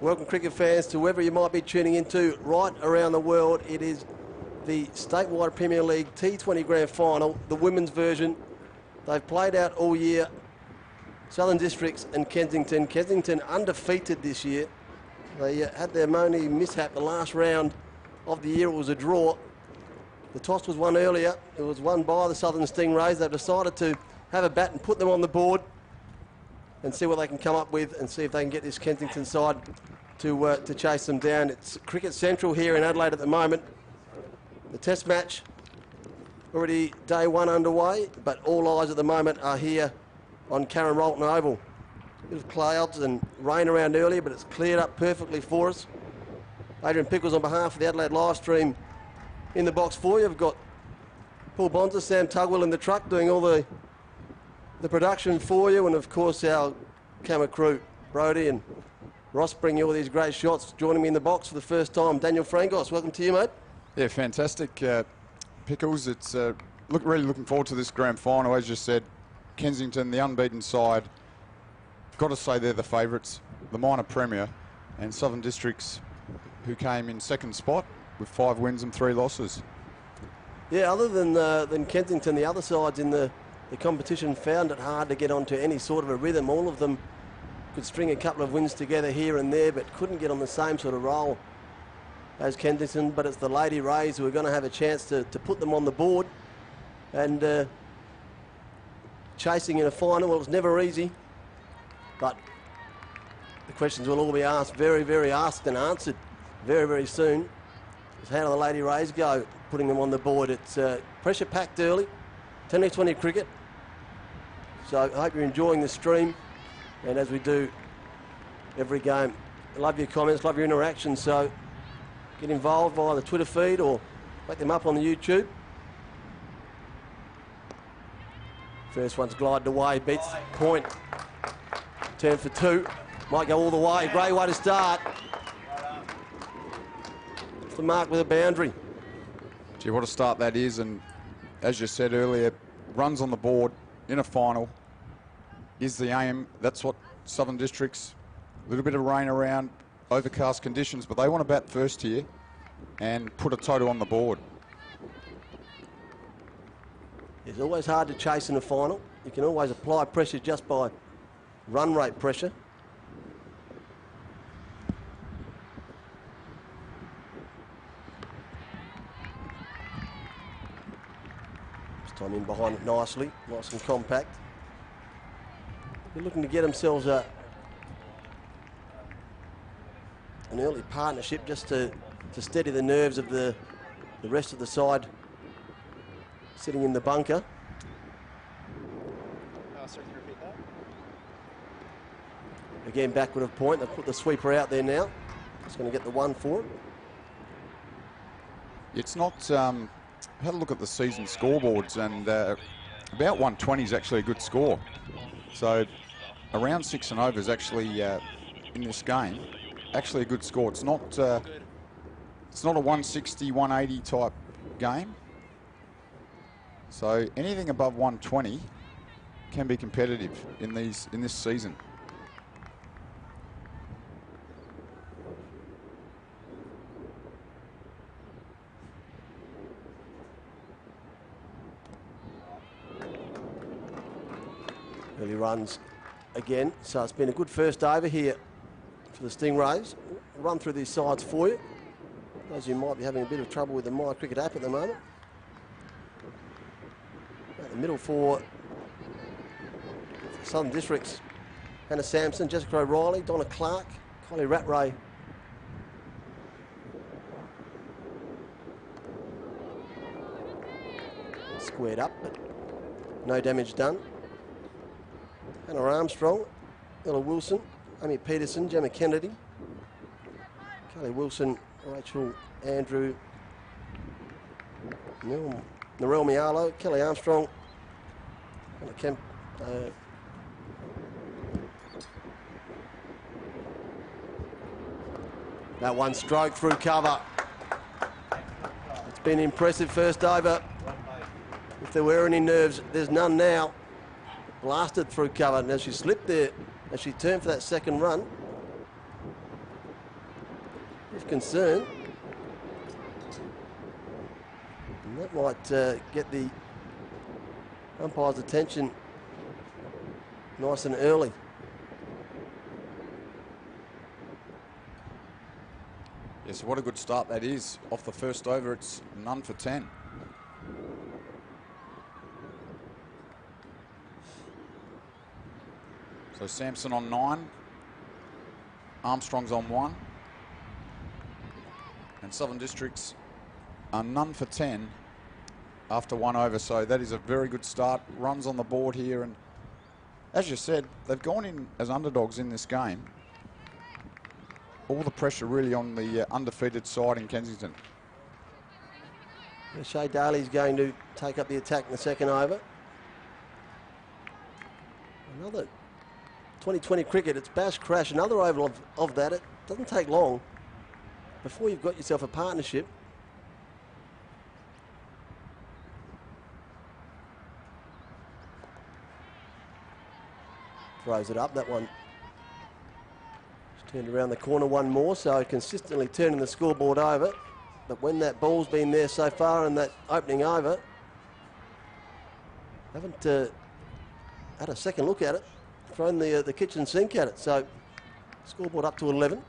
Welcome, cricket fans, to wherever you might be tuning into right around the world. It is the Statewide Premier League T20 Grand Final, the women's version. They've played out all year. Southern Districts and Kensington. Kensington undefeated this year. They had their only mishap the last round of the year. It was a draw. The toss was won earlier. It was won by the Southern Stingrays. They've decided to have a bat and put them on the board and see what they can come up with and see if they can get this Kensington side to chase them down. It's Cricket Central here in Adelaide at the moment. The test match already day one underway, but all eyes at the moment are here on Karen Rolton Oval. A bit of clouds and rain around earlier, but it's cleared up perfectly for us. Adrian Pickles on behalf of the Adelaide live stream in the box for you. We've got Paul Bonza, Sam Tugwell in the truck doing all the production for you, and of course our camera crew, Brody and Ross, bringing you all these great shots. Joining me in the box for the first time, Daniel Frangos. Welcome to you, mate. Yeah, fantastic. Pickles, it's really looking forward to this grand final. As you said, Kensington, the unbeaten side. Got to say they're the favourites, the minor premier, and Southern Districts, who came in second spot with 5 wins and 3 losses. Yeah, other than Kensington, the other sides in the competition found it hard to get onto any sort of a rhythm. All of them could string a couple of wins together here and there, but couldn't get on the same sort of roll as Kensington. But it's the Lady Rays who are going to have a chance to put them on the board. And chasing in a final, well, it's never easy. But the questions will all be asked, very, very asked and answered very, very soon. So how do the Lady Rays go, putting them on the board? It's pressure-packed early, 10-20 cricket. So I hope you're enjoying the stream. And as we do every game, love your comments, love your interaction. So get involved via the Twitter feed or make them up on the YouTube. First one's glided away, beats point. Turn for 2. Might go all the way. Great way to start. It's the mark with a boundary. Gee, what a start that is. And as you said earlier, runs on the board in a final is the aim. That's what Southern Districts, a little bit of rain around, overcast conditions, but they want to bat first here and put a total on the board. It's always hard to chase in a final. You can always apply pressure just by run rate pressure. This time in behind it nicely, nice and compact. They're looking to get themselves an early partnership just to steady the nerves of the rest of the side sitting in the bunker. Sir, can you repeat that? Again, backward of point. They've put the sweeper out there now. It's going to get the 1 for him. It's not, had a look at the season scoreboards, and about 120 is actually a good score. So around 6 and over is actually in this game actually a good score. It's not a 160, 180 type game. So anything above 120 can be competitive in this season. Early runs again, so it's been a good first over here for the Stingrays. I'll run through these sides for you. Those who might be having a bit of trouble with the My Cricket app at the moment. At the middle for Southern Districts, Hannah Sampson, Jessica O'Reilly, Donna Clark, Kylie Rattray. Squared up, but no damage done. Hannah Armstrong, Ella Wilson, Amy Peterson, Gemma Kennedy, Kelly Wilson, Rachel Andrew, Narelle Mialo, Kelly Armstrong, and Kemp. That one stroke through cover. It's been impressive first over. If there were any nerves, there's none now. Blasted through cover. Now she slipped there as she turned for that second run. Of concern. And that might get the umpire's attention nice and early. Yes, what a good start that is. Off the first over, it's none for 10. So Sampson on 9. Armstrong's on 1. And Southern Districts are none for 10 after 1 over. So that is a very good start. Runs on the board here. And as you said, they've gone in as underdogs in this game. All the pressure really on the undefeated side in Kensington. Shea Daly's going to take up the attack in the second over. Another 2020 cricket, it's bash crash, another over of that. It doesn't take long before you've got yourself a partnership. Throws it up, that one. Turned around the corner one more, so consistently turning the scoreboard over. But when that ball's been there so far in that opening over, haven't had a second look at it, thrown the kitchen sink at it. So scoreboard up to 11.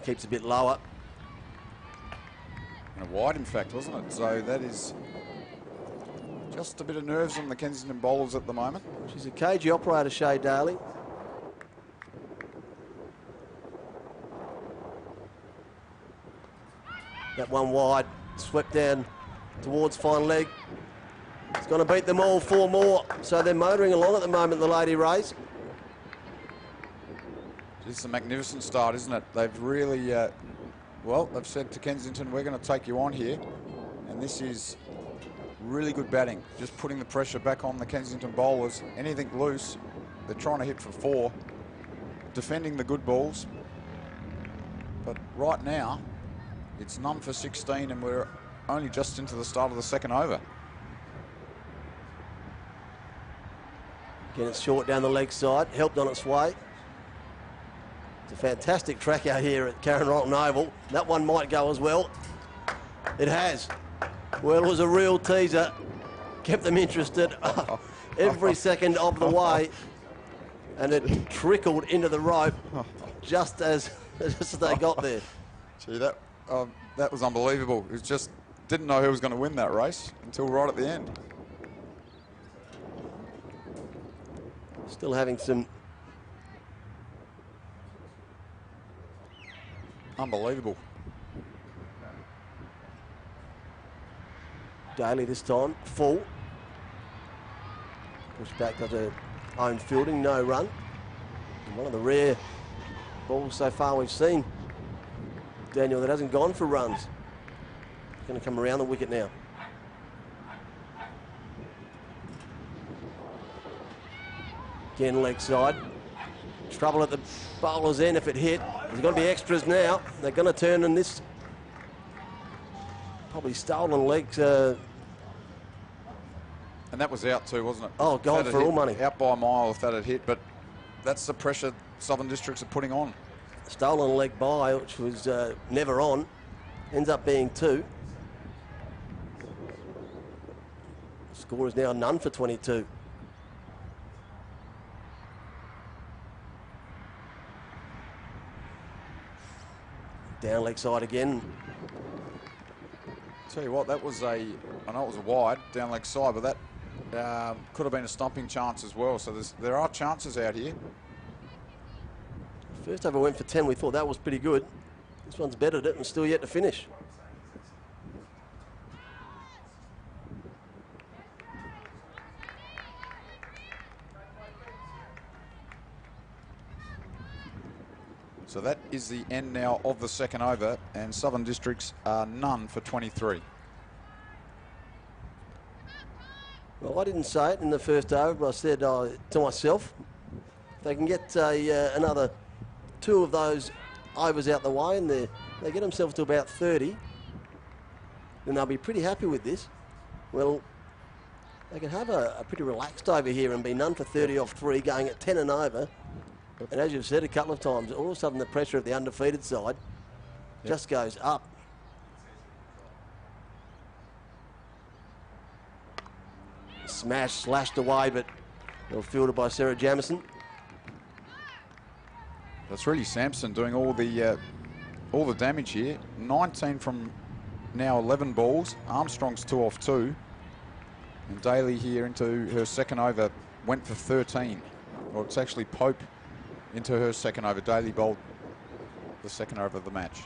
Keeps a bit lower. And wide, in fact, wasn't it? So that is just a bit of nerves on the Kensington bowlers at the moment. She's a cagey operator, Shea Daly. That one wide, swept down towards fine leg. It's going to beat them all 4 more. So they're motoring along at the moment, the Lady Rays. It's a magnificent start, isn't it? They've really, well, they've said to Kensington, we're going to take you on here. And this is really good batting. Just putting the pressure back on the Kensington bowlers. Anything loose, they're trying to hit for 4. Defending the good balls. But right now, it's none for 16 and we're only just into the start of the second over. Again, it's short down the leg side, helped on its way. It's a fantastic track out here at Karen Rolton Oval. That one might go as well. It has. Well, it was a real teaser. Kept them interested every second of the way. And it trickled into the rope just as they got there. Gee, that was unbelievable. It was just, didn't know who was going to win that race until right at the end. Still having some... Unbelievable. Daly this time, full. Pushed back, does her own fielding, no run. And one of the rare balls so far we've seen, Daniel, that hasn't gone for runs. Going to come around the wicket now. Again, leg side. Trouble at the bowler's end if it hit. There's going to be extras now. They're going to turn in this probably stolen legs. And that was out too, wasn't it? Oh, gone for all money. Out by a mile if that had hit, but that's the pressure Southern Districts are putting on. Stolen leg by, which was never on. Ends up being 2. Score is now none for 22. Down leg side again. Tell you what, that was I know it was a wide down leg side, but that could have been a stumping chance as well. So there are chances out here. First over went for 10. We thought that was pretty good. This one's bettered it and still yet to finish. So that is the end now of the second over, and Southern Districts are none for 23. Well, I didn't say it in the first over, but I said to myself, if they can get another 2 of those overs out the way and they get themselves to about 30, then they'll be pretty happy with this. Well, they can have a pretty relaxed over here and be none for 30 off 3, going at 10 and over. And as you've said a couple of times, all of a sudden the pressure of the undefeated side just goes up. Smash, slashed away, but well fielded by Sarah Jamison. That's really Sampson doing all the damage here. 19 from now 11 balls. Armstrong's 2 off 2. And Daly here into her second over went for 13. Well, it's actually Pope into her second over. Daly bowled the second over of the match.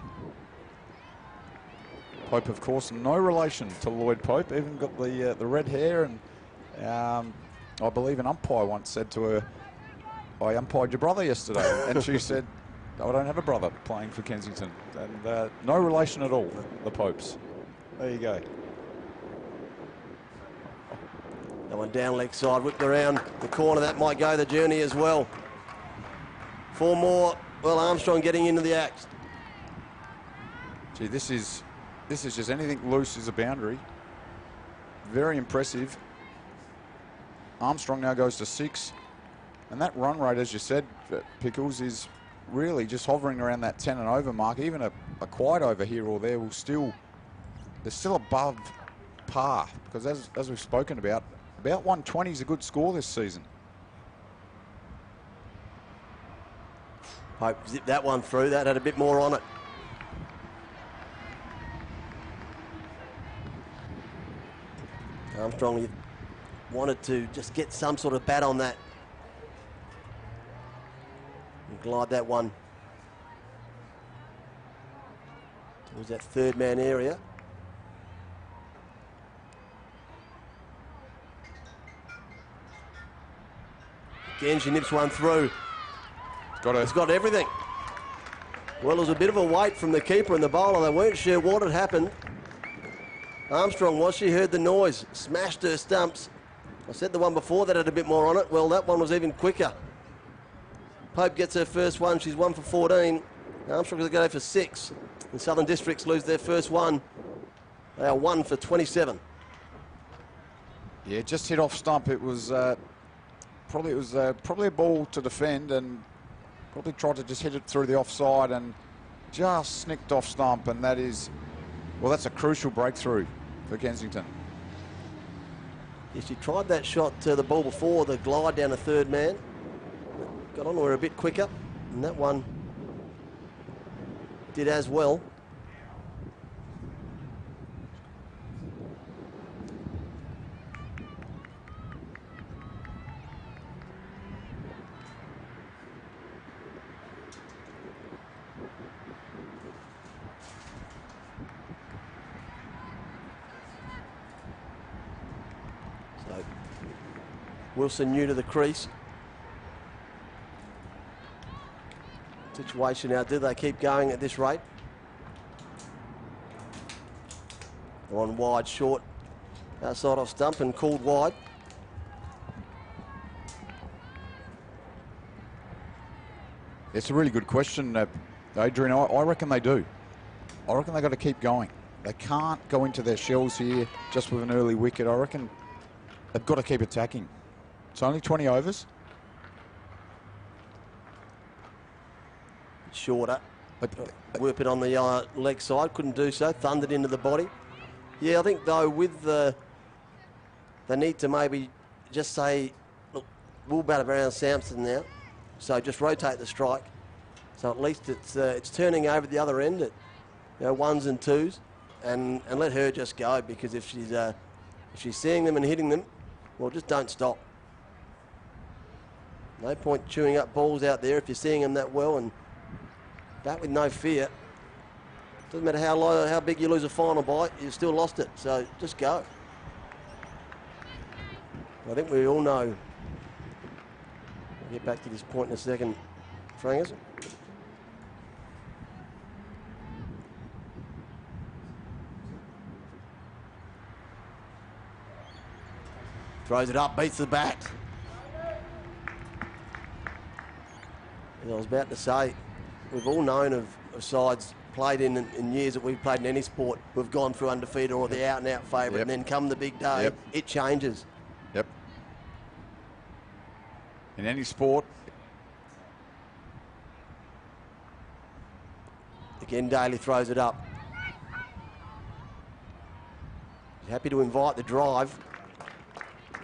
Pope, of course, no relation to Lloyd Pope. Even got the red hair, and I believe an umpire once said to her, "I umpired your brother yesterday," and she said, "I don't have a brother playing for Kensington," and no relation at all. The Popes. There you go. That one down leg side, whipped around the corner. That might go the journey as well. 4 more. Well, Armstrong getting into the act. Gee, this is just anything loose is a boundary. Very impressive. Armstrong now goes to 6. And that run rate, as you said, Pickles, is really just hovering around that 10 and over mark. Even a quiet over here or there will still, they're still above par. Because as we've spoken about 120 is a good score this season. Pope zipped that one through. That had a bit more on it. Armstrong wanted to just get some sort of bat on that. And glide that one towards that third man area. Again, she nips one through. It's got everything. Well, there was a bit of a wait from the keeper and the bowler. They weren't sure what had happened. Armstrong was. She heard the noise. Smashed her stumps. I said the one before that had a bit more on it. Well, that one was even quicker. Pope gets her first one. She's 1 for 14. Armstrong's going to go for 6. And Southern Districts lose their first one. They are 1 for 27. Yeah, just hit off stump. It was probably a ball to defend, and probably tried to just hit it through the offside and just snicked off stump, and that is, well, that's a crucial breakthrough for Kensington. Yeah, she tried that shot to the ball before, the glide down a third man. Got onto her a bit quicker, and that one did as well. Wilson new to the crease. Situation now, do they keep going at this rate? On wide, short, outside off stump and called wide. It's a really good question, Adrian. I reckon they do. I reckon they've got to keep going. They can't go into their shells here just with an early wicket. I reckon they've got to keep attacking. It's only 20 overs. Shorter. Whip it on the leg side. Couldn't do so. Thundered into the body. Yeah, I think, though, with the need to maybe just say, look, we'll bat around Sampson now. So just rotate the strike. So at least it's turning over the other end at 1s and 2s. And let her just go, because if she's seeing them and hitting them, well, just don't stop. No point chewing up balls out there if you're seeing them that well, and bat with no fear. Doesn't matter how low, how big you lose a final by, you've still lost it. So just go. I think we all know. We'll get back to this point in a second, Frangers. Throws it up, beats the bat. As I was about to say, we've all known of sides played in years that we've played in any sport. We've gone through undefeated or the out-and-out favourite, and then come the big day, it changes. Yep. In any sport. Again, Daly throws it up. He's happy to invite the drive.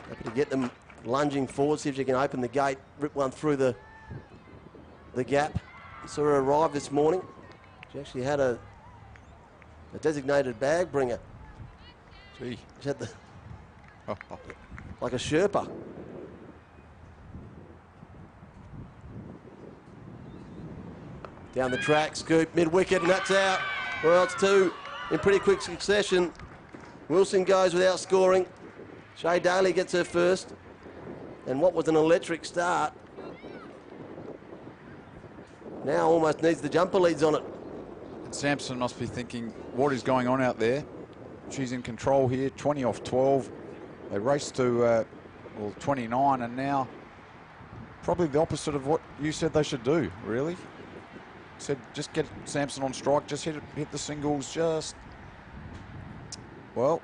Happy to get them lunging forward, see if she can open the gate, rip one through the gap. Saw her arrive this morning. She actually had a designated bag bringer. Gee. She had like a Sherpa. Down the track, scoop, mid-wicket, and that's out. Well, it's two in pretty quick succession. Wilson goes without scoring. Shay Daly gets her first. And what was an electric start now almost needs the jumper leads on it. And Sampson must be thinking, what is going on out there? She's in control here, 20 off 12. They raced to 29, and now probably the opposite of what you said they should do, really. Said just get Sampson on strike, just hit the singles, just... Well,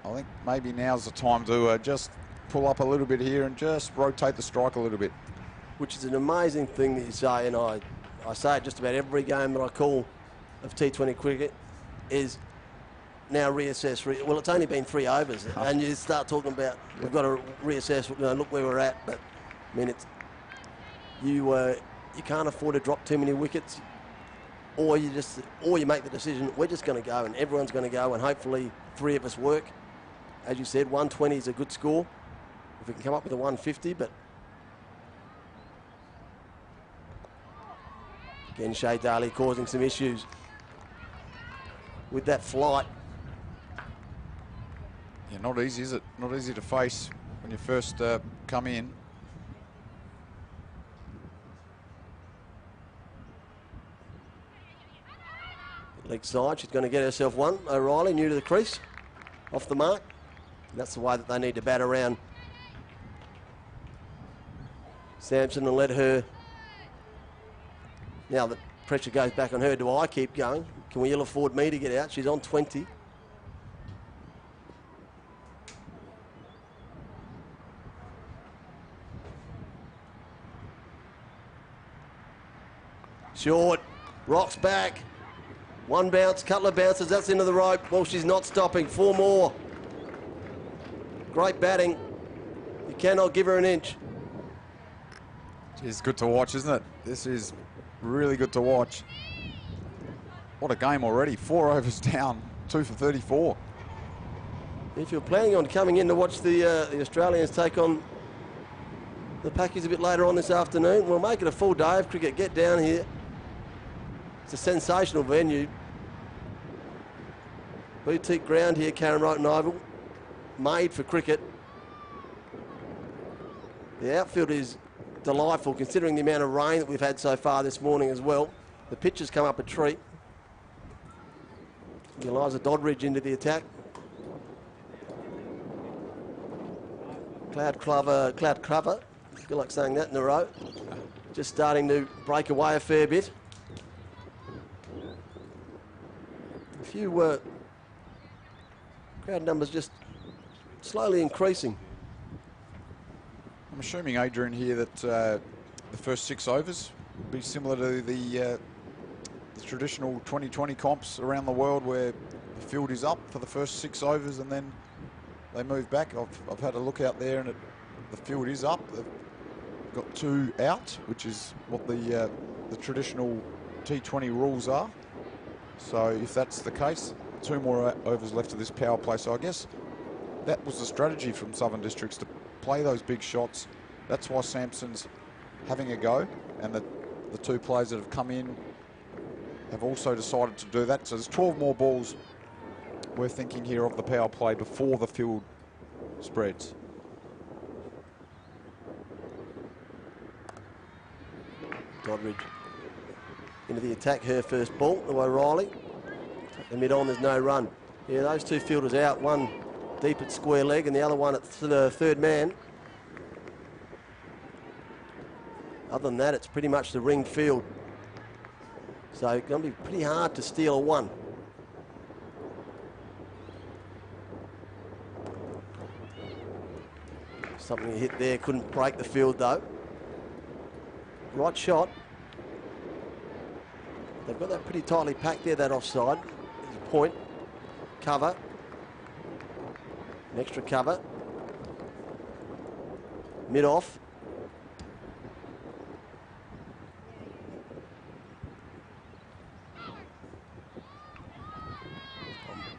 I think maybe now's the time to just pull up a little bit here and just rotate the strike a little bit. Which is an amazing thing that you say, and I say it just about every game that I call of T20 cricket, is now reassess. Well, it's only been 3 overs, and you start talking about we've got to reassess, look where we're at. But, I mean, it's you can't afford to drop too many wickets, or you make the decision, we're just going to go, and everyone's going to go, and hopefully 3 of us work. As you said, 120 is a good score if we can come up with a 150, but again, Shay Daly causing some issues with that flight. Yeah, not easy, is it? Not easy to face when you first come in. Leg side, she's going to get herself one. O'Reilly, new to the crease, off the mark. And that's the way that they need to bat around Sampson and let her. Now the pressure goes back on her. Do I keep going? Can we ill afford me to get out? She's on 20. Short, rocks back. 1 bounce, couple of bounces, that's into the rope. Well, she's not stopping. 4 more. Great batting. You cannot give her an inch. It's good to watch, isn't it? This is really good to watch. What a game already. 4 overs down, 2 for 34. If you're planning on coming in to watch the Australians take on the Packies a bit later on this afternoon, we'll make it a full day of cricket. Get down here. It's a sensational venue. Boutique ground here, Karen Roten Oval, made for cricket. The outfield is delightful considering the amount of rain that we've had so far this morning as well. The pitch has come up a treat. Eliza Doddridge into the attack. Cloud Clover, I feel like saying that in a row. Just starting to break away a fair bit. A few crowd numbers just slowly increasing. I'm assuming, Adrian, here that the first 6 overs will be similar to the traditional 2020 comps around the world where the field is up for the first 6 overs and then they move back. I've had a look out there and the field is up. They've got 2 out, which is what the traditional T20 rules are. So if that's the case, 2 more overs left of this power play. So I guess that was the strategy from Southern Districts, to play those big shots. That's why Sampson's having a go, and the 2 players that have come in have also decided to do that. So there's 12 more balls we're thinking here of the power play before the field spreads. Doddridge into the attack, her first ball to O'Reilly. The mid on, there's no run. Yeah, those 2 fielders out. One deep at square leg and the other one at the third man. Other than that, it's pretty much the ring field. So it's going to be pretty hard to steal a one. Something hit there, couldn't break the field though. Right shot. They've got that pretty tightly packed there, that offside. There's a point. Cover. An extra cover. Mid off.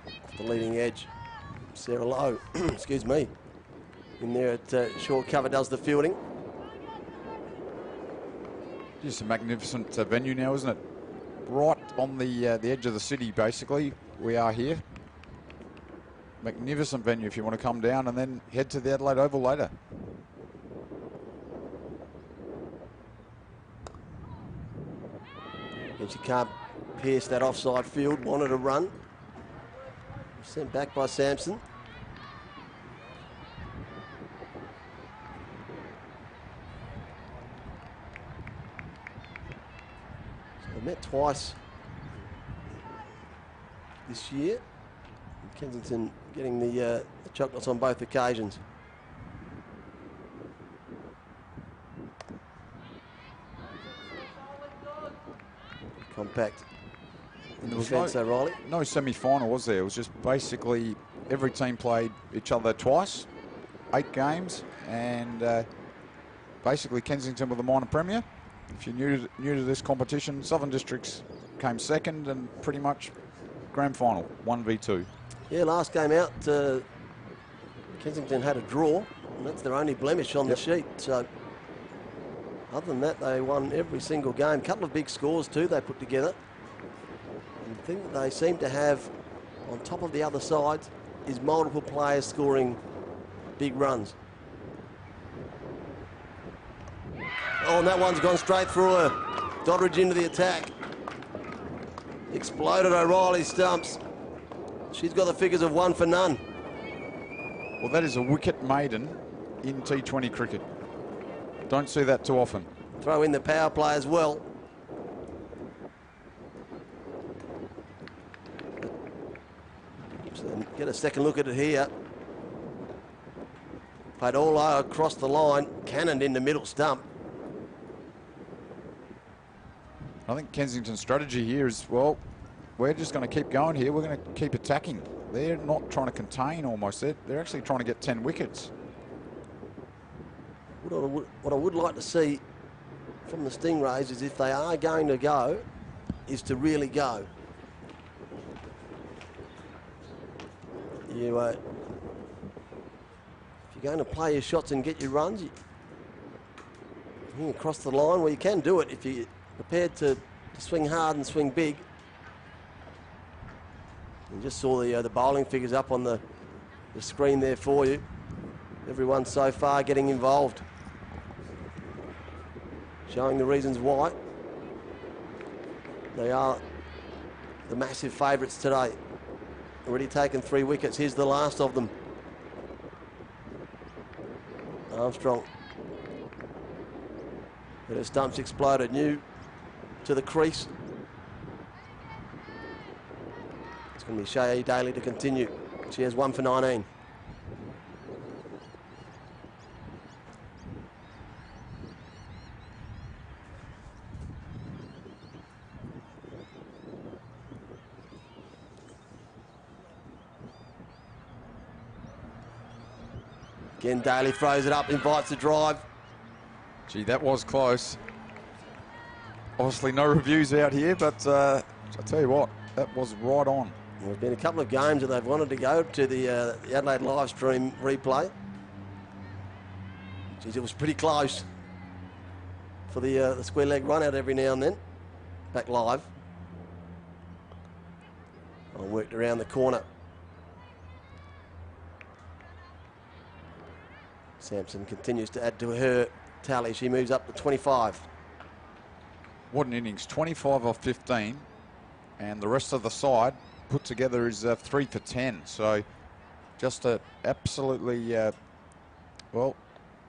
Off the leading edge. Sarah Lowe, excuse me. In there at short cover does the fielding. Just a magnificent venue now, isn't it? Right on the edge of the city, basically. We are here. Magnificent venue if you want to come down and then head to the Adelaide Oval later. And she can't pierce that offside field. Wanted to run. Sent back by Sampson. They've met twice this year. Kensington getting the chocolates on both occasions. Compact. There was Defence, O'Reilly. no semi-final, was there? It was just basically every team played each other twice, 8 games, and basically Kensington were the minor premier. If you're new to this competition, Southern Districts came second and pretty much grand final, 1v2. Yeah, last game out, Kensington had a draw, and that's their only blemish on the sheet. So other than that, they won every single game. A couple of big scores too they put together. And the thing that they seem to have on top of the other sides is multiple players scoring big runs. Oh, and that one's gone straight through her. Doddridge into the attack. Exploded O'Reilly's stumps. She's got the figures of 1 for none. Well, that is a wicket maiden in T20 cricket. Don't see that too often. Throw in the power play as well. So then get a second look at it here. Played all across the line, cannoned in the middle stump. I think Kensington's strategy here is, well, we're just going to keep going here. We're going to keep attacking. They're not trying to contain almost. They're actually trying to get 10 wickets. What I would like to see from the Stingrays is if they are going to go, is to really go. If you're going to play your shots and get your runs, you across the line, well, you can do it if you're prepared to swing hard and swing big. You just saw the bowling figures up on the screen there for you. Everyone so far getting involved, showing the reasons why they are the massive favourites today. Already taken 3 wickets. Here's the last of them. Armstrong. But her stumps exploded. New to the crease. It's going to be Shea Daly to continue. She has 1 for 19. Again, Daly throws it up, invites the drive. Gee, that was close. Obviously no reviews out here, but I'll tell you what, that was right on. There's been a couple of games that they've wanted to go to the Adelaide live stream replay. Geez, it was pretty close for the square leg run out every now and then. Back live. And worked around the corner. Sampson continues to add to her tally. She moves up to 25. What an innings, 25 off 15, and the rest of the side put together is 3 for 10. So Just a absolutely, well,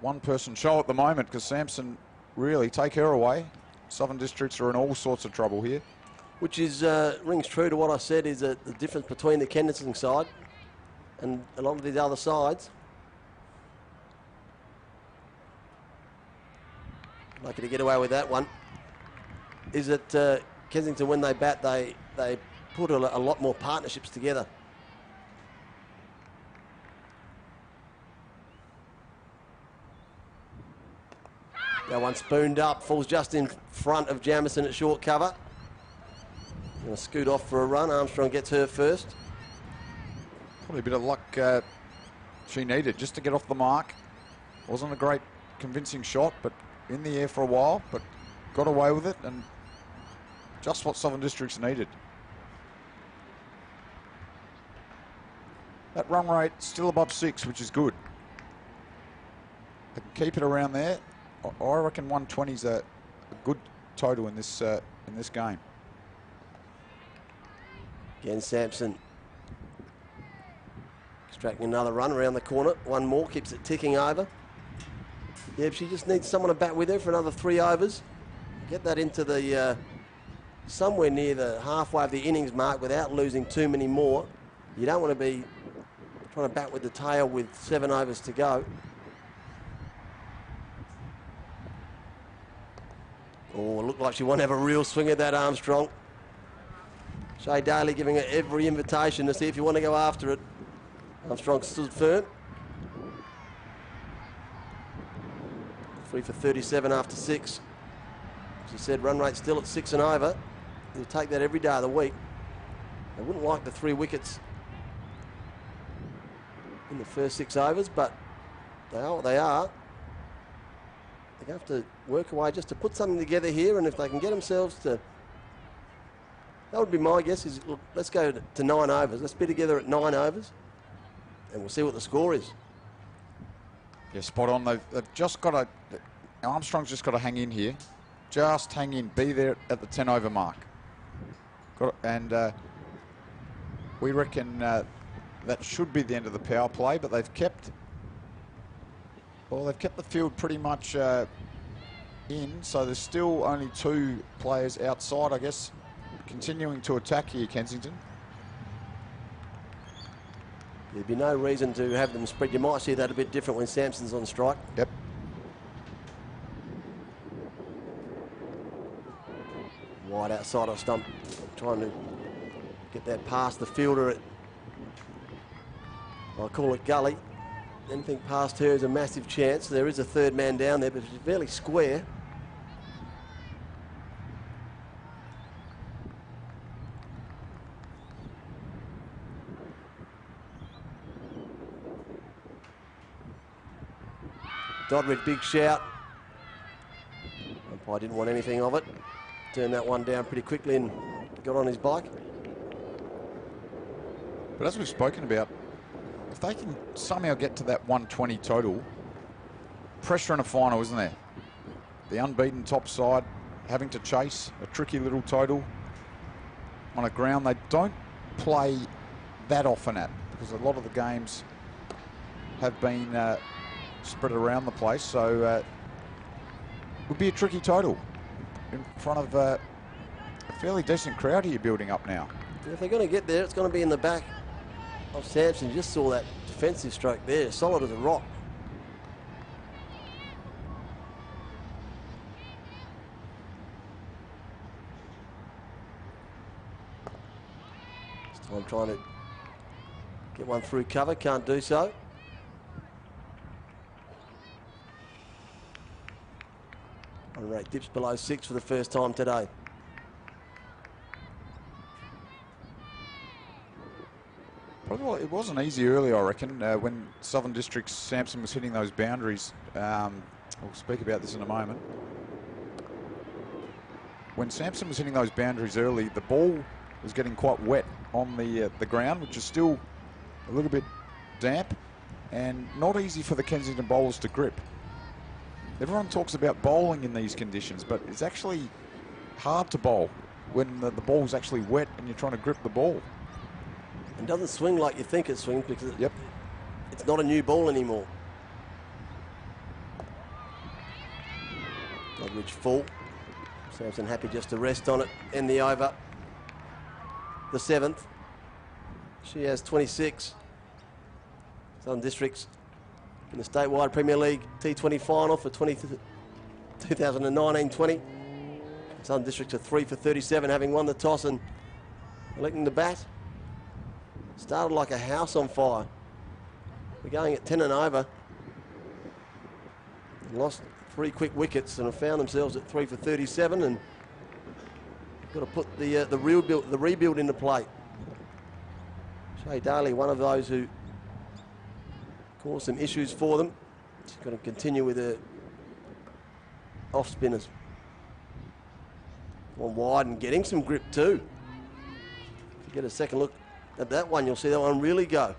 one-person show at the moment because Sampson really take her away. Southern Districts are in all sorts of trouble here. Which is rings true to what I said, is that the difference between the Kensington side and a lot of these other sides. Lucky to get away with that one. Is that Kensington, when they bat, they put a lot more partnerships together. That one spooned up, falls just in front of Jamison at short cover. Going to scoot off for a run. Armstrong gets her first. Probably a bit of luck she needed just to get off the mark. Wasn't a great convincing shot, but in the air for a while, but got away with it, and just what Southern Districts needed. That run rate still above 6, which is good. They can keep it around there. I reckon 120 is a good total in this game. Again, Sampson extracting another run around the corner. One more, keeps it ticking over. Yeah, she just needs someone to bat with her for another 3 overs. Get that into the somewhere near the halfway of the innings mark without losing too many more. You don't want to be trying to bat with the tail with 7 overs to go. Oh, it looked like she won't have a real swing at that, Armstrong. Shay Daly giving her every invitation to see if you want to go after it. Armstrong stood firm. 3 for 37 after 6. As I said, run rate still at 6 and over. You'll take that every day of the week. They wouldn't like the 3 wickets in the first 6 overs, but they are what they are. They have to work away just to put something together here, and if they can get themselves to, that would be my guess, is look, let's go to 9 overs. Let's be together at 9 overs, and we'll see what the score is. Yeah, spot on. They've just got to, Armstrong's just got to hang in here. Just hang in, be there at the 10 over mark. And we reckon that should be the end of the power play, but they've kept the field pretty much in, so there's still only 2 players outside, I guess, continuing to attack here, Kensington. There'd be no reason to have them spread. You might see that a bit different when Sampson's on strike. Yep. Wide outside of stump, trying to get that past the fielder at, I call it gully. Anything past her is a massive chance. There is a 3rd man down there, but she's fairly square. Doddridge, big shout. Umpire didn't want anything of it. Turned that one down pretty quickly and got on his bike. But as we've spoken about, if they can somehow get to that 120 total, pressure in a final, isn't there? The unbeaten top side having to chase a tricky little total on a ground they don't play that often at, because a lot of the games have been spread around the place, so it would be a tricky total in front of a fairly decent crowd here building up now. If they're going to get there, it's going to be in the back of Sampson. You just saw that defensive stroke there, solid as a rock. This time trying to get one through cover, can't do so. Run rate dips below 6 for the first time today. Probably, it wasn't easy early, I reckon, when Southern Districts Sampson was hitting those boundaries. We'll speak about this in a moment. When Sampson was hitting those boundaries early, the ball was getting quite wet on the ground, which is still a little bit damp and not easy for the Kensington bowlers to grip. Everyone talks about bowling in these conditions, but it's actually hard to bowl when the ball's actually wet and you're trying to grip the ball. It doesn't swing like you think it swings, because it's not a new ball anymore. Dogwich full. Sampson happy just to rest on it, end the over. The 7th. She has 26. Southern Districts in the statewide Premier League T20 final for 2019-20. Southern Districts are 3 for 37, having won the toss and electing the bat. Started like a house on fire. We're going at 10 and over. Lost 3 quick wickets and have found themselves at 3 for 37, and got to put the rebuild into play. Shay Daly, one of those who caused some issues for them. She's got to continue with her off spinners. One wide and getting some grip too. If you get a second look at that one, you'll see that one really go.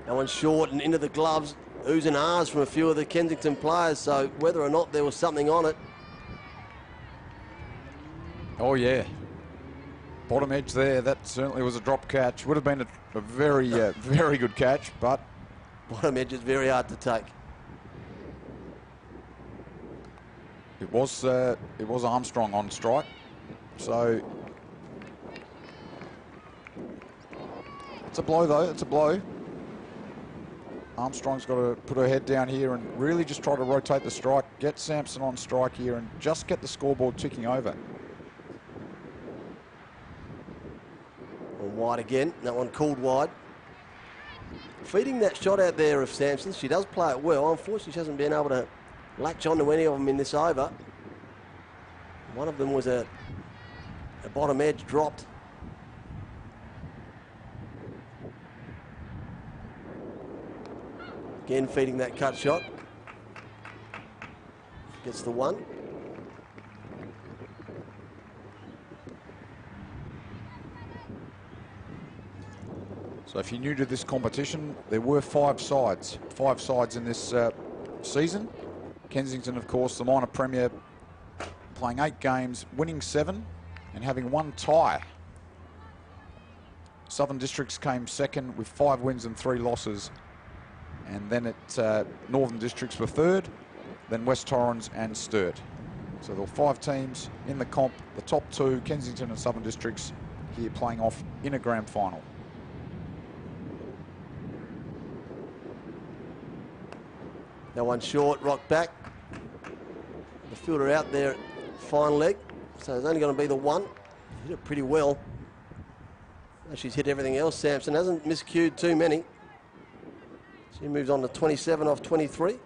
That one's short and into the gloves. Oohs and ahs from a few of the Kensington players, so whether or not there was something on it. Oh yeah, bottom edge there, that certainly was a drop catch. Would have been a very, very good catch, but bottom edge is very hard to take. It was Armstrong on strike, so it's a blow though, it's a blow. Armstrong's got to put her head down here and really just try to rotate the strike, get Sampson on strike here and just get the scoreboard ticking over. Well, wide again, that one called wide. Feeding that shot out there of Sampson, she does play it well. Unfortunately, she hasn't been able to latch onto any of them in this over. One of them was a bottom edge dropped. Again, feeding that cut shot. Gets the one. So if you're new to this competition, there were 5 sides in this season. Kensington, of course, the minor premier, playing 8 games, winning 7 and having 1 tie. Southern Districts came second with 5 wins and 3 losses. And then Northern Districts were third, then West Torrens and Sturt. So there were 5 teams in the comp. The top 2, Kensington and Southern Districts, here playing off in a grand final. That one short, rock back. The fielder out there, fine leg. So there's only going to be the one. Hit it pretty well. She's hit everything else. Sampson hasn't miscued too many. She moves on to 27 off 23.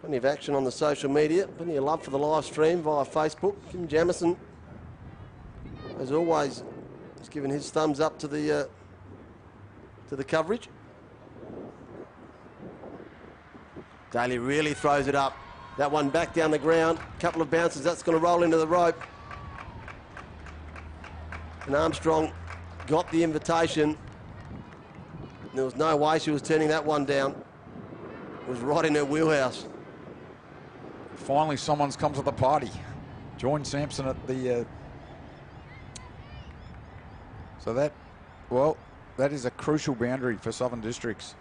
Plenty of action on the social media. Plenty of love for the live stream via Facebook. Kim Jamison, as always, has given his thumbs up to the coverage. Daly really throws it up. That one back down the ground. Couple of bounces. That's going to roll into the rope. And Armstrong got the invitation. There was no way she was turning that one down. It was right in her wheelhouse. Finally, someone's come to the party. Join Sampson at the... So that, well, that is a crucial boundary for Southern Districts.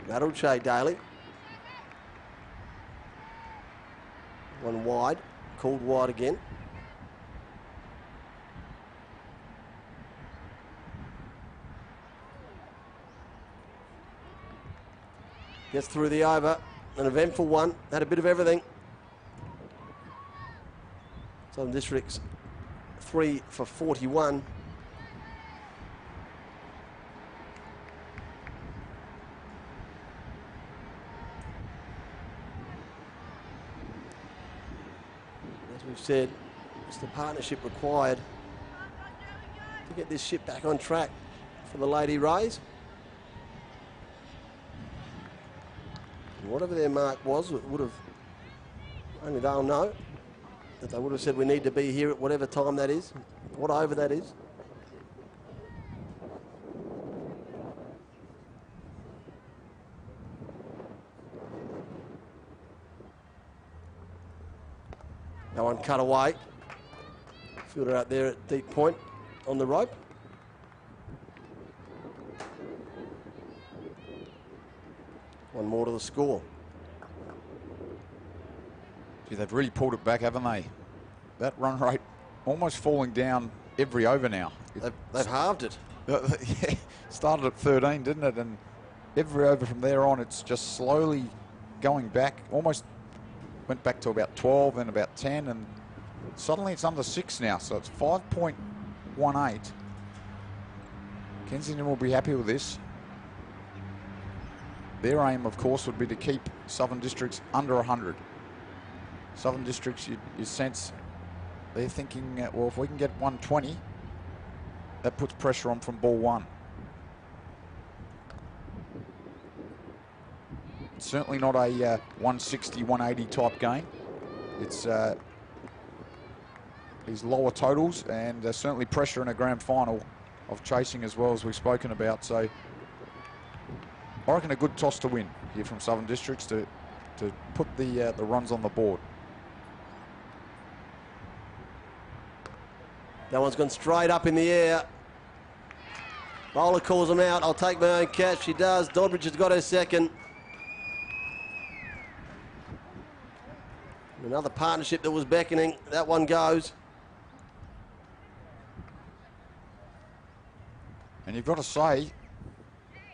That'll Shay Daly. One wide, called wide again. Gets through the over, an eventful one, had a bit of everything. Southern Districts 3 for 41. As we've said, it's the partnership required to get this ship back on track for the Lady Rays. Whatever their mark was, it would have, only they'll know, that they would have said we need to be here at whatever time that is, what over that is. That one cut away. Fielder out there at deep point on the rope. One more to the score. Gee, they've really pulled it back, haven't they? That run rate almost falling down every over now. They've halved it. Yeah, started at 13, didn't it? And every over from there on, it's just slowly going back. Almost went back to about 12, then about 10, and suddenly it's under 6 now. So it's 5.18. Kensington will be happy with this. Their aim, of course, would be to keep Southern Districts under 100. Southern Districts, you sense they're thinking, well, if we can get 120, that puts pressure on from ball one. It's certainly not a 160, 180 type game. It's these lower totals, and there's certainly pressure in a grand final of chasing as well, as we've spoken about. So I reckon a good toss to win here from Southern Districts to put the runs on the board. That one's gone straight up in the air. Bowler calls him out. I'll take my own catch. She does. Doddridge has got her second. Another partnership that was beckoning. That one goes. And you've got to say,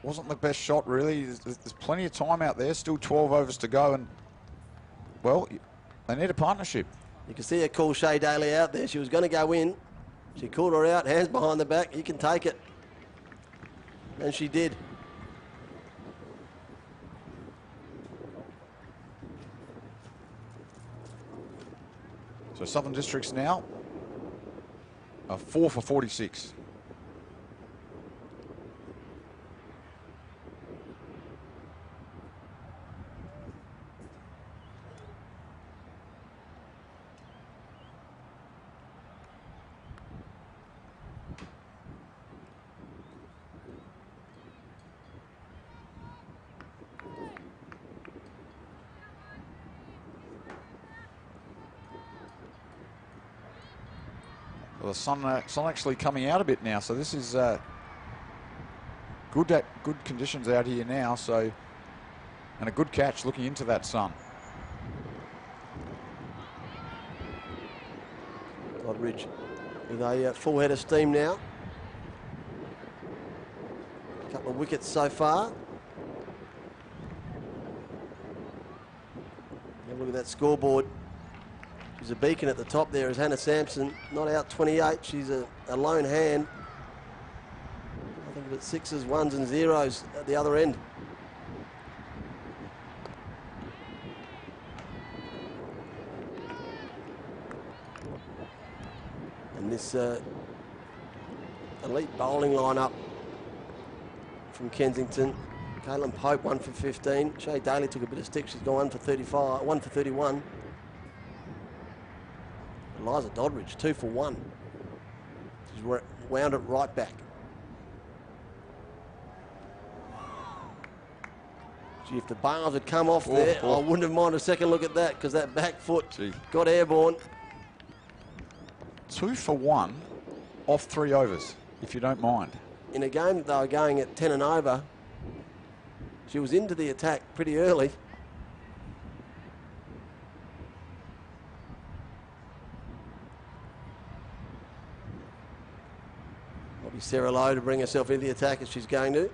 wasn't the best shot really. There's plenty of time out there. Still 12 overs to go, and well, they need a partnership. You can see her call Shay Daly out there. She was going to go in. She called her out, hands behind the back. You can take it. And she did. So Southern Districts now are 4 for 46. Well, the sun actually coming out a bit now, so this is good conditions out here now. So, and a good catch looking into that sun. Doddridge with a full head of steam now. A couple of wickets so far. Have a look at that scoreboard. She's a beacon at the top there is Hannah Sampson, not out 28. She's a lone hand. I think of it 6s, 1s and 0s at the other end. And this elite bowling lineup from Kensington. Caitlin Pope 1 for 15. Shay Daly took a bit of stick. She's gone 1 for 35, 1 for 31. Eliza Doddridge, 2 for 1. She's wound it right back. Gee, if the bars had come off there, I wouldn't have minded a second look at that, because that back foot got airborne. 2 for 1 off 3 overs, if you don't mind. In a game that they were going at 10 and over, she was into the attack pretty early. Sarah Lowe to bring herself into the attack as she's going to.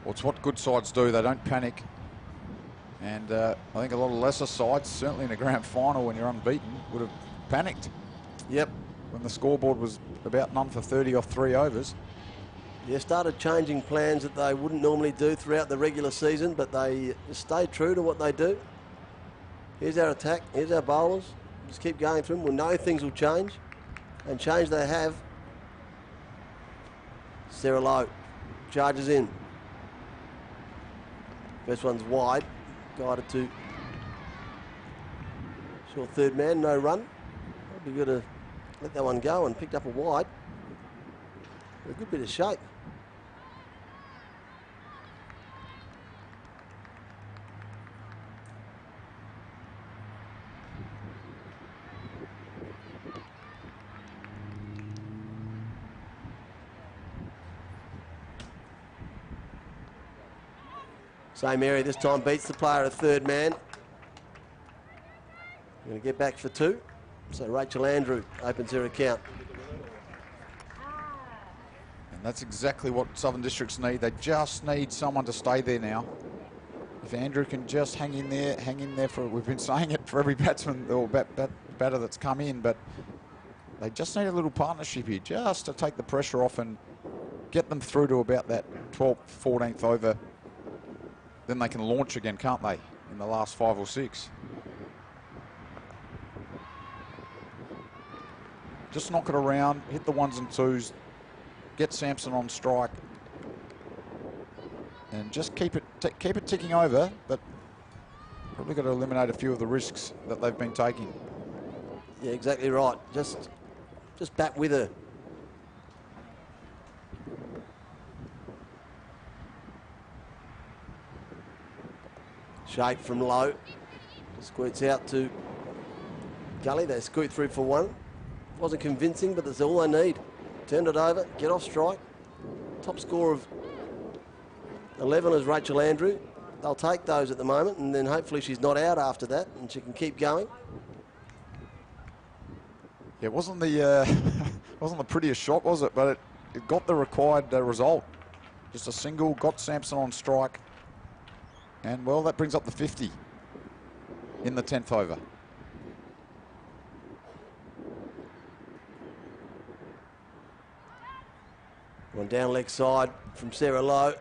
Well, it's what good sides do. They don't panic. And I think a lot of lesser sides, certainly in a grand final when you're unbeaten, would have panicked. Yep. When the scoreboard was about none for 30 off 3 overs. Yeah, started changing plans that they wouldn't normally do throughout the regular season, but they just stayed true to what they do. Here's our attack, here's our bowlers. Just keep going through them. We'll know things will change, and change they have. Sarah Lowe charges in. First one's wide, guided to short third man, no run. I'd be good to let that one go, and picked up a wide. A good bit of shape. Same area this time, beats the player at third man. Going to get back for 2. So Rachel Andrew opens her account. And that's exactly what Southern Districts need. They just need someone to stay there now. If Andrew can just hang in there for, we've been saying it for every batsman or batter that's come in, but they just need a little partnership here just to take the pressure off and get them through to about that 12th, 14th over. Then they can launch again, can't they, in the last 5 or 6. Just knock it around, hit the 1s and 2s, get Sampson on strike, and just keep it ticking over, but probably got to eliminate a few of the risks that they've been taking. Yeah, exactly right. Just bat with her. Shape from low. Squirts out to Gully. They scoot through for 1. Wasn't convincing, but that's all they need. Turned it over, get off strike. Top score of 11 is Rachel Andrew. They'll take those at the moment, and then hopefully she's not out after that and she can keep going. Yeah, it wasn't the prettiest shot, was it? But it got the required result. Just a single, got Sampson on strike. And, well, that brings up the 50 in the 10th over. One down leg side from Sarah Lowe.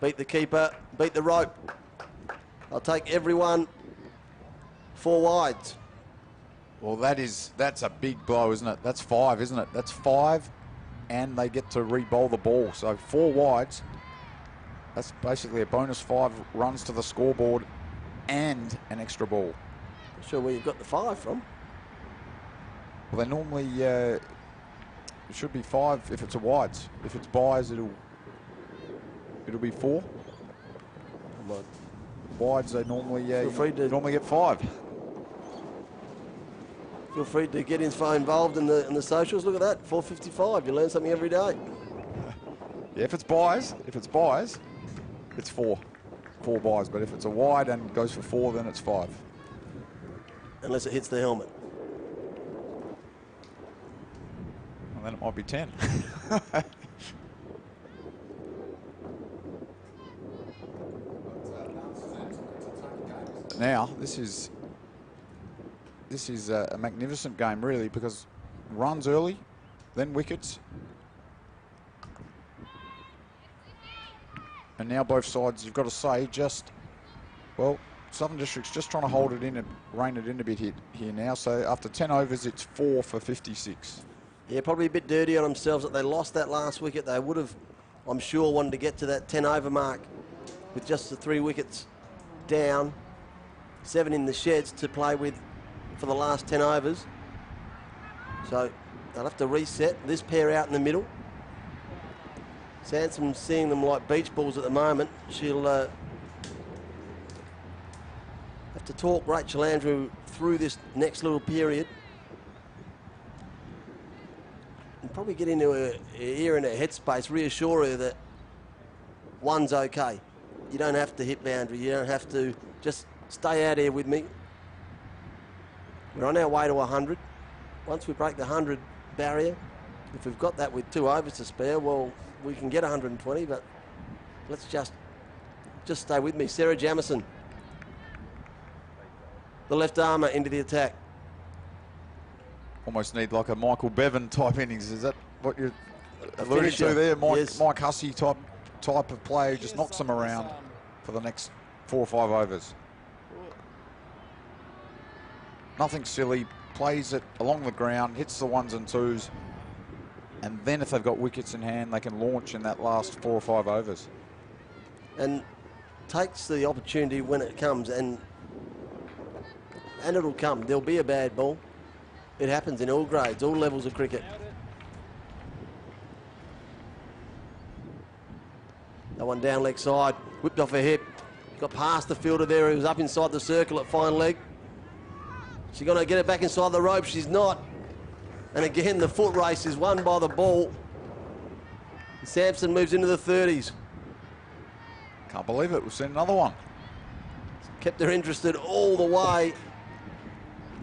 Beat the keeper, beat the rope. I'll take everyone 4 wides. Well, that's a big blow, isn't it? That's 5, isn't it? That's 5, and they get to re-bowl the ball. So 4 wides. That's basically a bonus 5 runs to the scoreboard and an extra ball. Not sure where you've got the 5 from. Well, they normally it should be 5 if it's a wides. If it's buys, it'll be 4. Wides, they normally normally get 5. Feel free to get involved in the socials. Look at that, 455. You learn something every day. Yeah, if it's buys, it's 4 buys. But if it's a wide and goes for 4, then it's 5. Unless it hits the helmet. Well, then it might be 10. Now, this is a magnificent game, really, because runs early, then wickets. And now both sides, you've got to say, Southern District's just trying to hold it in and rein it in a bit here now. So after 10 overs, it's 4 for 56. Yeah, probably a bit dirty on themselves that they lost that last wicket. They would have, I'm sure, wanted to get to that 10 over mark with just the 3 wickets down, 7 in the sheds to play with for the last 10 overs. So they'll have to reset this pair out in the middle. Sansom's seeing them like beach balls at the moment. She'll have to talk Rachel Andrew through this next little period and probably get into her ear and her headspace, reassure her that 1's okay. You don't have to hit boundary. You don't have to, just stay out here with me. We're on our way to 100. Once we break the 100 barrier, if we've got that with 2 overs to spare, well, we can get 120, but let's just stay with me. Sarah Jamieson, the left armour into the attack. Almost need like a Michael Bevan type innings. Is that what you're alluding to there? Mike Hussey type of play, just knocks them around for the next 4 or 5 overs. Nothing silly, plays it along the ground, hits the 1s and 2s, and then if they've got wickets in hand, they can launch in that last 4 or 5 overs. And takes the opportunity when it comes, and it'll come. There'll be a bad ball. It happens in all grades, all levels of cricket. That one down leg side, whipped off her hip, got past the fielder there, who was up inside the circle at fine leg. She's going to get it back inside the rope. She's not. And again, the foot race is won by the ball. Sampson moves into the 30s. Can't believe it. We've seen another one. Kept her interested all the way.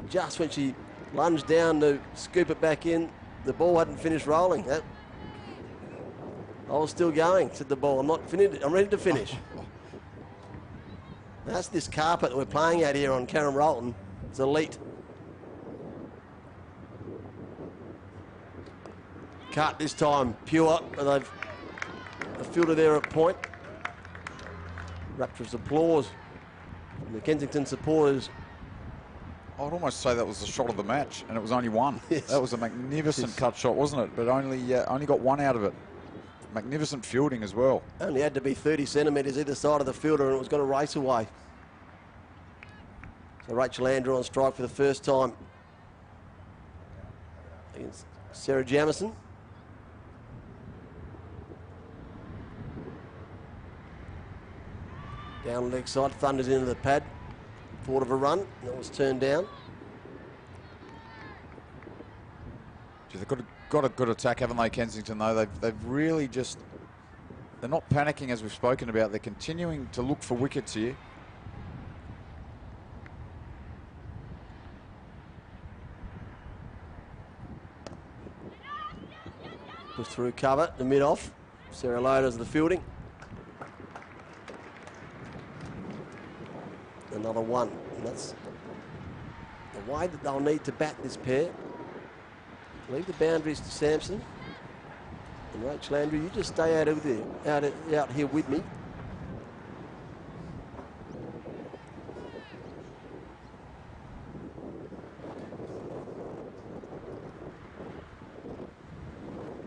Just when she lunged down to scoop it back in, the ball hadn't finished rolling. I was still going, said the ball. I'm not finished. I'm ready to finish. That's this carpet that we're playing at here on Karen Rolton. It's elite. Cut this time, pure. And they've a fielder there at point. Rapturous applause from the Kensington supporters. I'd almost say that was the shot of the match, and it was only one. Yes. That was a magnificent cut shot, wasn't it? But only got one out of it. Magnificent fielding as well. Only had to be 30 centimetres either side of the fielder, and it was going to race away. So Rachel Andrew on strike for the first time against Sarah Jamieson. Down leg side, thunders into the pad. Thought of a run, that was turned down. Gee, they've got a good attack, haven't they, Kensington, though? They've really just... They're not panicking, as we've spoken about. They're continuing to look for wickets here. Push through cover, the mid-off. Sarah Lowe does the fielding. Another one, and that's the way that they'll need to bat this pair. Leave the boundaries to Sampson. And Rachel Andrew, you just stay out here with me.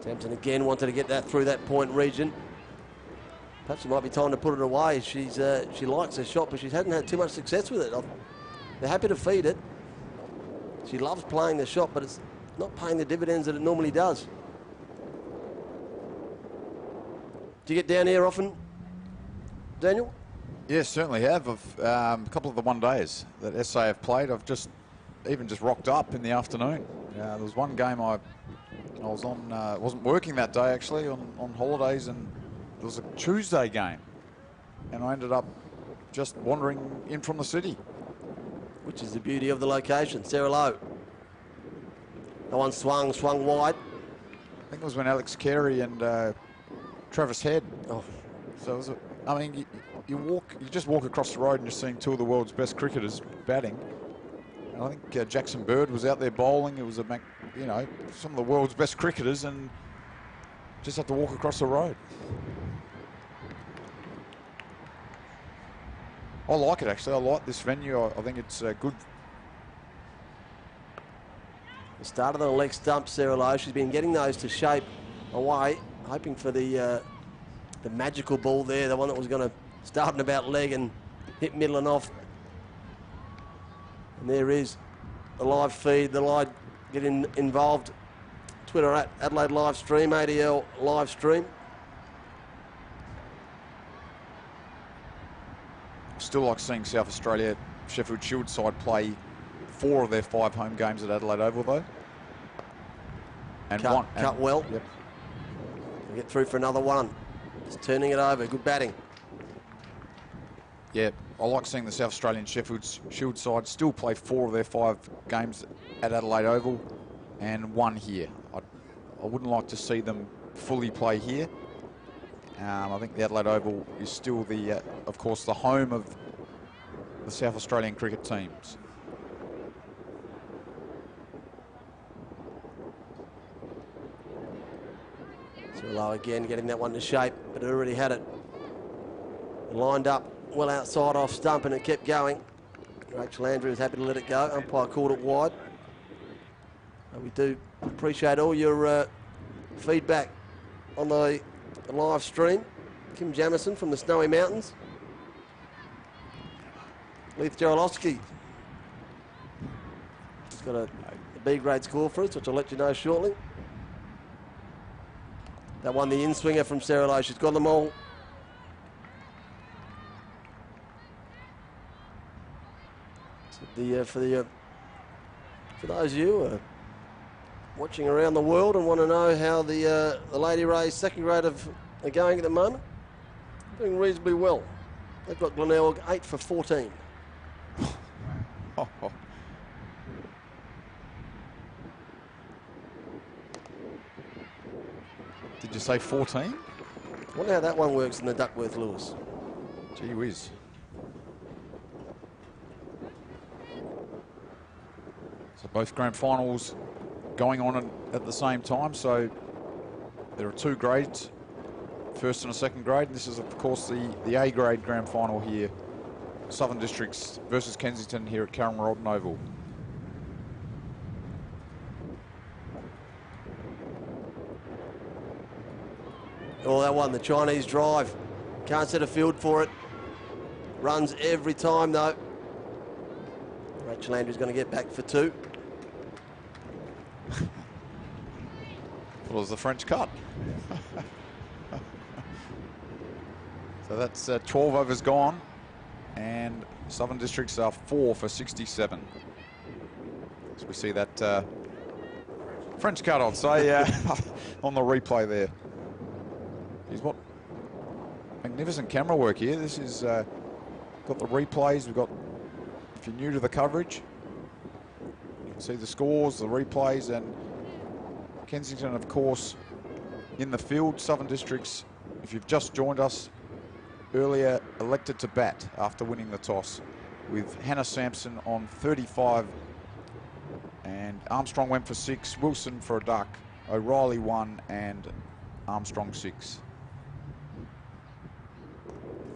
Sampson again wanted to get that through that point region. Perhaps it might be time to put it away. She likes her shot, but she hasn't had too much success with it. They're happy to feed it. She loves playing the shot, but it's not paying the dividends that it normally does. Do you get down here often, Daniel? Yes, certainly have. A couple of the one days that SA have played, I've just rocked up in the afternoon. There was one game I was on, wasn't working that day actually, on holidays, and it was a Tuesday game, and I ended up just wandering in from the city. Which is the beauty of the location. Sarah Lowe. That one swung wide. I think it was when Alex Carey and Travis Head. Oh. So it was I mean, you just walk across the road and you're seeing two of the world's best cricketers batting. And I think Jackson Bird was out there bowling. It was some of the world's best cricketers, and just have to walk across the road. I like it, actually. I like this venue. I think it's good. Started on the leg stump, Sarah Lowe. She's been getting those to shape away, hoping for the magical ball there, the one that was going to start in about leg and hit middle and off. And there is a live feed. The live getting involved. Twitter at Adelaide live stream, ADL live stream. Still like seeing South Australia Sheffield Shield side play 4 of their 5 home games at Adelaide Oval, though. And cut well. Yep. We'll get through for another one. Just turning it over. Good batting. Yeah, I like seeing the South Australian Sheffield Shield side still play 4 of their 5 games at Adelaide Oval and 1 here. I wouldn't like to see them fully play here. I think the Adelaide Oval is still of course, the home of the South Australian cricket teams. So Lowe again getting that one to shape, but it already had it lined up well outside off stump, and it kept going. Rachel Andrew is happy to let it go. Umpire called it wide. And we do appreciate all your feedback on the live stream. Kim Jamieson from the Snowy Mountains. Leith Jarolowski. He's got a B-grade score for us, which I'll let you know shortly. That one, the in-swinger from Sarah Lowe. She's got them all. So for those of you who are watching around the world and want to know how the Lady Rays second grade are going at the moment, doing reasonably well. They've got Glenelg 8 for 14. Did you say 14? I wonder how that one works in the Duckworth Lewis. Gee whiz. So both grand finals going on at the same time. So there are 2 grades, first and a second grade. And this is, of course, the A grade grand final here. Southern Districts versus Kensington here at Karen Rodden Oval. Oh, that one, the Chinese drive. Can't set a field for it. Runs every time, though. Rachel Andrews going to get back for 2. Well, it was the French cut. So that's 12 overs gone. And Southern Districts are 4 for 67. So we see that French cut, I'd say, on the replay there. He's what magnificent camera work here. This is got the replays. We've got, if you're new to the coverage, you can see the scores, the replays, and Kensington, of course, in the field. Southern Districts, if you've just joined us earlier, elected to bat after winning the toss, with Hannah Sampson on 35, and Armstrong went for 6, Wilson for a duck, O'Reilly 1, and Armstrong 6.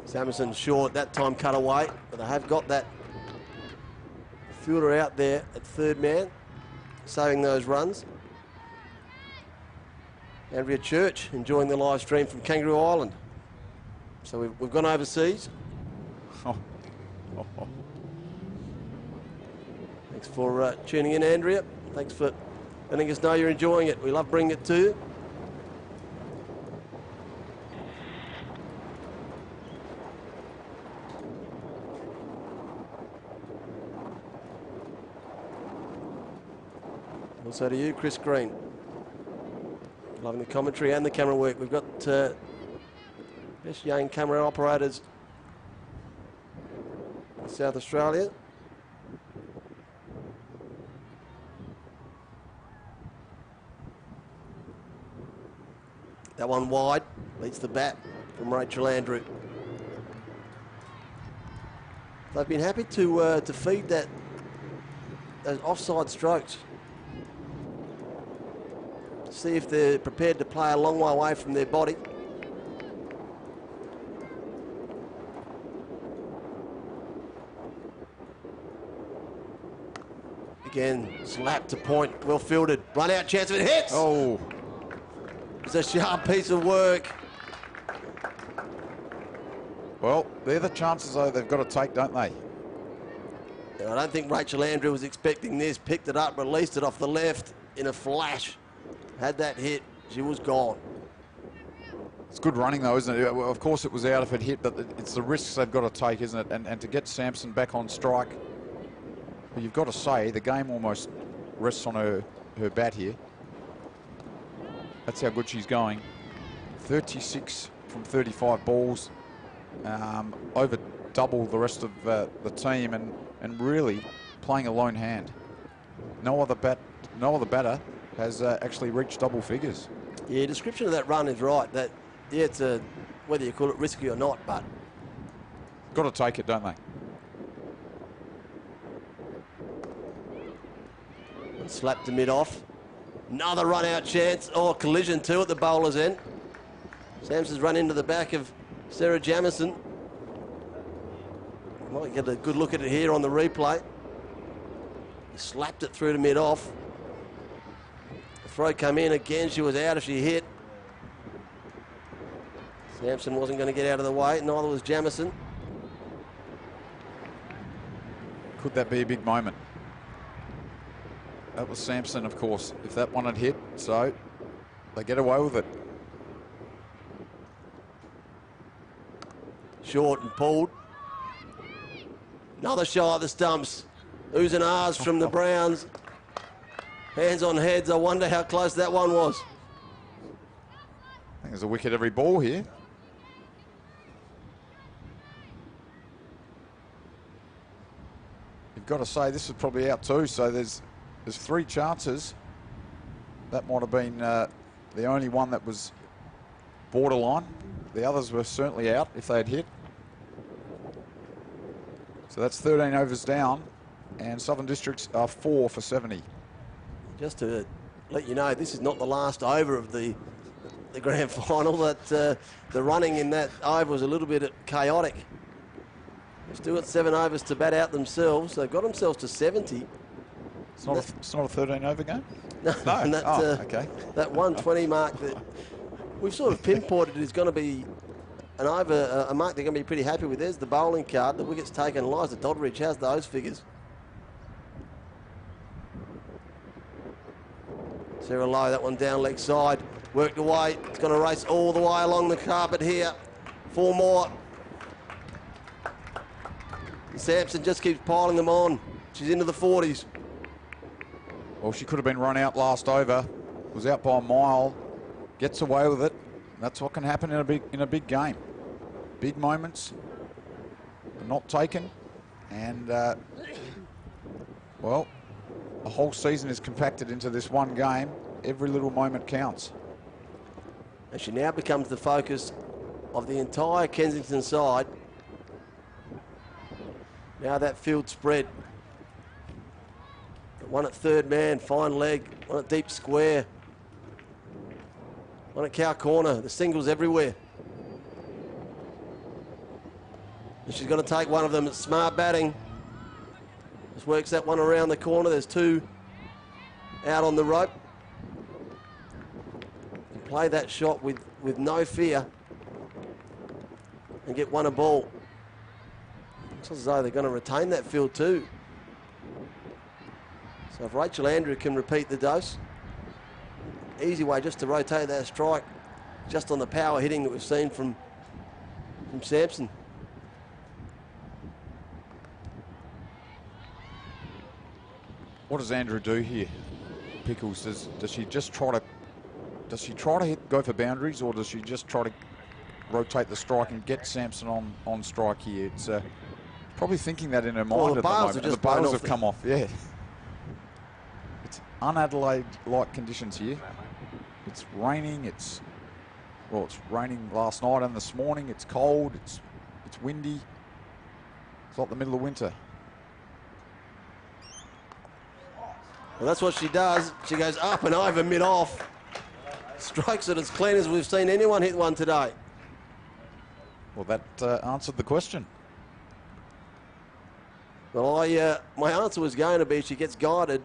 Samuelson short, that time cut away, but they have got that fielder out there at third man, saving those runs. Andrea Church enjoying the live stream from Kangaroo Island. So we've gone overseas. Thanks for tuning in, Andrea. Thanks for letting us know you're enjoying it. We love bringing it to you. Also to you, Chris Green. Loving the commentary and the camera work. We've got best young camera operators in South Australia. That one wide, beats the bat from Rachel Andrew. They've been happy to feed those offside strokes. See if they're prepared to play a long way away from their body. Again, slap to point, well fielded, run out chance if it hits. Oh. It's a sharp piece of work. Well, they're the chances, though, they've got to take, don't they? Now, I don't think Rachel Andrew was expecting this. Picked it up, released it off the left in a flash. Had that hit, she was gone. It's good running, though, isn't it? Well, of course, it was out if it hit, but it's the risks they've got to take, isn't it? And to get Sampson back on strike, well, you've got to say the game almost rests on her bat here. That's how good she's going. 36 from 35 balls, over double the rest of the team, and really playing a lone hand. No other batter has actually reached double figures. Yeah, description of that run is right. That, yeah, it's a, whether you call it risky or not, but got to take it, don't they? And slapped the mid off. Another run out chance. Oh, collision too at the bowler's end. Sampson's run into the back of Sarah Jamison. Might get a good look at it here on the replay. He slapped it through to mid off. The throw came in again. She was out if she hit. Sampson wasn't going to get out of the way. Neither was Jamison. Could that be a big moment? That was Sampson, of course, if that one had hit, so they get away with it. Short and pulled. Another shot at the stumps. Oohs and ahs from the Browns. Hands on heads. I wonder how close that one was. I think there's a wicket every ball here. you've got to say this is probably out too. So there's 3 chances. That might have been the only one that was borderline. The others were certainly out if they had hit. So that's 13 overs down, and Southern Districts are 4 for 70. Just to let you know, this is not the last over of the grand final. That the running in that over was a little bit chaotic. They've still got 7 overs to bat out themselves. They've got themselves to 70. It's not a 13 over game? No. And that, okay. That 120 mark that we've sort of pinpointed is going to be an over, a mark they're going to be pretty happy with. There's the bowling card. The wicket's taken. Liza Doddridge has those figures. Sarah Lowe, that one down leg side. Worked away. It's going to race all the way along the carpet here. 4 more. And Sampson just keeps piling them on. She's into the 40s. Well, she could have been run out last over. Was out by a mile. Gets away with it. That's what can happen in a big game. Big moments are not taken, and well, a whole season is compacted into this one game. Every little moment counts. And she now becomes the focus of the entire Kensington side. Now that field spread. One at third man, fine leg. One at deep square. One at cow corner. The singles everywhere. And she's going to take one of them. It's smart batting. Just works that one around the corner. There's 2 out on the rope. You play that shot with no fear and get 1 a ball. Looks as though they're going to retain that field too. So if Rachel Andrew can repeat the dose, easy way just to rotate that strike, just on the power hitting that we've seen from Sampson. What does Andrew do here, Pickles? Does she just try to go for boundaries, or does she just try to rotate the strike and get Sampson on strike here? It's probably thinking that in her mind at the moment. And the bails have come off. Yeah. It's un-Adelaide-like conditions here. It's raining. It's raining last night and this morning. It's cold. It's windy. It's like the middle of winter. Well, that's what she does. She goes up and over mid-off. Strikes it as clean as we've seen anyone hit one today. Well, that answered the question. Well, my answer was going to be she gets guided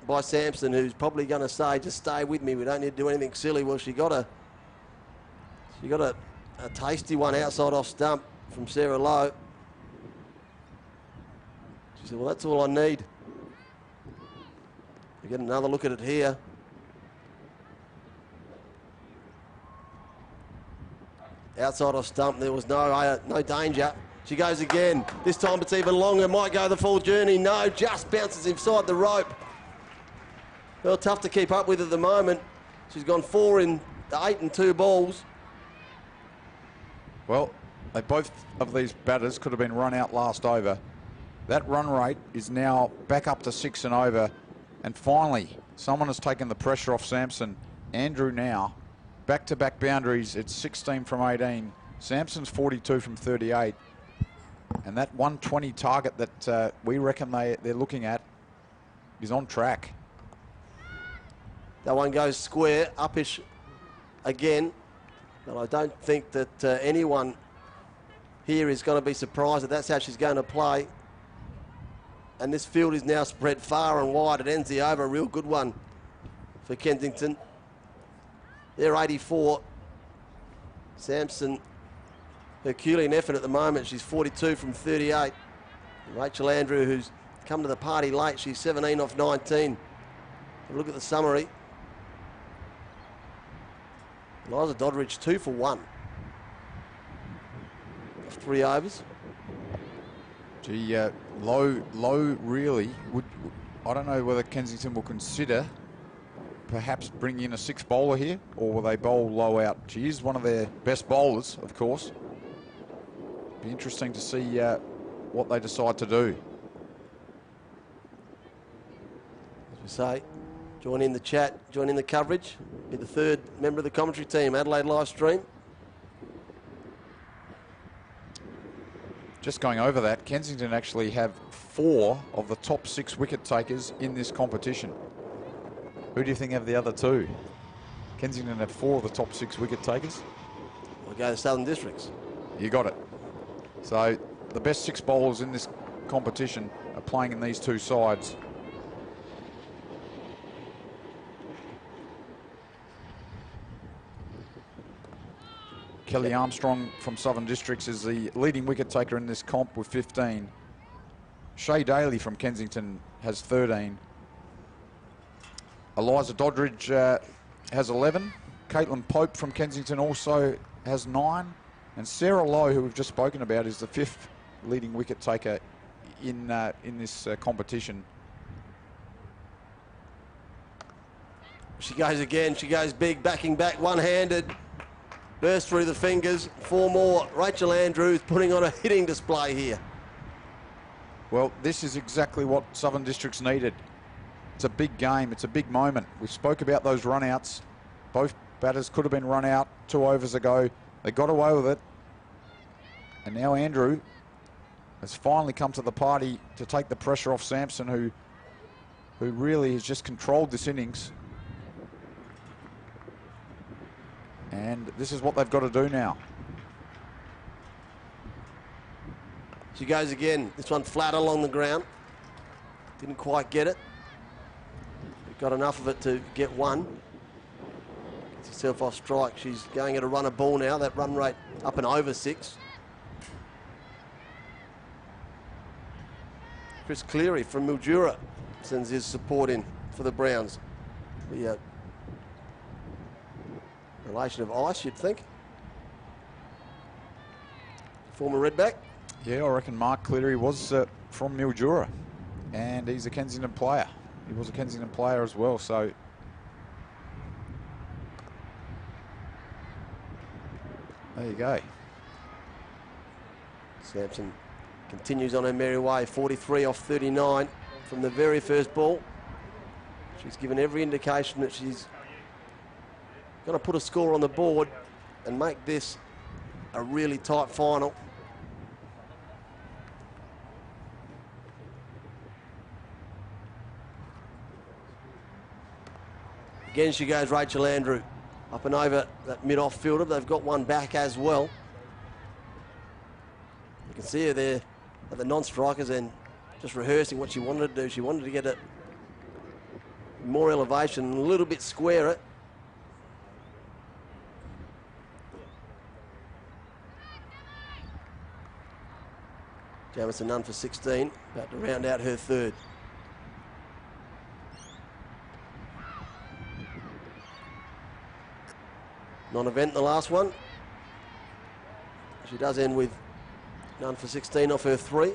by Sampson, who's probably going to say, just stay with me, we don't need to do anything silly. Well, she got a tasty one outside off stump from Sarah Lowe. She said, well, that's all I need. We get another look at it here. Outside off stump, there was no danger. She goes again. This time it's even longer. Might go the full journey. No, just bounces inside the rope. Well, tough to keep up with at the moment. She's gone 4 in 8 and 2 balls. Well, both of these batters could have been run out last over. That run rate is now back up to 6 and over. And finally, someone has taken the pressure off Sampson. Andrew now, back-to-back boundaries. It's 16 from 18. Sampson's 42 from 38. And that 120 target that we reckon they're looking at is on track. That one goes square, uppish again. And I don't think that anyone here is going to be surprised that that's how she's going to play. And this field is now spread far and wide. It ends the over, a real good one for Kensington. They're 84. Sampson, Herculean effort at the moment. She's 42 from 38. Rachel Andrew, who's come to the party late, she's 17 off 19. Have a look at the summary. Liza Doddridge 2 for 1. 3 overs. Gee, Low really would. I don't know whether Kensington will consider perhaps bringing in a 6th bowler here, or will they bowl Low out? She is one of their best bowlers, of course. Be interesting to see what they decide to do. say, join in the chat, join in the coverage. Be the third member of the commentary team, Adelaide live stream. Just going over that, Kensington actually have 4 of the top 6 wicket takers in this competition. Who do you think have the other 2? Kensington have 4 of the top 6 wicket takers. We'll go to Southern Districts. You got it. So the best 6 bowlers in this competition are playing in these 2 sides. Kelly Armstrong from Southern Districts is the leading wicket taker in this comp with 15. Shay Daly from Kensington has 13. Eliza Doddridge has 11. Caitlin Pope from Kensington also has 9. And Sarah Lowe, who we've just spoken about, is the 5th leading wicket taker in this competition. She goes again. She goes big, backing back, one-handed. Burst through the fingers. 4 more. Rachel Andrews putting on a hitting display here. Well, this is exactly what Southern Districts needed. It's a big game. It's a big moment. We spoke about those run-outs. Both batters could have been run out 2 overs ago. They got away with it. And now Andrew has finally come to the party to take the pressure off Sampson, who really has just controlled this innings. And this is what they've got to do now. She goes again. This one flat along the ground. Didn't quite get it. But got enough of it to get 1. Gets herself off strike. She's going at a run of ball now. That run rate up and over 6. Chris Cleary from Mildura sends his support in for the Browns. The relation of ice, you'd think. Former Redback. Yeah, I reckon Mark Cleary was from Mildura, and he's a Kensington player. He was a Kensington player as well, so there you go. Sampson continues on her merry way, 43 off 39 from the very first ball. She's given every indication that she's going to put a score on the board and make this a really tight final. Again she goes, Rachel Andrew, up and over that mid-off fielder. They've got one back as well. You can see her there at the non-strikers and just rehearsing what she wanted to do. She wanted to get it more elevation, a little bit squarer. Jamison none for 16, about to round out her 3rd. Non-event the last one. She does end with none for 16 off her 3.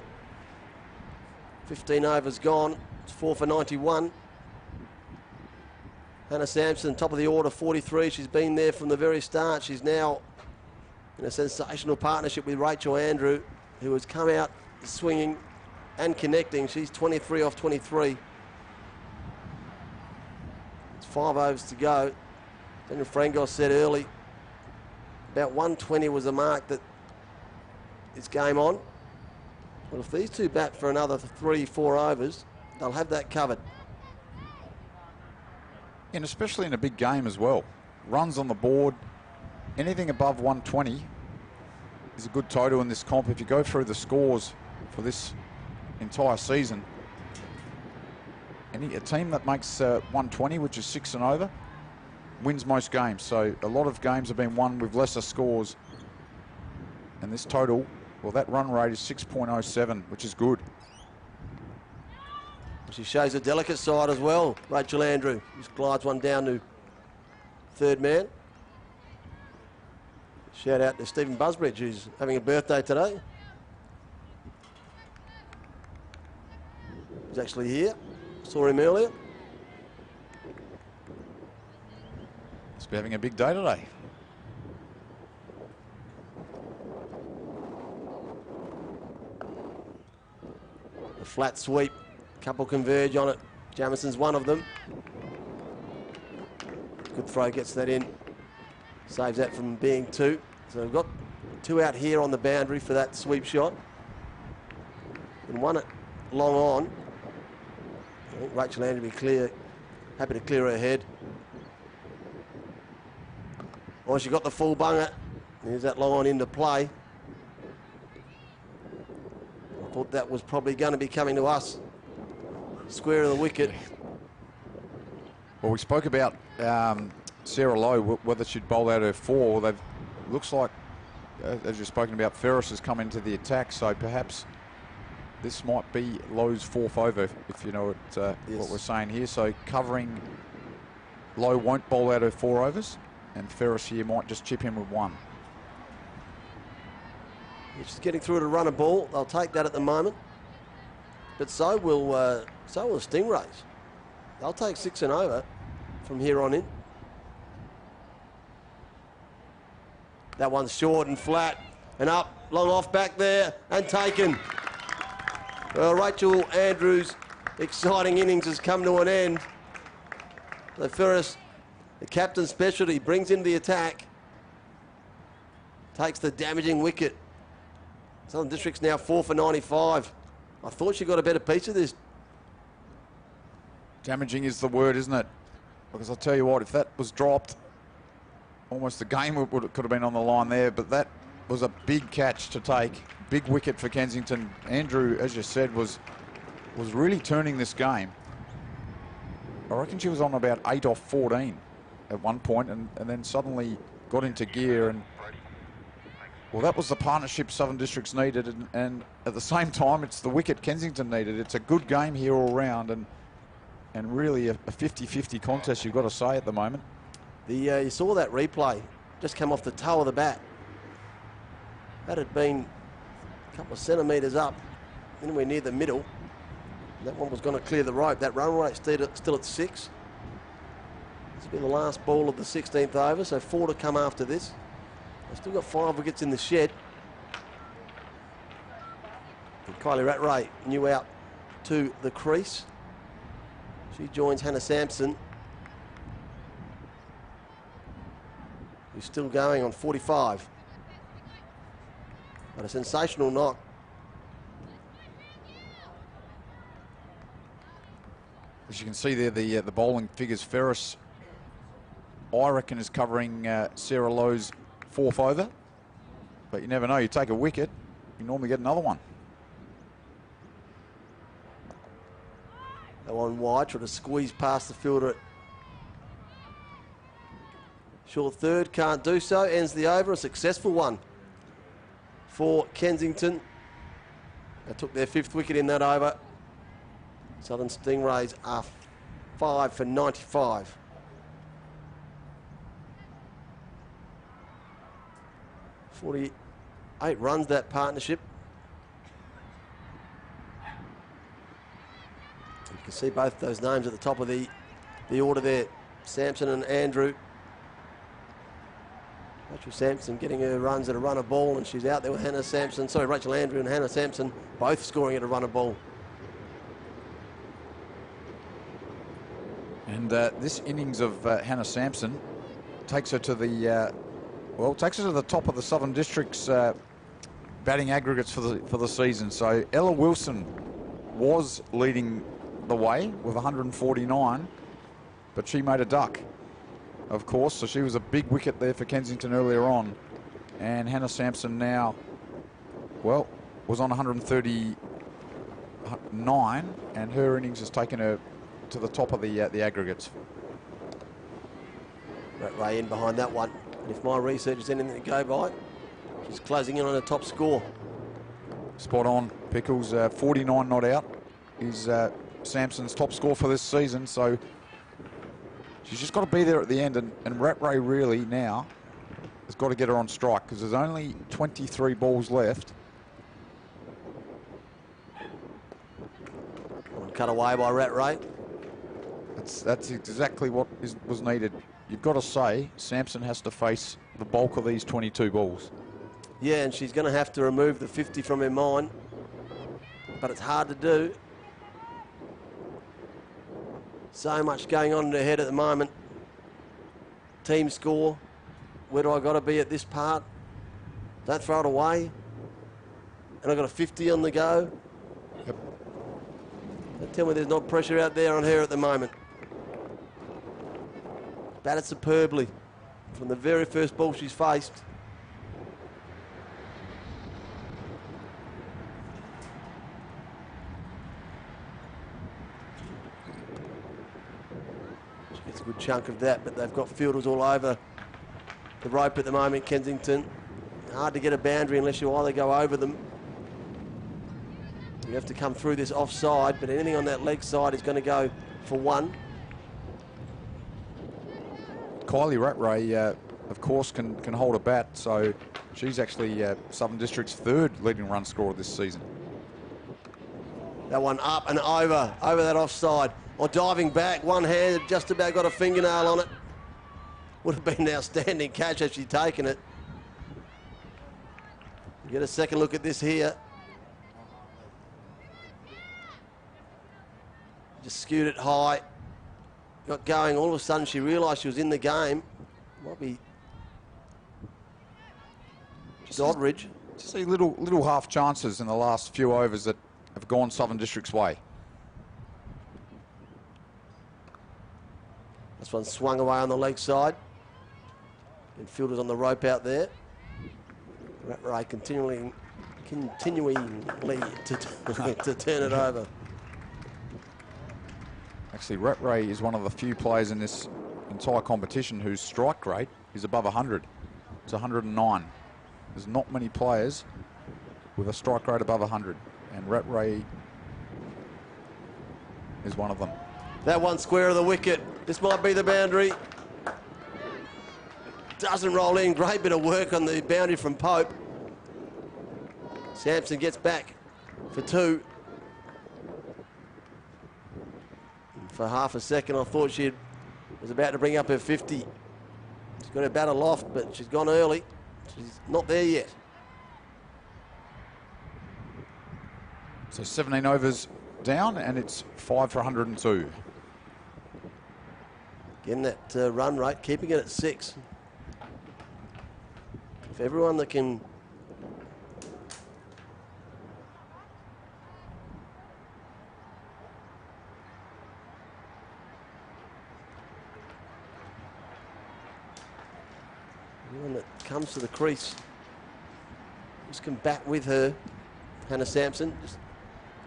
15 overs gone. It's 4 for 91. Hannah Sampson, top of the order, 43. She's been there from the very start. She's now in a sensational partnership with Rachel Andrew, who has come out swinging and connecting. She's 23 off 23. It's 5 overs to go. Daniel Frangos said early, about 120 was the mark that it's game on. Well, if these two bat for another 3-4 overs, they'll have that covered. And especially in a big game as well. Runs on the board, anything above 120 is a good total in this comp. If you go through the scores for this entire season, a team that makes 120, which is 6 and over, wins most games. So a lot of games have been won with lesser scores. And this total, well, that run rate is 6.07, which is good. She shows a delicate side as well, Rachel Andrew. Just glides one down to 3rd man. Shout out to Stephen Busbridge, who's having a birthday today. He's actually here. Saw him earlier. Must be having a big day today. A flat sweep. Couple converge on it. Jamison's one of them. Good throw, gets that in. Saves that from being 2. So we've got 2 out here on the boundary for that sweep shot. And 1 at long on. I think Rachel Andrew will be clear, happy to clear her head. Oh, she got the full bunger. Here's that long on into play. I thought that was probably going to be coming to us. Square of the wicket. Well, we spoke about Sarah Lowe, whether she'd bowl out her 4. They've looks like, as you've spoken about, Ferris has come into the attack, so perhaps this might be Lowe's 4th over, if you know what we're saying here. So covering, Lowe won't bowl out her 4 overs, and Ferris here might just chip in with 1. She's getting through to run a ball. They'll take that at the moment, but so will the Stingrays. They'll take 6 and over from here on in. That one's short and flat and up, long off back there and taken. Well, Rachel Andrews' exciting innings has come to an end. So Ferris, the captain's specialty, brings into the attack, takes the damaging wicket. Southern District's now 4 for 95. I thought she got a better piece of this. Damaging is the word, isn't it? Because I'll tell you what, if that was dropped, almost the game could have been on the line there, but that was a big catch to take. Big wicket for Kensington. Andrew, as you said, was really turning this game. I reckon she was on about 8 off 14 at one point, and then suddenly got into gear. And well, that was the partnership Southern Districts needed, and at the same time, it's the wicket Kensington needed. It's a good game here all round, and really a 50-50 contest, you've got to say, at the moment. You saw that replay, just come off the toe of the bat. That had been a couple of centimetres up, anywhere near the middle. That one was going to clear the rope. That run rate still at 6. This will be the last ball of the 16th over, so 4 to come after this. They've still got 5 wickets in the shed. And Kylie Rattray new out to the crease. She joins Hannah Sampson, who's still going on 45. But a sensational knock. As you can see there, the bowling figures. Ferris, I reckon, is covering Sarah Lowe's 4th over. But you never know. You take a wicket, you normally get another one. That one wide, trying to squeeze past the fielder at short third, can't do so. Ends the over, a successful one for Kensington. They took their 5th wicket in that over. Southern Stingrays are 5 for 95. .48 runs that partnership. You can see both those names at the top of the order there. Sampson and Andrew. Rachel Sampson getting her runs at a run of ball, and she's out there with Hannah Sampson. Sorry, Rachel Andrew and Hannah Sampson both scoring at a run of ball. And this innings of Hannah Sampson takes her to the takes her to the top of the Southern District's batting aggregates for the season. So Ella Wilson was leading the way with 149, but she made a duck, of course, so she was a big wicket there for Kensington earlier on. And Hannah Sampson now, well, was on 139, and her innings has taken her to the top of the aggregates. Rattray in behind that one, and if my research is anything to go by, she's closing in on a top score. Spot on, Pickles. 49 not out is Sampson's top score for this season, so she's just got to be there at the end, and Rattray really now has got to get her on strike, because there's only 23 balls left. Cut away by Rattray. That's exactly what was needed. You've got to say Sampson has to face the bulk of these 22 balls. Yeah, and she's going to have to remove the 50 from her mind, but it's hard to do. So much going on in her head at the moment. Team score. Where do I got to be at this part? Don't throw it away. And I've got a 50 on the go. Yep. Don't tell me there's not pressure out there on her at the moment. Batted superbly from the very first ball she's faced. She gets a good chunk of that, but they've got fielders all over the rope at the moment, Kensington. Hard to get a boundary unless you either go over them. You have to come through this offside, but anything on that leg side is going to go for one. Kylie Rattray, of course, can hold a bat, so she's actually Southern District's third leading run scorer this season. That one up and over that offside. Or diving back, one hand just about got a fingernail on it. Would have been an outstanding catch had she taken it. You get a second look at this here. Just skewed it high. Got going. All of a sudden she realised she was in the game. Might be Doddridge. Just see little half chances in the last few overs that have gone Southern District's way. This one swung away on the leg side. And fielders on the rope out there. Rattray continuing to turn it over. Actually, Rattray is one of the few players in this entire competition whose strike rate is above 100. It's 109. There's not many players with a strike rate above 100, and Rattray is one of them. That one square of the wicket. This might be the boundary. Doesn't roll in. Great bit of work on the boundary from Pope. Sampson gets back for two. And for half a second, I thought she was about to bring up her 50. She's got her bat aloft, but she's gone early. She's not there yet. So 17 overs down, and it's 5 for 102. Getting that run rate, keeping it at 6. If everyone that can everyone that comes to the crease just can bat with her, Hannah Sampson, just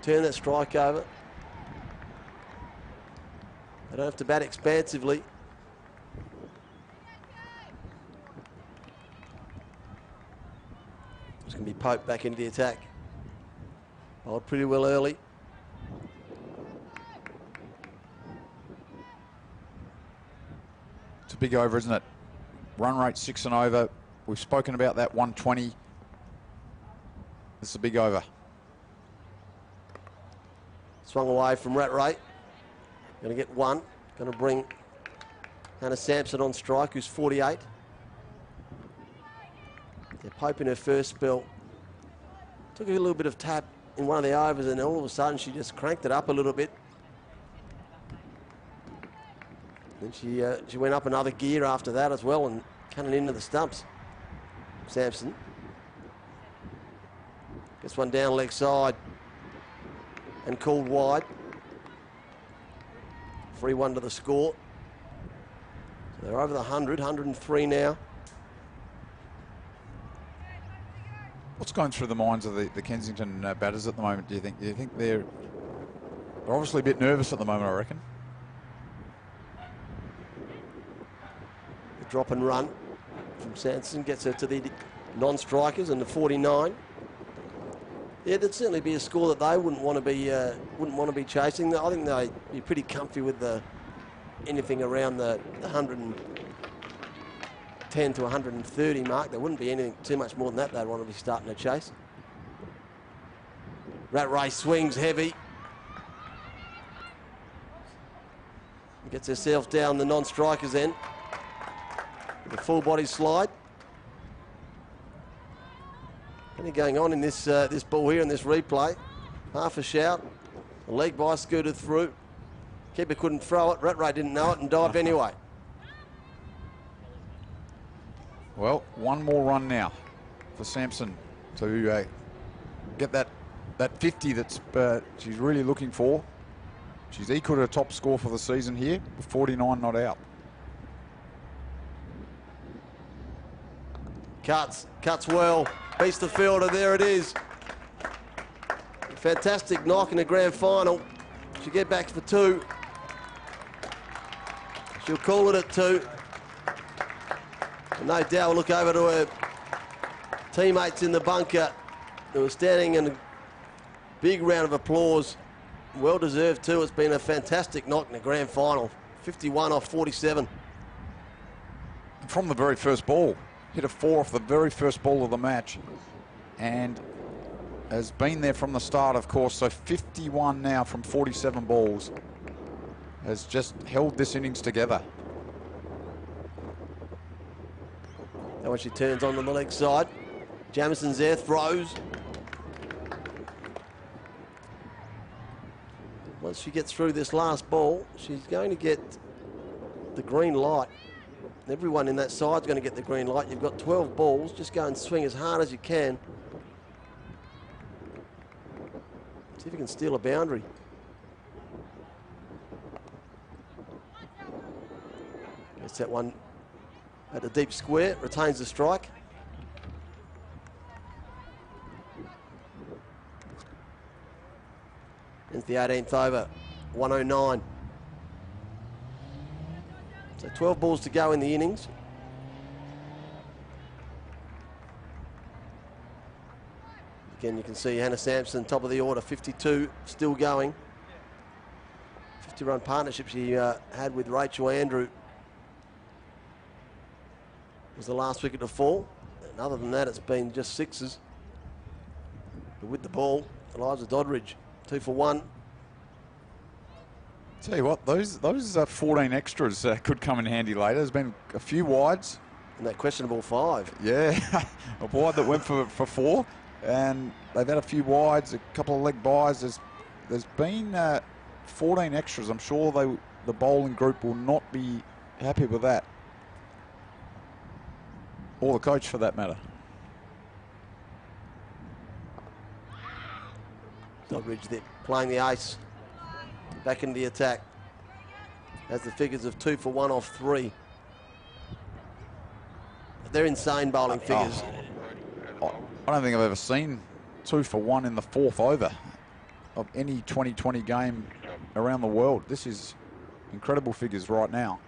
turn that strike over. They don't have to bat expansively. It's going to be Pope back into the attack. Bowled pretty well early. It's a big over, isn't it? Run rate 6 and over. We've spoken about that 120. This is a big over. Swung away from Rattray. Going to get one. Going to bring Hannah Sampson on strike, who's 48. Yeah, Pope in her first spell took a little bit of tap in one of the overs, and all of a sudden she just cranked it up a little bit. Then she went up another gear after that as well, and cutting into the stumps. Sampson gets one down leg side and called wide. 3-1 to the score. So they're over the 100, 103 now. What's going through the minds of the Kensington batters at the moment, do you think? Do you think they're obviously a bit nervous at the moment, I reckon? The drop and run from Sampson gets her to the non-strikers and the 49. Yeah, there'd certainly be a score that they wouldn't want to be chasing. I think they'd be pretty comfy with anything around the 110 to 130 mark. There wouldn't be anything too much more than that they'd want to be starting to chase. Rattray swings heavy. Gets herself down the non-strikers end. With a full body slide. Plenty going on in this this ball here in this replay. Half a shout. The leg by scooted through. Keeper couldn't throw it. Rattray didn't know it and dived anyway. Well, one more run now for Sampson to get that 50 that's she's really looking for. She's equal to her top score for the season here, with 49 not out. Cuts well, beats the fielder, there it is. Fantastic knock in the grand final. She'll get back for 2. She'll call it at 2. And no doubt we'll look over to her teammates in the bunker who are standing in a big round of applause. Well deserved too. It's been a fantastic knock in the grand final. 51 off 47. From the very first ball. Hit a 4 off the very first ball of the match, and has been there from the start, of course. So 51 now from 47 balls. Has just held this innings together. And when she turns on the leg side, Jamison's there, throws. Once she gets through this last ball, she's going to get the green light. Everyone in that side's going to get the green light. You've got 12 balls. Just go and swing as hard as you can. See if you can steal a boundary. Gets that one at the deep square, retains the strike. It's the 18th over, 109. So 12 balls to go in the innings. Again, you can see Hannah Sampson, top of the order, 52, still going. 50-run partnership she had with Rachel Andrew. Was the last wicket to fall. And other than that, it's been just 6s. But with the ball, Eliza Doddridge, 2 for 1. Tell you what, those 14 extras could come in handy later. There's been a few wides. And that questionable 5. Yeah, a wide that went for 4. And they've had a few wides, a couple of leg byes. There's been 14 extras. I'm sure the bowling group will not be happy with that. Or the coach, for that matter. Doddridge there, playing the ace. Back into the attack. Has the figures of 2 for 1 off 3. They're insane bowling figures. I don't think I've ever seen 2 for 1 in the 4th over of any 2020 game around the world. This is incredible figures right now.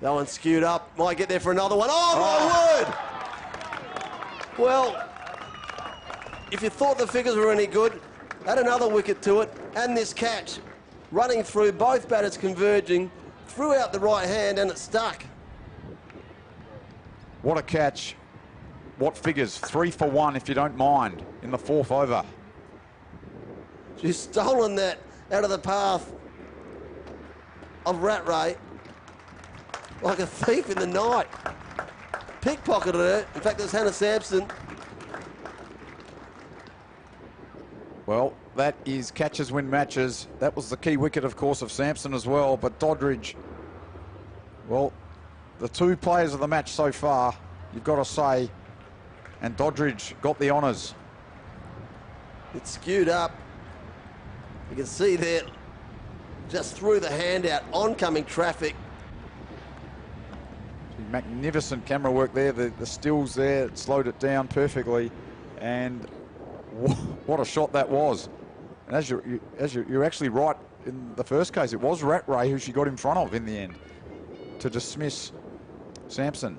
That one skewed up. Might get there for another one. Oh, my word! Well, if you thought the figures were any good, add another wicket to it, and this catch. Running through, both batters converging, threw out the right hand, and it stuck. What a catch. What figures? 3 for 1, if you don't mind, in the 4th over. She's stolen that out of the path of Rattray like a thief in the night. Pickpocketed her. In fact, it was Hannah Sampson. Well, that is catches win matches. That was the key wicket, of course, of Sampson as well. But Doddridge, well, the 2 players of the match so far, you've got to say, and Doddridge got the honours. It's skewed up. You can see there, just threw the hand out, oncoming traffic. Magnificent camera work there. The stills there, it slowed it down perfectly. And what a shot that was. And as you're actually right in the first case, it was Rattray who she got in front of in the end to dismiss Sampson.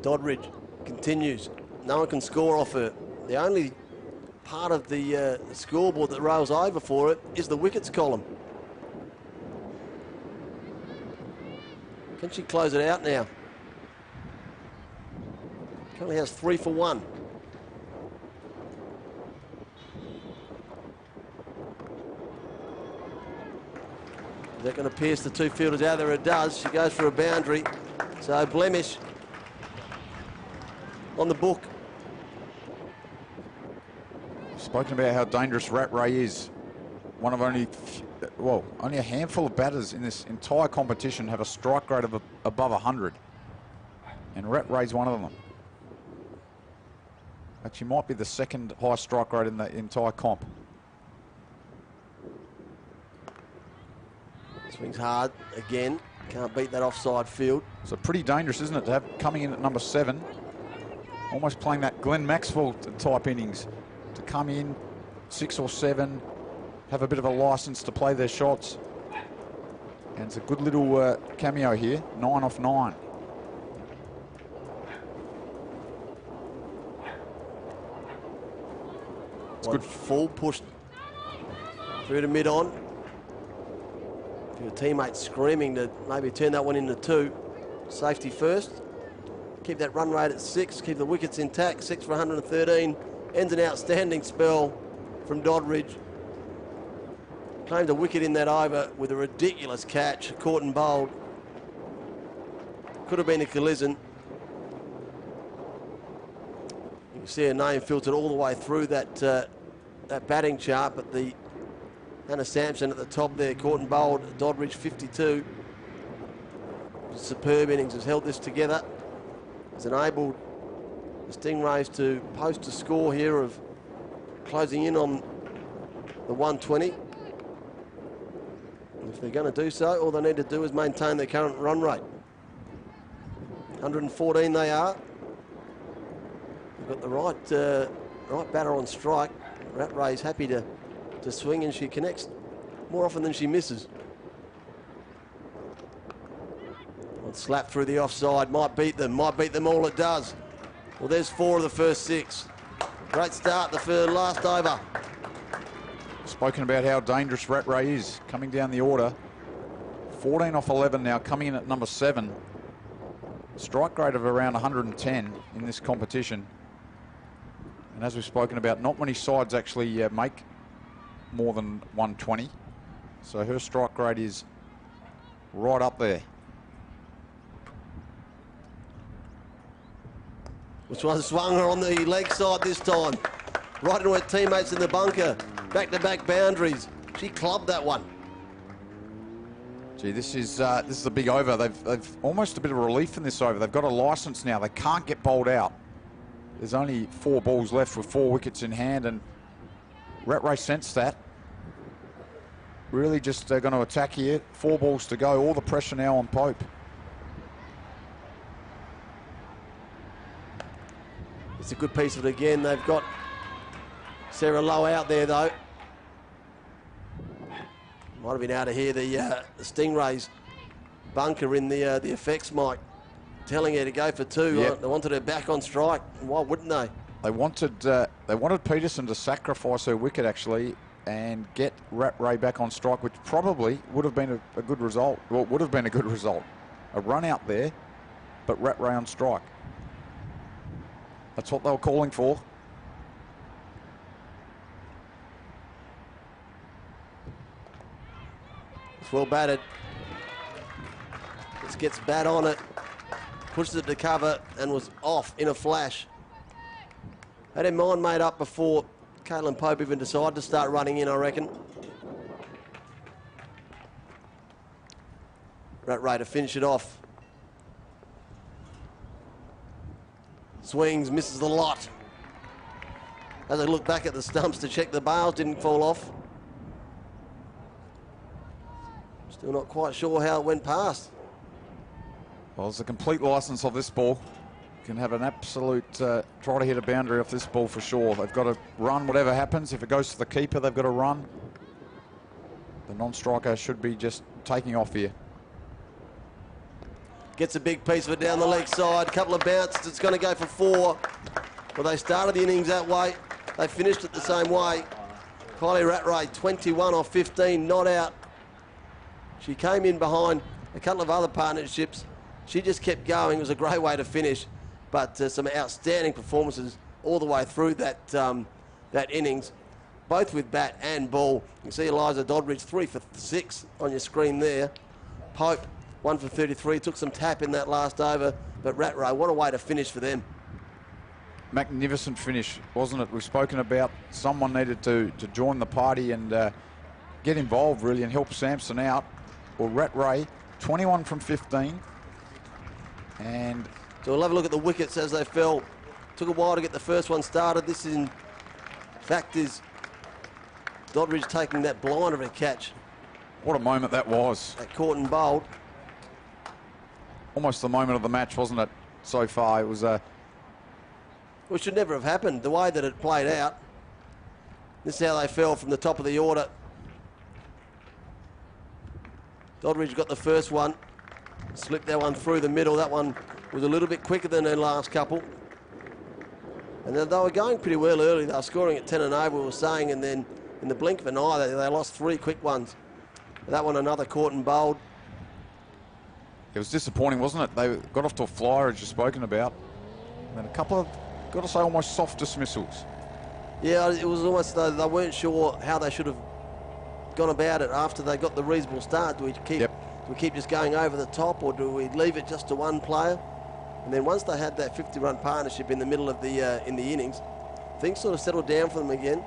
Doddridge continues. No one can score off her. The only part of the scoreboard that rolls over for it is the wickets column. Can she close it out now? Currently has 3 for 1. Is that going to pierce the 2 fielders out there? It does. She goes for a boundary. So blemish on the book. Spoken about how dangerous Rat Ray is. One of only a handful of batters in this entire competition have a strike rate of above 100. And Rat Ray's one of them. Actually, might be the second highest strike rate in the entire comp. Swings hard again. Can't beat that offside field. So pretty dangerous, isn't it, to have coming in at number 7. Almost playing that Glenn Maxwell type innings. To come in 6 or 7, have a bit of a license to play their shots. And it's a good little cameo here, 9 off 9. It's good full push through to mid-on. Your teammates screaming to maybe turn that one into 2. Safety first. Keep that run rate at 6. Keep the wickets intact. 6 for 113. Ends an outstanding spell from Doddridge. Claimed a wicket in that over with a ridiculous catch. Caught and bowled. Could have been a collision. You can see her name filtered all the way through that batting chart, but the Hannah Sampson at the top there, caught and bowled. Doddridge 52. Superb innings, has held this together. Has enabled the Stingrays to post a score here of closing in on the 120. And if they're going to do so, all they need to do is maintain their current run rate. 114 they are. They've got the right batter on strike. Rat Ray's happy to swing, and she connects more often than she misses. Well, slap through the offside, might beat them all, it does. Well, there's 4 of the first 6. Great start the last over. Spoken about how dangerous Rat Ray is coming down the order. 14 off 11 now, coming in at number 7. Strike rate of around 110 in this competition. And as we've spoken about, not many sides actually make more than 120. So her strike rate is right up there. Which one swung her on the leg side this time. Right into her teammates in the bunker. Back-to-back boundaries. She clubbed that one. Gee, this is a big over. They've almost a bit of relief in this over. They've got a licence now. They can't get bowled out. There's only 4 balls left with 4 wickets in hand, and Rat Ray sensed that. Really just going to attack here. 4 balls to go. All the pressure now on Pope. It's a good piece of it again. They've got Sarah Lowe out there, though. Might have been out of here. The Stingrays bunker in the effects mic, telling her to go for 2. Yep. They wanted her back on strike. Why wouldn't they? They wanted Peterson to sacrifice her wicket actually and get Rat Ray back on strike, which probably would have been a good result. Well, it would have been a good result. A run out there, but Rat Ray on strike. That's what they were calling for. It's well batted. This gets bat on it. Pushes it to cover and was off in a flash. Had her mind made up before Caitlin Pope even decided to start running in, I reckon. Rat Ray to finish it off. Swings, misses the lot. As I look back at the stumps to check the bails didn't fall off. Still not quite sure how it went past. Well, it's a complete licence of this ball. Can have an absolute try to hit a boundary off this ball for sure. They've got to run whatever happens. If it goes to the keeper, they've got to run. The non-striker should be just taking off here. Gets a big piece of it down the leg side. Couple of bounces. It's going to go for 4. Well, they started the innings that way. They finished it the same way. Kylie Rat Ray, 21 off 15, not out. She came in behind a couple of other partnerships. She just kept going. It was a great way to finish. But some outstanding performances all the way through that innings, both with bat and ball. You can see Eliza Doddridge 3 for 6 on your screen there. Pope 1 for 33, took some tap in that last over. But Rat Ray, what a way to finish for them. magnificent finish, wasn't it? We've spoken about someone needed to join the party and get involved, really, and help Sampson out. Well, Rat Ray, 21 from 15. And so we'll have a look at the wickets as they fell. Took a while to get the first one started. This, in fact, is Doddridge taking that blind of a catch. what a moment that was. That caught and bowled. Almost the moment of the match, wasn't it, so far? It was Which should never have happened, the way that it played out. This is how they fell from the top of the order. Doddridge got the first one, slipped that one through the middle. That one was a little bit quicker than their last couple. And they were going pretty well early. They were scoring at 10 and over, we were saying, and then in the blink of an eye, they lost 3 quick ones. That one, another caught and bowled. It was disappointing, wasn't it? They got off to a flyer, as you've spoken about. And then a couple of, got to say, almost soft dismissals. Yeah, it was almost they weren't sure how they should have gone about it after they got the reasonable start. Do we keep just going over the top, or do we leave it just to one player? And then once they had that 50-run partnership in the middle of the innings, things sort of settled down for them again.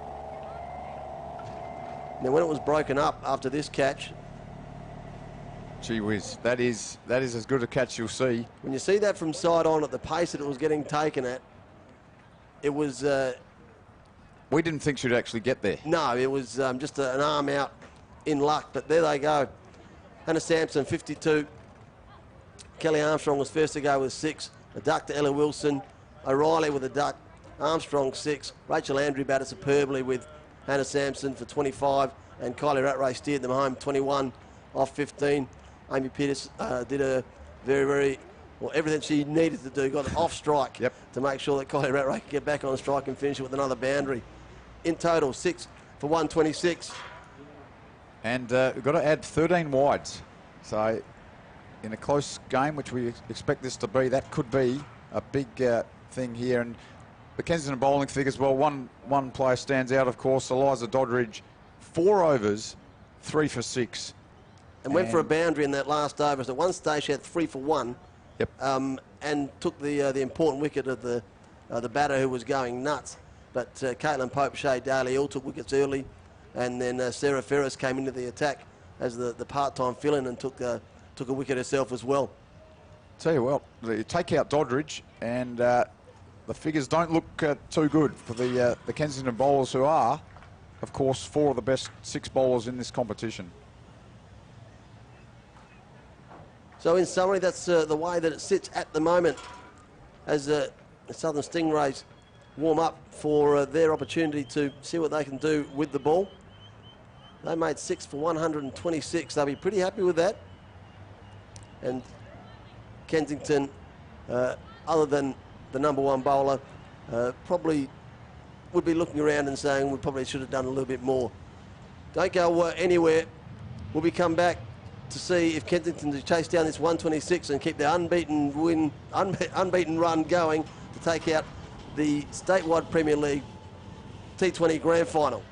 Now, when it was broken up after this catch, gee whiz, that is as good a catch you'll see. when you see that from side on at the pace that it was getting taken at, it was We didn't think she'd actually get there. no, it was just an arm out in luck. But there they go. Hannah Sampson, 52. Kelly Armstrong was first to go with 6. A duck to Ella Wilson. O'Reilly with a duck. Armstrong 6. Rachel Andrew batted superbly with Hannah Sampson for 25. And Kylie Rattray steered them home 21 off 15. Amy Peters did a very, well, everything she needed to do. Got off strike to make sure that Kylie Rattray could get back on strike and finish it with another boundary. In total, 6 for 126. And we've got to add 13 wides. So in a close game, which we expect this to be, that could be a big thing here. And the Kensington bowling figures, well, one player stands out, of course, Eliza Doddridge, 4 overs, 3 for 6. And went for a boundary in that last over. So at one stage she had 3 for 1. And took the important wicket of the batter who was going nuts. But Caitlin Pope, Shea Daly all took wickets early. And then Sarah Ferris came into the attack as the part-time fill-in and took a wicket herself as well. Tell you what, you take out Doddridge and the figures don't look too good for the Kensington bowlers, who are, of course, 4 of the best 6 bowlers in this competition. So in summary, that's the way that it sits at the moment as the Southern Stingrays warm up for their opportunity to see what they can do with the ball. They made 6 for 126. They'll be pretty happy with that. And Kensington, other than the #1 bowler, probably would be looking around and saying we probably should have done a little bit more. Don't go anywhere. We'll be come back to see if Kensington to chase down this 126 and keep their unbeaten run going to take out the Statewide Premier League T20 Grand Final.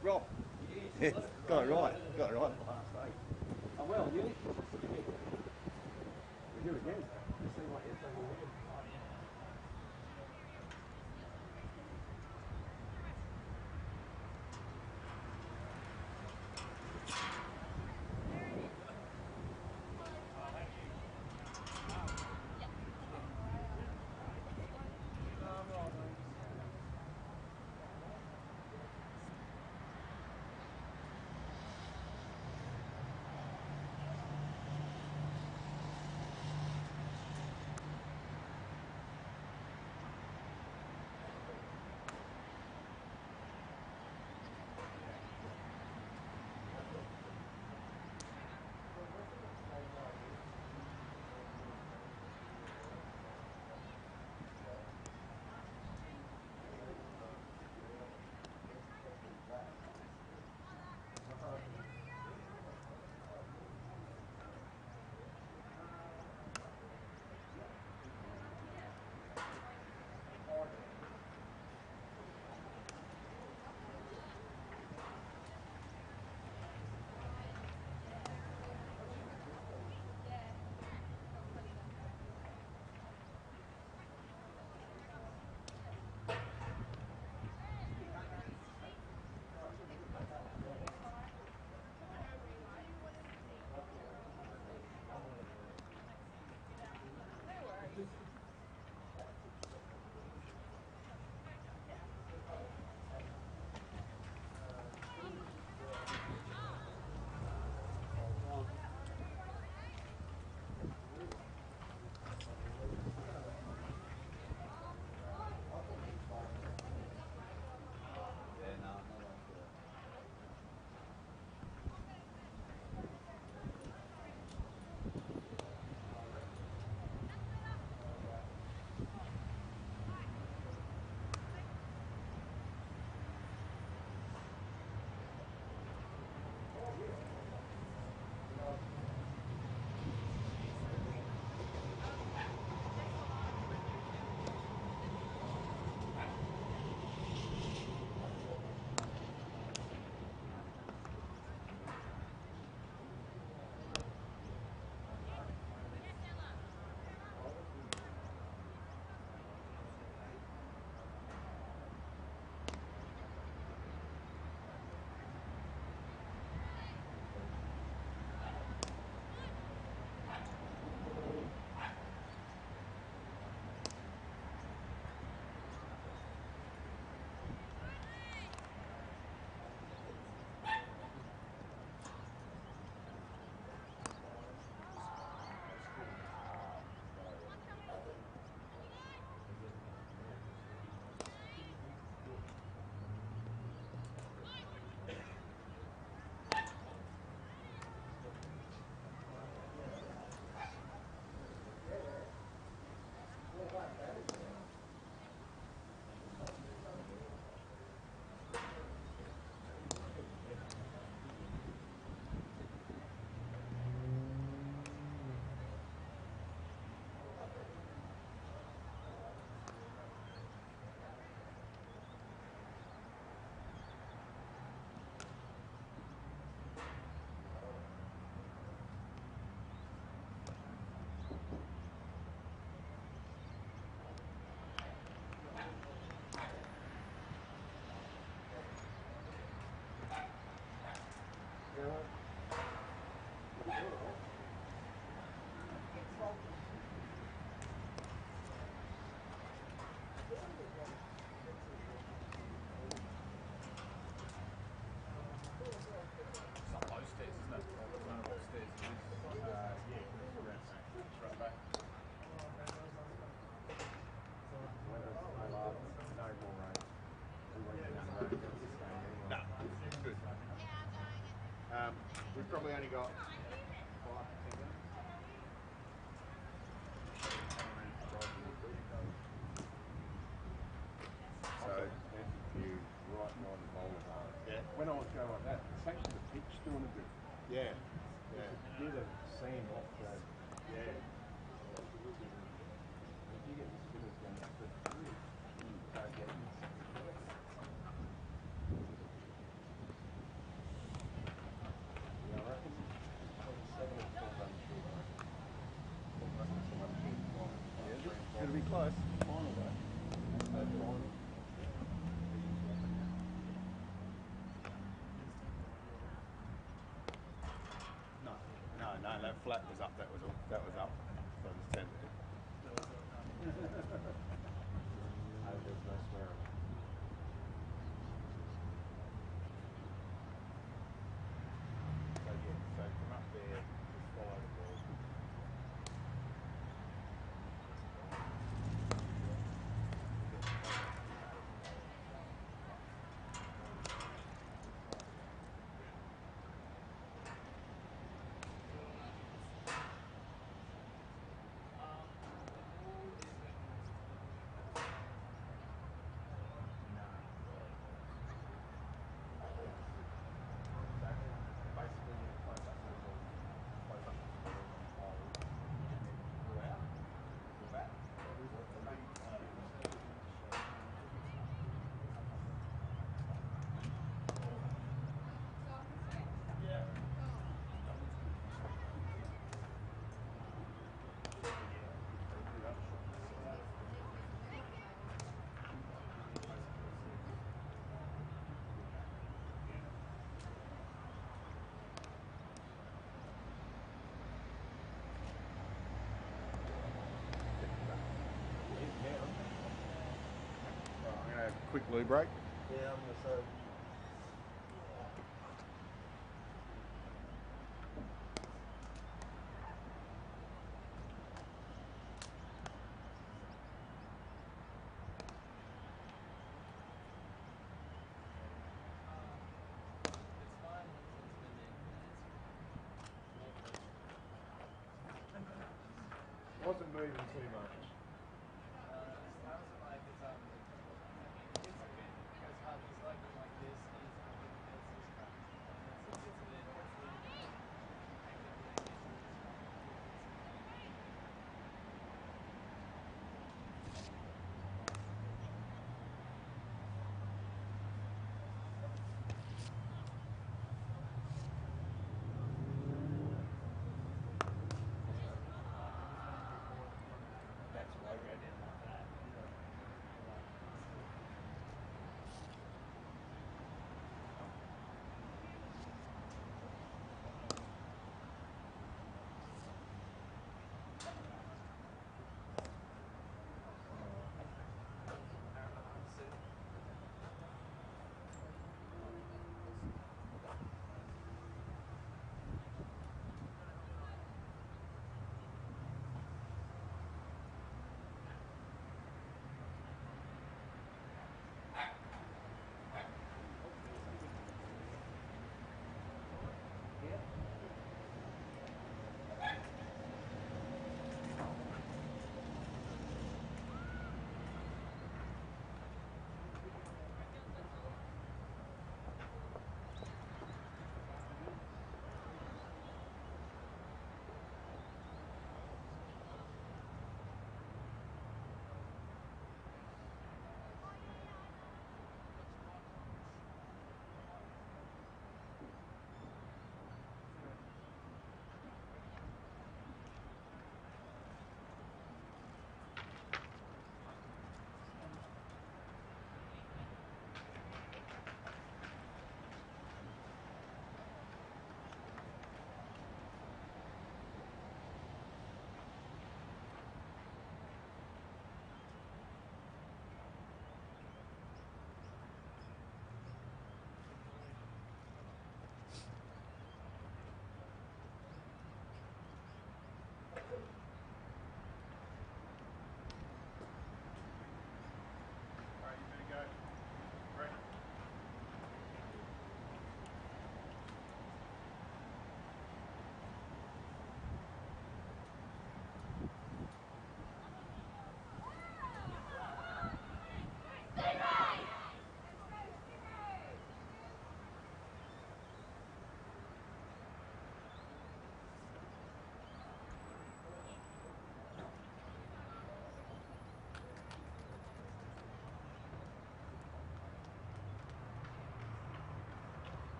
Rob. Yeah, got it right. Oh, well, you? Do it again. only got 5 to 10 minutes. So, you right on the boulevard. Yeah. When I was going like that, it's actually the pitch doing a bit. Yeah. Yeah. A bit of sand off the. Yeah. If you get the spinners going up, it's really hard getting this. Yeah, I reckon 7 or 12 unsure. Yeah, it'll be close. Final though. Final. No, that flat was up. That was all. That was up. So it was tentative. There's no swearing. So yeah, so from up there, just follow the ball. Quick loo break. Yeah, I'm going to say. Wasn't moving too much.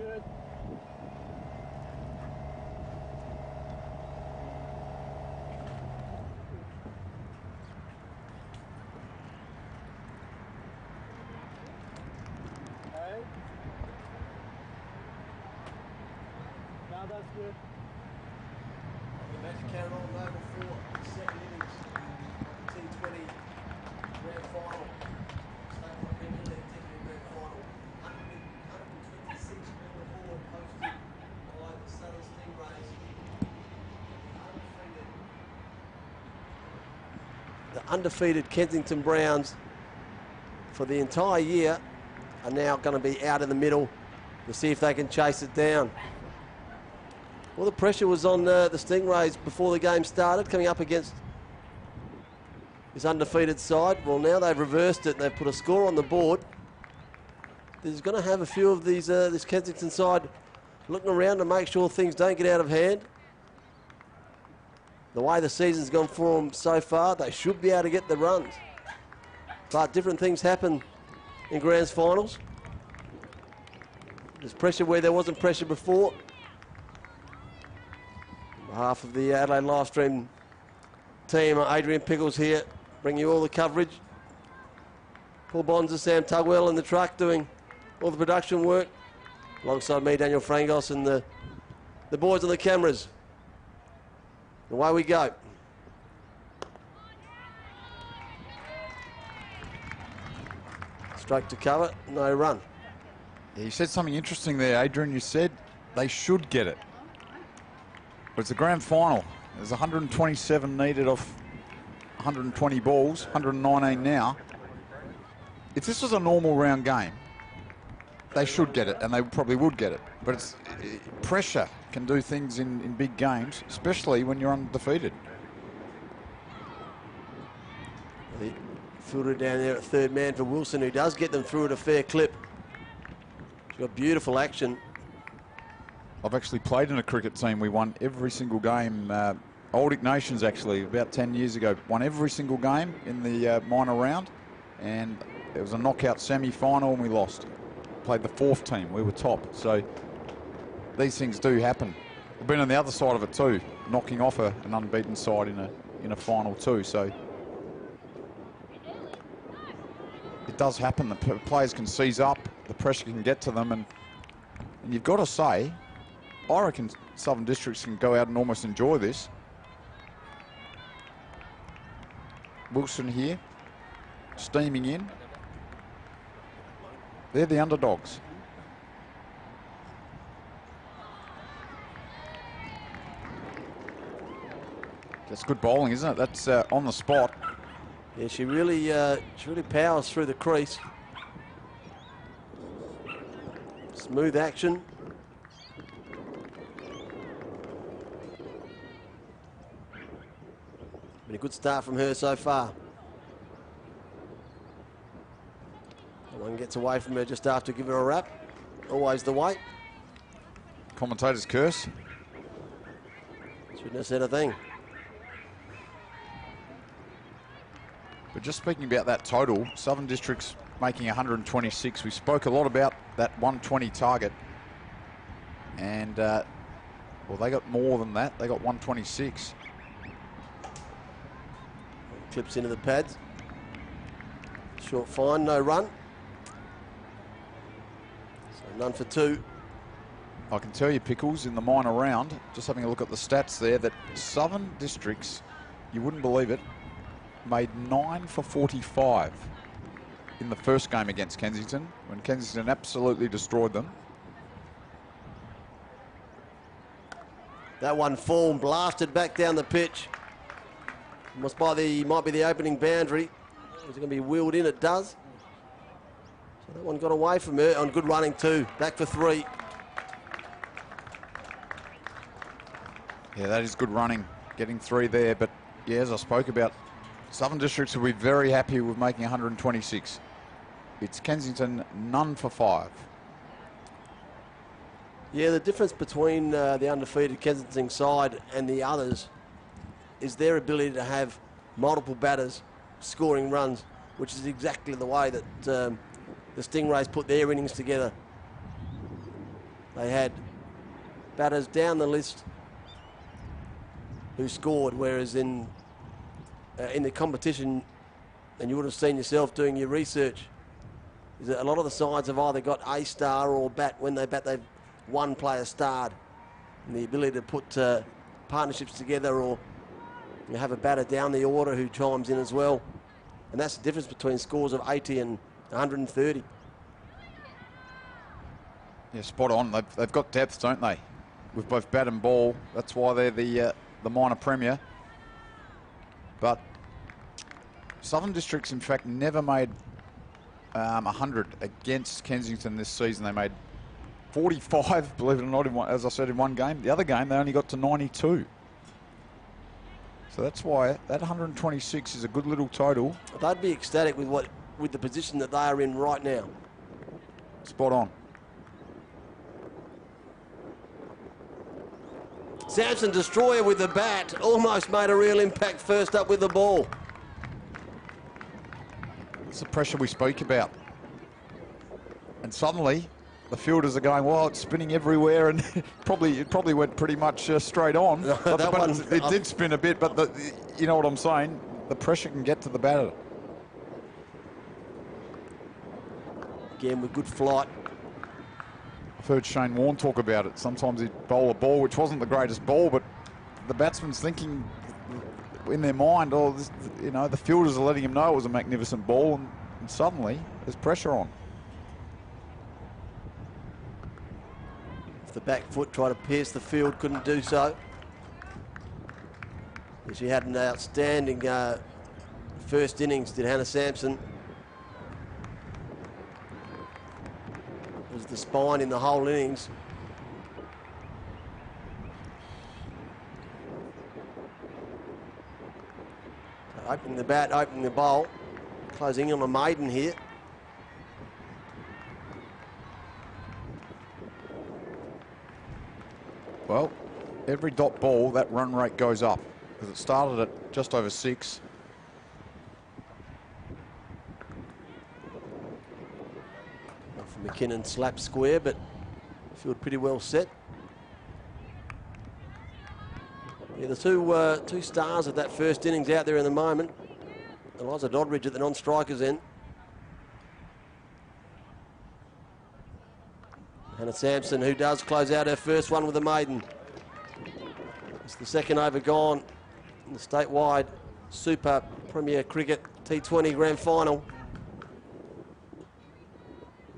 good. Okay. Now that's good. The match carried on over for the second innings of the T20 Grand Final. Statewide Premier League T20 Grand Final. 126 on the board, hosted by the Southern Stingrays. The undefeated Kensington Browns for the entire year are now going to be out in the middle to see if they can chase it down. Well, the pressure was on the Stingrays before the game started, coming up against this undefeated side. Well, now they've reversed it and they've put a score on the board. There's going to have a few of these this Kensington side looking around to make sure things don't get out of hand. The way the season's gone for them so far, they should be able to get the runs. But different things happen in Grand Finals. There's pressure where there wasn't pressure before. On behalf of the Adelaide Livestream team, Adrian Pickles here, bringing you all the coverage. Paul Bonds, Sam Tugwell in the truck doing all the production work. Alongside me, Daniel Frangos, and the boys on the cameras. Away we go. Stroke to cover, no run. Yeah, you said something interesting there, Adrian. You said they should get it. But it's a grand final. There's 127 needed off 120 balls, 119 now. If this was a normal round game, they should get it, and they probably would get it. But it's pressure can do things in big games, especially when you're undefeated. The fielder down there at third man for Wilson, who does get them through at a fair clip. He's got beautiful action. I've actually played in a cricket team. We won every single game. Old Ignatians, actually, about 10 years ago, won every single game in the minor round. And it was a knockout semi-final and we lost. Played the fourth team. We were top. So these things do happen. I've been on the other side of it too, knocking off an unbeaten side in a final too. So it does happen. The players can seize up. The pressure can get to them. And you've got to say, I reckon Southern Districts can go out and almost enjoy this. Wilson here, steaming in. They're the underdogs. That's good bowling, isn't it? That's on the spot. Yeah, she really powers through the crease. Smooth action. Been a good start from her so far. One gets away from her just after giving her a wrap. Always the way. Commentator's curse. Shouldn't have said a thing. But just speaking about that total, Southern Districts making 126. We spoke a lot about that 120 target. And, well, they got more than that. They got 126. Clips into the pads. Short fine, no run. So none for two. I can tell you, Pickles, in the minor round, just having a look at the stats there, that Southern Districts, you wouldn't believe it, made 9 for 45 in the first game against Kensington, when Kensington absolutely destroyed them. That one form blasted back down the pitch. Might be the opening boundary. Is it going to be wheeled in? It does. So that one got away from her on good running too. Back for three. Yeah, that is good running, getting three there. But yeah, as I spoke about, Southern Districts will be very happy with making 126. It's Kensington, none for 5. Yeah, the difference between the undefeated Kensington side and the others is their ability to have multiple batters scoring runs, which is exactly the way that the Stingrays put their innings together. they had batters down the list who scored, whereas in the competition, and you would have seen yourself doing your research, is that a lot of the sides have either got a star or bat. When they bat, they've one player starred. And the ability to put partnerships together, or you have a batter down the order who chimes in as well. And that's the difference between scores of 80 and 130. Yeah, spot on. They've got depth, don't they? With both bat and ball. That's why they're the minor premier. But Southern Districts, in fact, never made 100 against Kensington this season. They made 45, believe it or not, as I said, in one game. The other game, they only got to 92. So that's why that 126 is a good little total. They'd be ecstatic with the position that they are in right now. Spot on. Samson Destroyer with the bat, almost made a real impact first up with the ball. It's the pressure we speak about. And suddenly, the fielders are going, well, it's spinning everywhere, and it probably went pretty much straight on. It did spin a bit, but you know what I'm saying? The pressure can get to the batter. Again, with good flight. I've heard Shane Warne talk about it. Sometimes he'd bowl a ball which wasn't the greatest ball, but the batsman's thinking in their mind, oh, this, you know, the fielders are letting him know it was a magnificent ball, and suddenly there's pressure on. If the back foot tried to pierce the field, couldn't do so. She had an outstanding first innings, did Hannah Sampson. Was the spine in the whole innings. So opening the bat, opening the bowl, closing in on a maiden here. Well, every dot ball, that run rate goes up, because it started at just over 6. McKinnon slapped square, but field pretty well set. Yeah, the two stars of that first innings out there in the moment. Eliza Doddridge at the non-strikers end. Hannah Sampson, who does close out her first one with a maiden. It's the second over gone in the statewide Super Premier Cricket T20 Grand Final.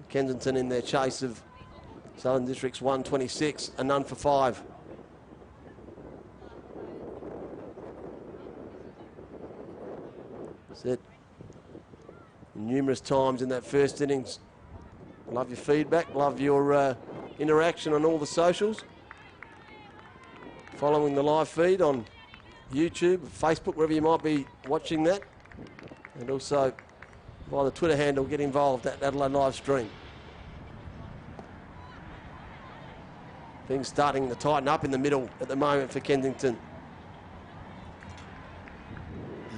Kensington in their chase of Southern Districts 126, a none for 5. Said numerous times in that first innings, love your feedback, love your interaction on all the socials. Following the live feed on YouTube, Facebook, wherever you might be watching that. And also via the Twitter handle, get involved at Adelaide live stream. Things starting to tighten up in the middle at the moment for Kensington.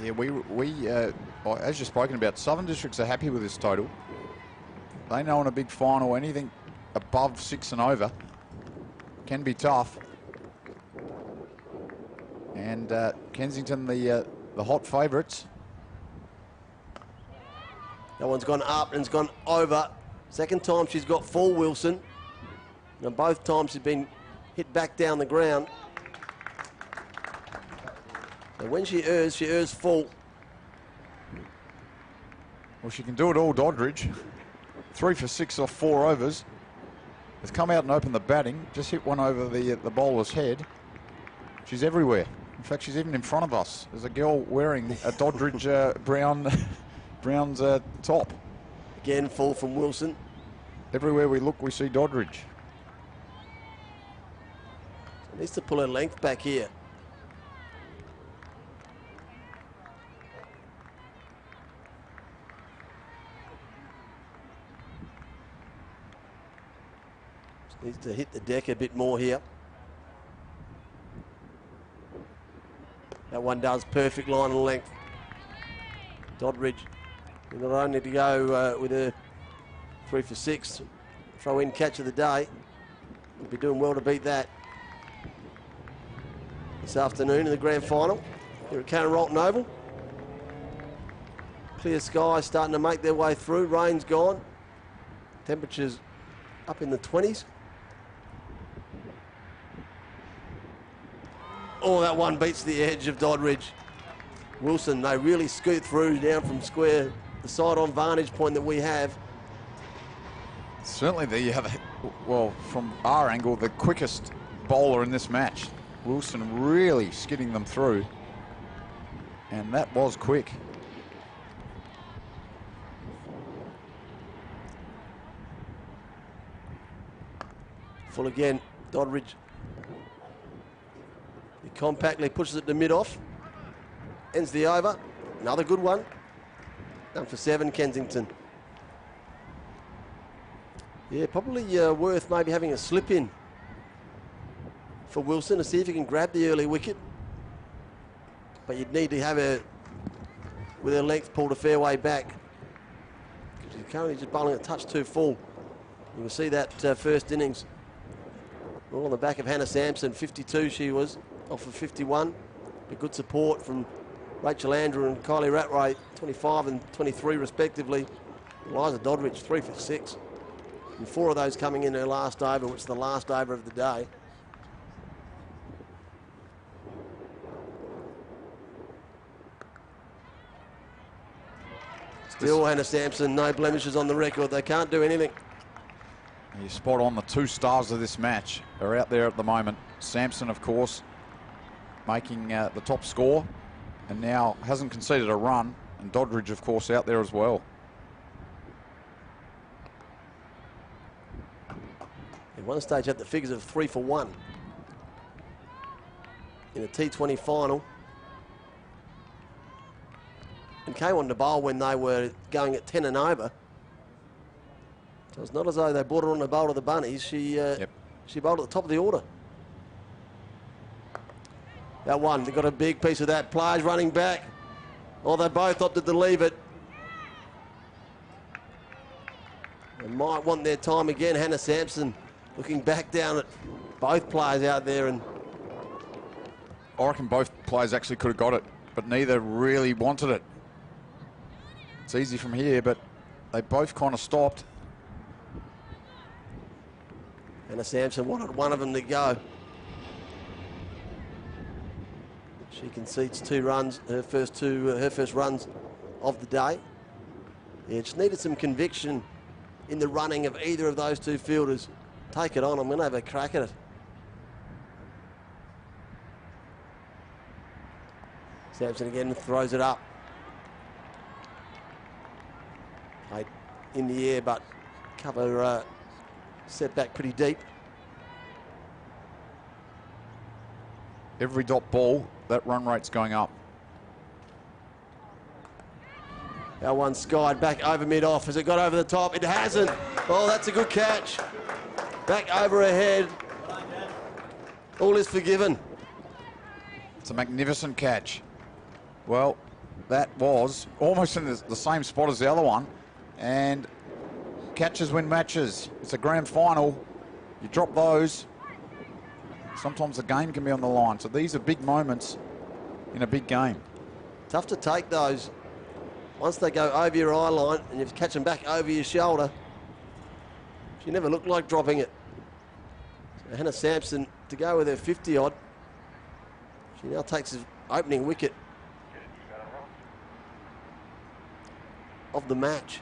Yeah, as you've spoken about, Southern Districts are happy with this total. They know in a big final, anything above 6 and over can be tough. And Kensington, the hot favourites. That one's gone up and it's gone over. Second time she's got full Wilson. And both times she's been hit back down the ground. And when she errs full. Well, she can do it all, Doddridge. 3 for 6 off 4 overs. Has come out and opened the batting. Just hit one over the bowler's head. She's everywhere. In fact, she's even in front of us. There's a girl wearing a Doddridge Brown's top. Again, full from Wilson. Everywhere we look, we see Doddridge. Needs to pull her length back here. Just needs to hit the deck a bit more here. That one does perfect line and length. Doddridge, not only to go with a 3 for 6, throw in catch of the day. We'll be doing well to beat that this afternoon in the grand final here at Karen Rolton Oval. Clear skies starting to make their way through. Rain's gone. Temperatures up in the 20s. Oh, that one beats the edge of Doddridge. Wilson, they really scoot through down from square, the side-on vantage point that we have. Certainly well, from our angle, the quickest bowler in this match. Wilson really skidding them through. And that was quick. Full again, Doddridge. He compactly pushes it to mid-off. Ends the over. Another good one. Done for 7, Kensington. Yeah, probably worth maybe having a slip in for Wilson to see if he can grab the early wicket. But you'd need to have her, with her length, pulled a fair way back. She's currently just bowling a touch too full. You can see that first innings. All on the back of Hannah Sampson, 52 she was, off of 51. A good support from Rachel Andrew and Kylie Rattray, 25 and 23 respectively. Eliza Doddridge, 3 for 6. And 4 of those coming in her last over, which is the last over of the day. Still Hannah Sampson, no blemishes on the record. They can't do anything. You're spot on. The 2 stars of this match are out there at the moment. Sampson, of course, making the top score and now hasn't conceded a run. And Doddridge, of course, out there as well. At one stage had the figures of 3 for 1 in a T20 final. And came on to bowl when they were going at 10 and over. So it's not as though they brought her on the bowl to the bunnies. She bowled at the top of the order. That one, they got a big piece of that. Players running back. Oh, they both opted to leave it. They might want their time again. Hannah Sampson looking back down at both players out there. And I reckon both players actually could have got it, but neither really wanted it. It's easy from here, but they both kind of stopped. Hannah Sampson wanted one of them to go. She concedes 2 runs, her first runs of the day. Yeah, just needed some conviction in the running of either of those 2 fielders. Take it on, I'm going to have a crack at it. Sampson again throws it up. Played in the air, but cover set back pretty deep. Every dot ball, that run rate's going up. That one skied back over mid-off. Has it got over the top? It hasn't. Oh, that's a good catch. Back over her head. All is forgiven. It's a magnificent catch. Well, that was almost in the same spot as the other one. And catches win matches. It's a grand final. You drop those. Sometimes the game can be on the line. So these are big moments in a big game. Tough to take those. Once they go over your eye line and you catch them back over your shoulder. She never looked like dropping it. So Hannah Sampson to go with her 50-odd. She now takes the opening wicket of the match.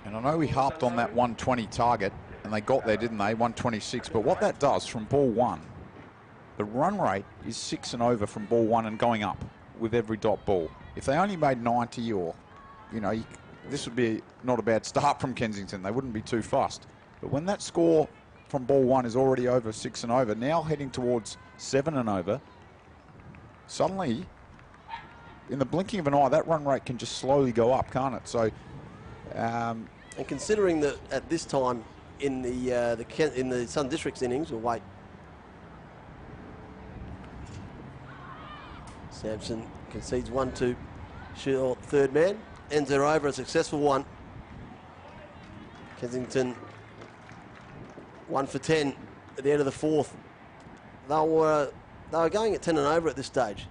And I know we harped on that 120 target, and they got there, didn't they? 126. But what that does from ball 1, the run rate is 6 and over from ball 1 and going up with every dot ball. If they only made 90 or, you know, this would be not a bad start from Kensington. They wouldn't be too fussed. But when that score from ball 1 is already over 6 and over, now heading towards 7 and over, suddenly, in the blinking of an eye, that run rate can just slowly go up, can't it? So, and considering that at this time in the Sun Districts innings, we'll wait. Sampson concedes 1 to Shield, third man, ends her over, a successful one. Kensington 1 for 10 at the end of the fourth. They were going at 10 and over at this stage.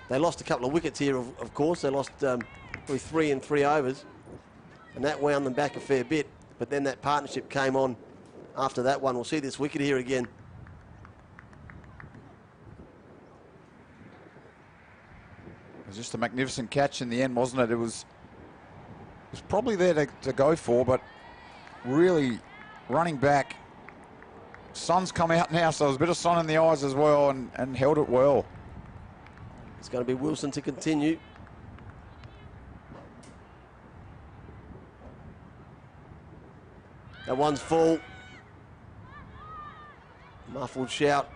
They lost a couple of wickets here, of course. They lost probably 3 in 3 overs, and that wound them back a fair bit. But then that partnership came on after that one. We'll see this wicket here again. It was just a magnificent catch in the end, wasn't it? It was probably there to go for, but really running back. Sun's come out now, so there's a bit of sun in the eyes as well, and held it well. It's going to be Wilson to continue. That one's full. Muffled shout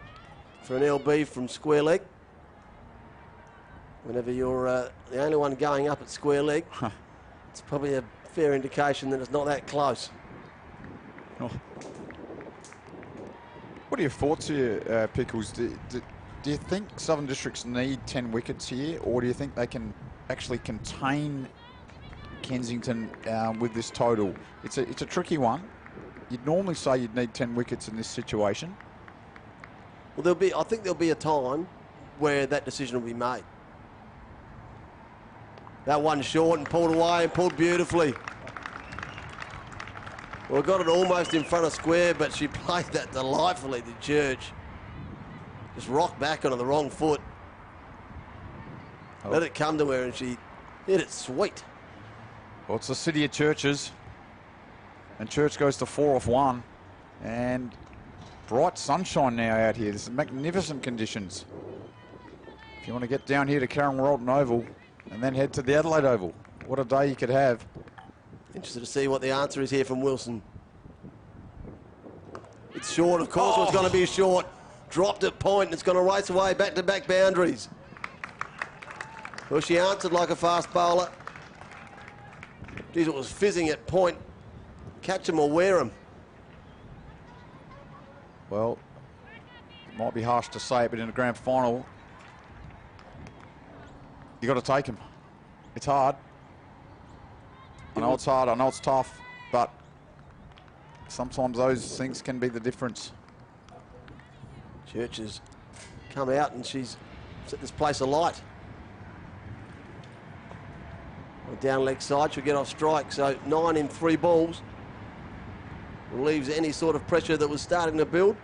for an LB from square leg. Whenever you're the only one going up at square leg, it's probably a fair indication that it's not that close. Oh. What are your thoughts here, Pickles? Do you think Southern Districts need 10 wickets here, or do you think they can actually contain Kensington with this total? It's a tricky one. You'd normally say you'd need 10 wickets in this situation. Well, I think there'll be a time where that decision will be made. That one short and pulled away and pulled beautifully. Well, got it almost in front of square, but she played that delightfully to Church. Just rocked back onto the wrong foot. Oh. Let it come to her, and she hit it sweet. Well, it's the city of churches, and Church goes to 4 off 1, and bright sunshine now out here. This is magnificent conditions. If you want to get down here to Karen Walton Oval and then head to the Adelaide Oval, what a day you could have. Interested to see what the answer is here from Wilson. It's short, of course. It's going to be short. Dropped at point, and it's going to race away back-to-back boundaries. Well, she answered like a fast bowler. Geez, it was fizzing at point. Catch him or wear him. Well, it might be harsh to say it, but in a grand final, you got to take him. It's hard. I know it's hard, I know it's tough, but sometimes those things can be the difference. Church has come out and she's set this place alight. On the down leg side, she'll get off strike, so 9 in 3 balls. Relieves any sort of pressure that was starting to build.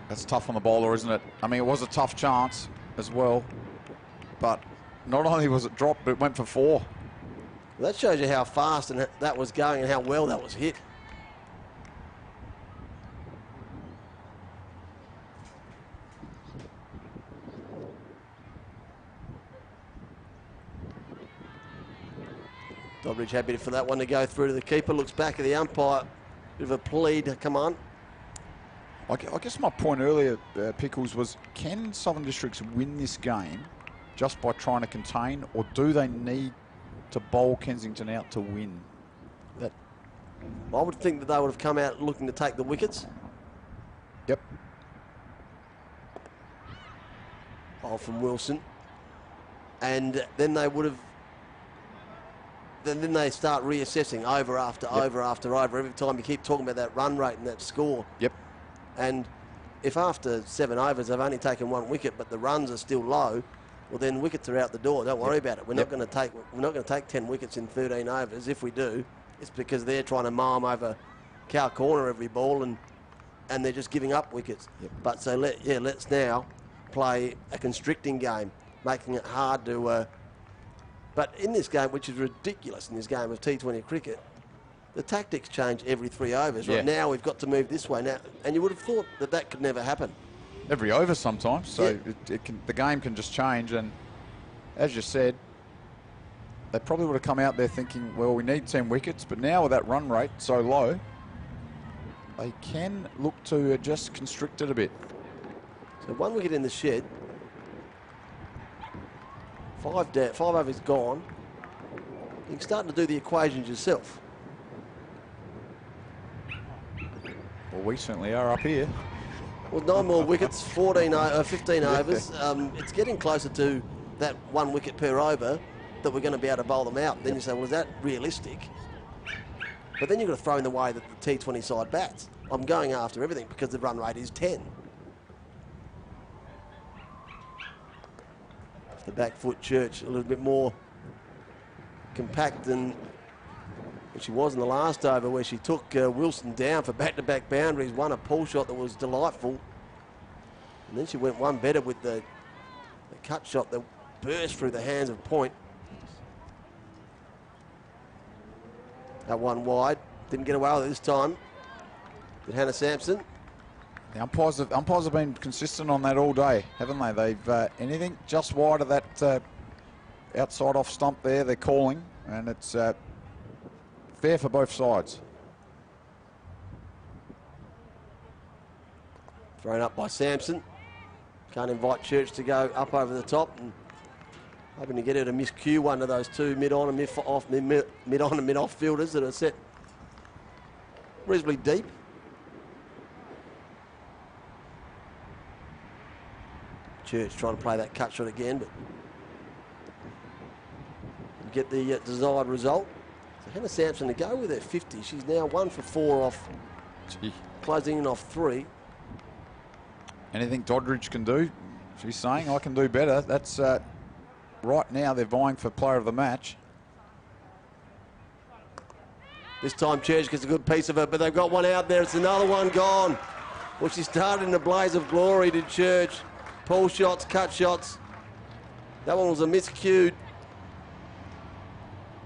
That's tough on the bowler, isn't it? I mean, it was a tough chance as well, but not only was it dropped, but it went for 4. Well, that shows you how fast and that was going and how well that was hit. Doddridge happy for that one to go through to the keeper. Looks back at the umpire. Bit of a plead. Come on. I guess my point earlier, Pickles, was can Southern Districts win this game just by trying to contain, or do they need to bowl Kensington out to win? That I would think that they would have come out looking to take the wickets. Yep. Bowl from Wilson. And then they would have... Then they start reassessing over after over after over. Every time you keep talking about that run rate and that score. Yep. And if after 7 overs they've only taken 1 wicket, but the runs are still low, well then wickets are out the door. Don't worry about it. We're not going to take 10 wickets in 13 overs. If we do, it's because they're trying to marm over cow corner every ball, and they're just giving up wickets. Yep. But so let's now play a constricting game, making it hard to. But in this game, which is ridiculous in this game of T20 cricket, the tactics change every 3 overs. Right now we've got to move this way now, and you would have thought that that could never happen. Every over sometimes, so the game can just change. And as you said, they probably would have come out there thinking, well, we need 10 wickets, but now with that run rate so low, they can look to just constrict it a bit. So 1 wicket in the shed. 5 overs gone. You can start to do the equations yourself. Well, we certainly are up here. Well, 9 more wickets, 15 overs. It's getting closer to that 1 wicket per over that we're going to be able to bowl them out. Then you say, well, is that realistic? But then you've got to throw in the way that the T20 side bats. I'm going after everything because the run rate is 10. Off the back foot, Church a little bit more compact than she was in the last over, where she took Wilson down for back-to-back boundaries, won a pull shot that was delightful. And then she went one better with the cut shot that burst through the hands of Point. That one wide. Didn't get away with it this time. But Hannah Sampson. The umpires have been consistent on that all day, haven't they? They've anything just wide of that outside off stump there, they're calling, and it's fair for both sides. Thrown up by Sampson. Can't invite Church to go up over the top, and hoping to get her to miscue one of those two mid-on and mid-off, mid-on and mid-off fielders that are set reasonably deep. Church trying to play that cut shot again, but get the desired result. So Hannah Sampson to go with her 50. She's now 1 for 4 off, closing in off 3. Anything Doddridge can do, she's saying, I can do better. That's right now they're vying for player of the match. This time Church gets a good piece of it, but they've got one out there. It's another one gone. Well, she started in a blaze of glory, did Church. Pull shots, cut shots. That one was a miscued.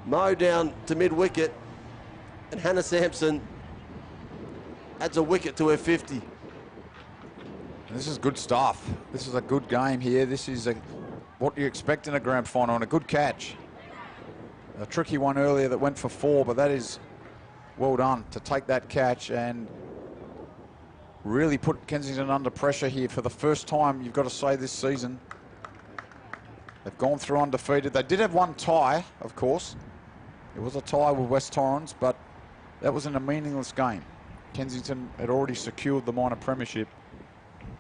Mow down to mid-wicket, and Hannah Sampson adds a wicket to her 50. And this is good stuff. This is a good game here. This is what you expect in a grand final, and a good catch. A tricky one earlier that went for 4, but that is well done to take that catch and really put Kensington under pressure here for the first time, you've got to say, this season. They've gone through undefeated. They did have one tie, of course. It was a tie with West Torrens, but that was in a meaningless game. Kensington had already secured the minor premiership,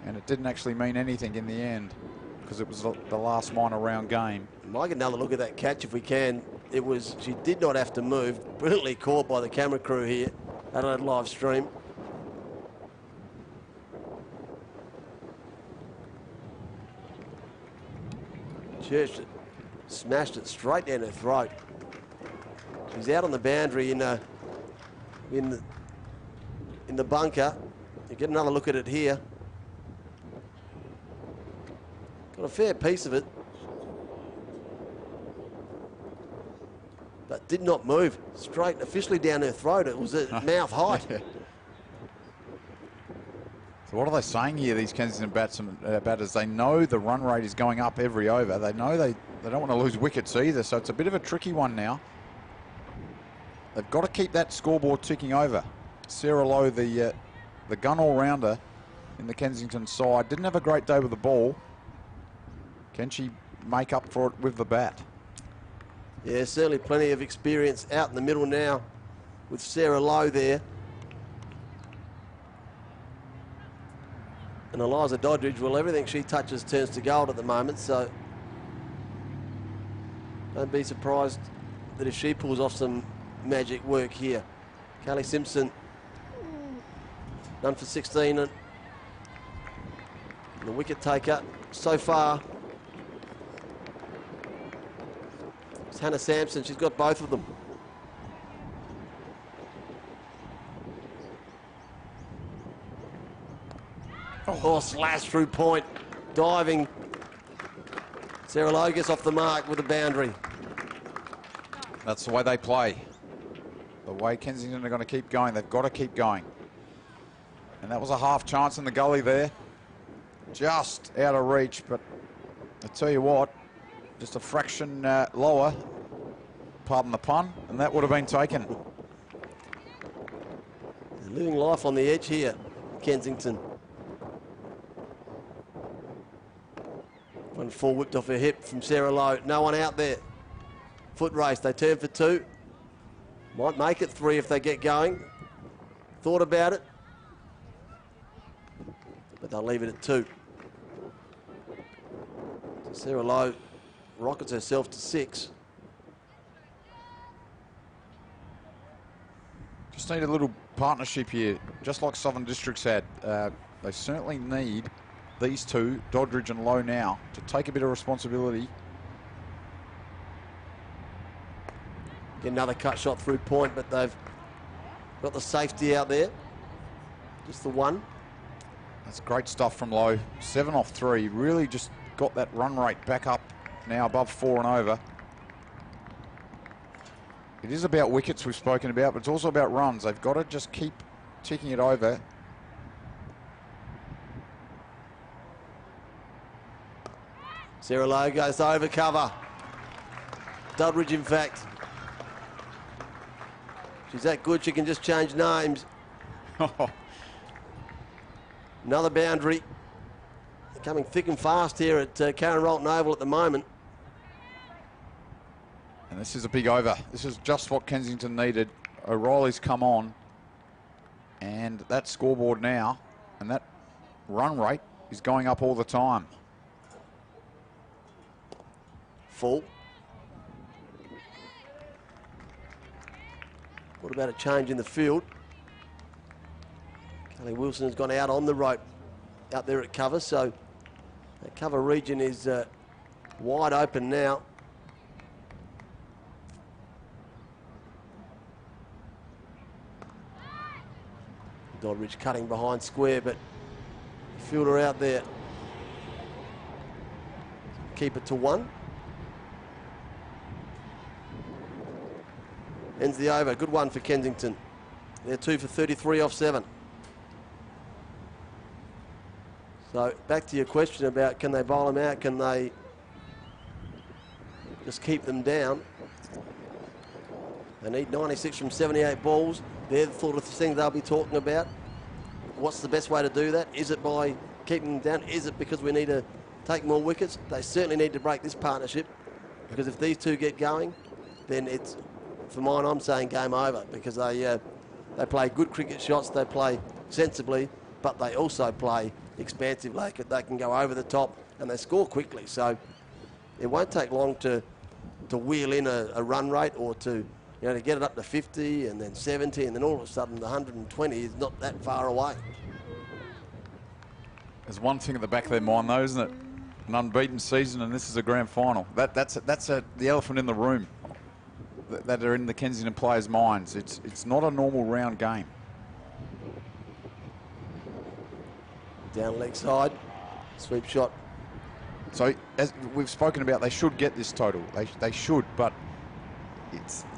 and it didn't actually mean anything in the end because it was the last minor round game. Might get another look at that catch if we can. It was, she did not have to move. Brilliantly caught by the camera crew here at a live stream. Church smashed it straight down her throat. She's out on the boundary in the bunker. You get another look at it here. Got a fair piece of it, but did not move. Straight, officially down her throat. It was at mouth height. So what are they saying here, these Kensington batters? They know the run rate is going up every over. They know they don't want to lose wickets either, so it's a bit of a tricky one now. They've got to keep that scoreboard ticking over. Sarah Lowe, the gun all-rounder in the Kensington side, didn't have a great day with the ball. Can she make up for it with the bat? Yeah, certainly plenty of experience out in the middle now with Sarah Lowe there. And Eliza Doddridge, well, everything she touches turns to gold at the moment, so don't be surprised that if she pulls off some magic work here. Kelly Simpson, done for 16, and the wicket taker so far is Hannah Sampson. She's got both of them. Oh, slash through Point, diving. Sarah Lowe gets off the mark with a boundary. That's the way they play. The way Kensington are going to keep going. They've got to keep going. And that was a half chance in the gully there. Just out of reach, but I tell you what, just a fraction lower, pardon the pun, and that would have been taken. They're living life on the edge here, Kensington. One full whipped off her hip from Sarah Lowe. No one out there. Foot race, they turn for 2. Might make it 3 if they get going. Thought about it, but they'll leave it at 2. So Sarah Lowe rockets herself to 6. Just need a little partnership here, just like Southern Districts had. They certainly need these two, Doddridge and Lowe now, to take a bit of responsibility. Get another cut shot through point, but they've got the safety out there. Just the one. That's great stuff from Lowe. 7 off 3. Really just got that run rate back up now above 4 and over. It is about wickets we've spoken about, but it's also about runs. They've got to just keep ticking it over. Sarah Lowe goes over cover. Doddridge, in fact. She's that good, she can just change names. Another boundary. Coming thick and fast here at Karen Rolton Oval at the moment. And this is a big over. This is just what Kensington needed. O'Reilly's come on. And that scoreboard now, and that run rate is going up all the time. Full. What about a change in the field? Kelly Wilson has gone out on the rope out there at cover, so that cover region is wide open now. Doddridge cutting behind square, but fielder out there. Keep it to 1. Ends the over. Good one for Kensington. They're 2 for 33 off 7. So back to your question about can they bowl them out? Can they just keep them down? They need 96 from 78 balls. They're the sort of things they'll be talking about. What's the best way to do that? Is it by keeping them down? Is it because we need to take more wickets? They certainly need to break this partnership, because if these two get going, then it's, for mine, I'm saying game over, because they play good cricket shots, they play sensibly, but they also play expansive. They can go over the top and they score quickly. So it won't take long to wheel in a run rate, or to to get it up to 50 and then 70, and then all of a sudden the 120 is not that far away. There's one thing at the back of their mind, though, isn't it? An unbeaten season, and this is a grand final. That's the elephant in the room that are in the Kensington players' minds. It's not a normal round game. Down leg side, sweep shot. So as we've spoken about, they should get this total. They should, but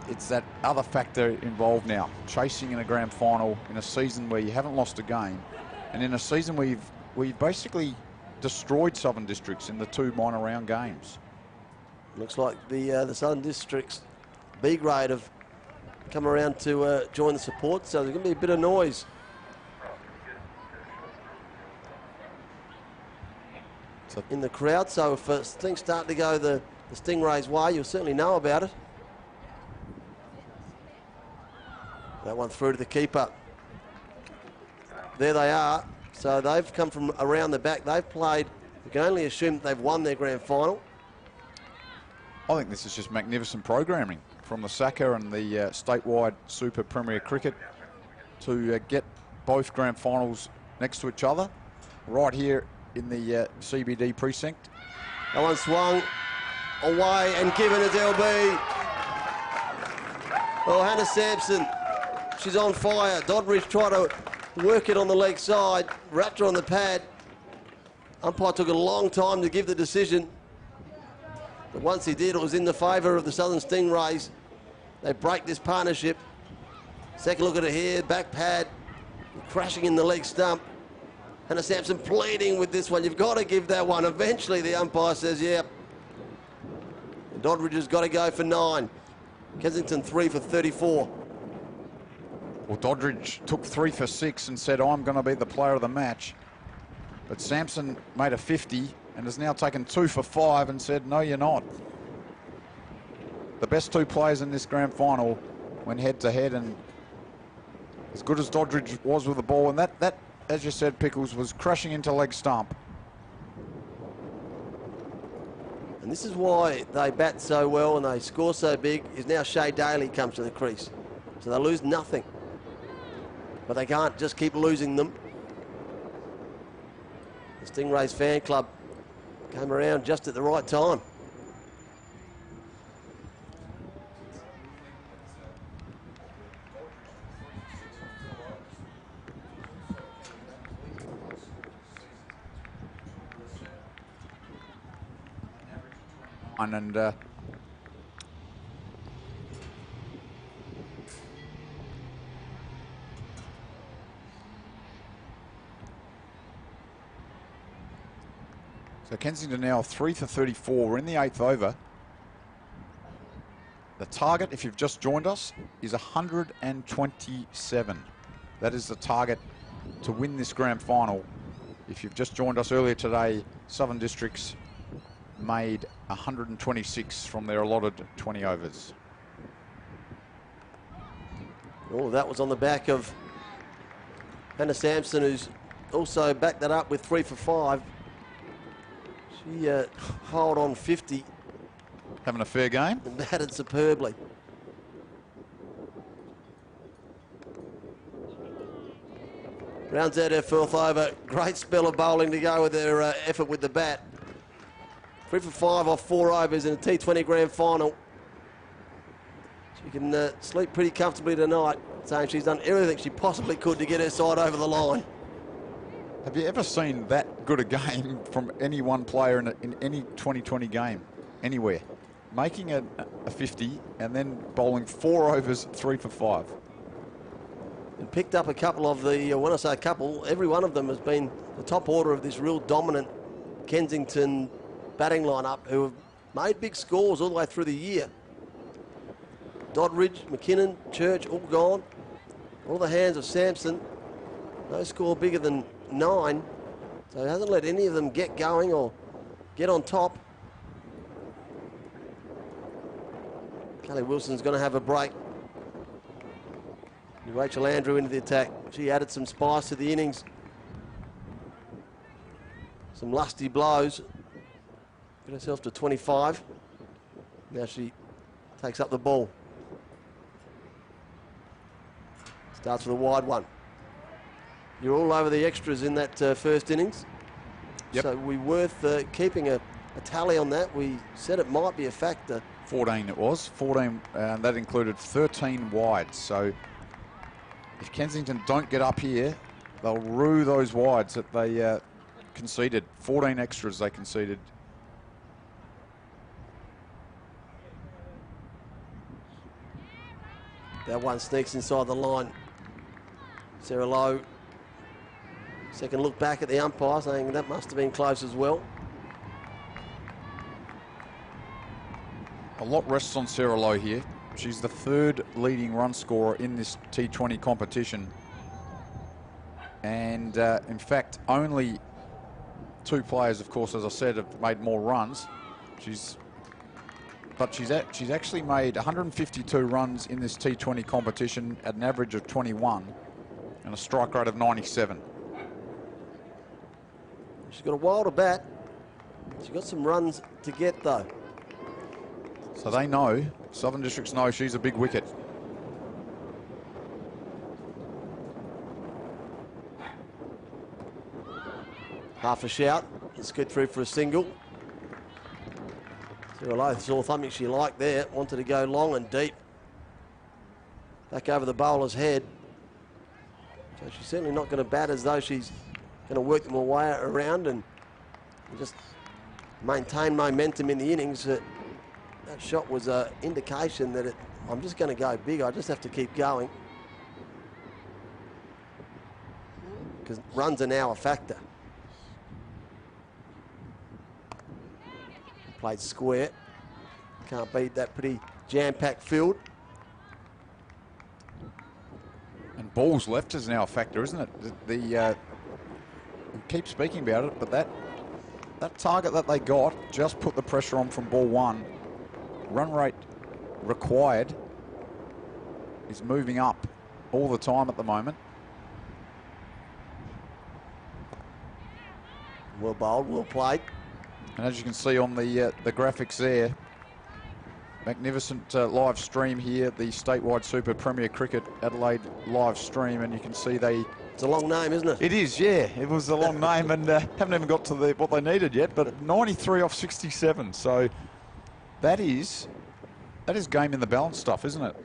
it's that other factor involved now. Chasing in a grand final in a season where you haven't lost a game, and in a season where you've basically destroyed Southern Districts in the 2 minor round games. Looks like the Southern Districts B grade have come around to join the support, so there's going to be a bit of noise. In the crowd, so if things start to go the Stingrays' way, you'll certainly know about it. That one through to the keeper. There they are. So they've come from around the back. They've played. We can only assume that they've won their grand final. I think this is just magnificent programming from the SACA and the Statewide Super Premier Cricket to get both grand finals next to each other right here in the CBD precinct. That one swung away and given as LB. Oh, Hannah Sampson, she's on fire. Doddridge tried to work it on the leg side, wrapped her on the pad. Umpire took a long time to give the decision, but once he did, it was in the favour of the Southern Stingrays. They break this partnership. Second look at it here, back pad, crashing in the leg stump. Hannah Sampson pleading with this one. You've got to give that one. Eventually the umpire says, yep. Doddridge has got to go for 9. Kensington 3 for 34. Well, Doddridge took 3 for 6 and said, I'm going to be the player of the match. But Sampson made a 50 and has now taken 2 for 5 and said, no, you're not. The best 2 players in this grand final went head to head, and as good as Doddridge was with the ball, and that as you said, Pickles, was crashing into leg stump. And this is why they bat so well and they score so big, is now Shea Daly comes to the crease. So they lose nothing. but they can't just keep losing them. The Stingrays fan club came around just at the right time. And so Kensington now 3 for 34. We're in the 8th over. The target, if you've just joined us, is 127. That is the target to win this grand final. If you've just joined us earlier today, Southern Districts made 126 from their allotted 20 overs. All of that was on the back of Hannah Sampson, who's also backed that up with 3 for 5. She holed on 50. Having a fair game. And batted superbly. Rounds out her 4th over. Great spell of bowling to go with her effort with the bat. 3 for 5 off 4 overs in a T20 grand final. She can sleep pretty comfortably tonight, saying she's done everything she possibly could to get her side over the line. Have you ever seen that good a game from any one player in any 2020 game, anywhere? Making a 50 and then bowling 4 overs, 3 for 5. And picked up a couple of the, when I say a couple, every one of them has been the top order of this real dominant Kensington batting lineup, who have made big scores all the way through the year. Doddridge, McKinnon, Church, all gone. All the hands of Sampson. No score bigger than 9. So he hasn't let any of them get going or get on top. Kelly Wilson's going to have a break. Rachel Andrew into the attack. She added some spice to the innings. Some lusty blows. Got herself to 25. Now she takes up the ball. Starts with a wide one. You're all over the extras in that first innings. Yep. So we worth keeping a tally on that. We said it might be a factor. 14 it was. 14, and that included 13 wides. So if Kensington don't get up here, they'll rue those wides that they conceded. 14 extras they conceded. That one sneaks inside the line. Sarah Lowe, second look back at the umpire, saying that must have been close as well. A lot rests on Sarah Lowe here. She's the 3rd leading run scorer in this T20 competition. And in fact, only 2 players, of course, as I said, have made more runs. She's actually made 152 runs in this T20 competition at an average of 21 and a strike rate of 97. She's got a wilder bat. She's got some runs to get, though. So they know, Southern Districts know she's a big wicket. Half a shout. Let's get through for a single. Sarah Lowe saw something she liked there. Wanted to go long and deep. Back over the bowler's head. So she's certainly not going to bat as though she's going to work them away around and just maintain momentum in the innings. That shot was an indication that I'm just going to go big. I just have to keep going. Because runs are now a factor. Played square. Can't beat that pretty jam-packed field. And balls left is now a factor, isn't it? We keep speaking about it, but that target that they got just put the pressure on from ball 1. Run rate required is moving up all the time at the moment. Well bowled, well played. And as you can see on the graphics there, Magnificent live stream here, the Statewide Super Premier Cricket Adelaide live stream, and you can see It's a long name, isn't it? It is, yeah. It was a long name, and haven't even got to what they needed yet, but 93 off 67. So that is game in the balance stuff, isn't it?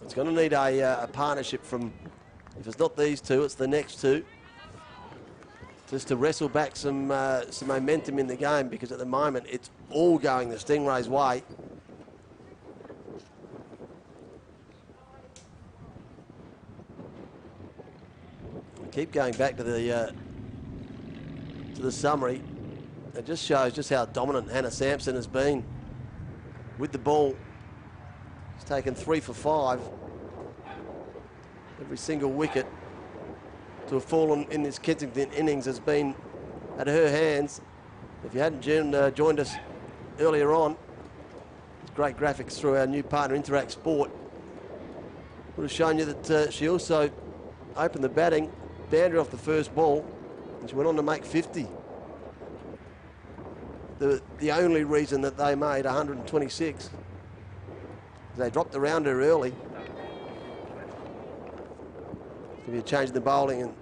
It's going to need a partnership from, if it's not these two, it's the next two, just to wrestle back some momentum in the game, because at the moment it's all going the Stingrays' way. Keep going back to the summary. It just shows just how dominant Hannah Sampson has been with the ball. She's taken 3 for 5. Every single wicket to have fallen in this Kensington innings has been at her hands. If you hadn't joined us earlier on, it's great graphics through our new partner Interact Sport would have shown you that she also opened the batting boundary off the first ball, and she went on to make 50. The only reason that they made 126 is they dropped around her early. It's going to be a change in the bowling, and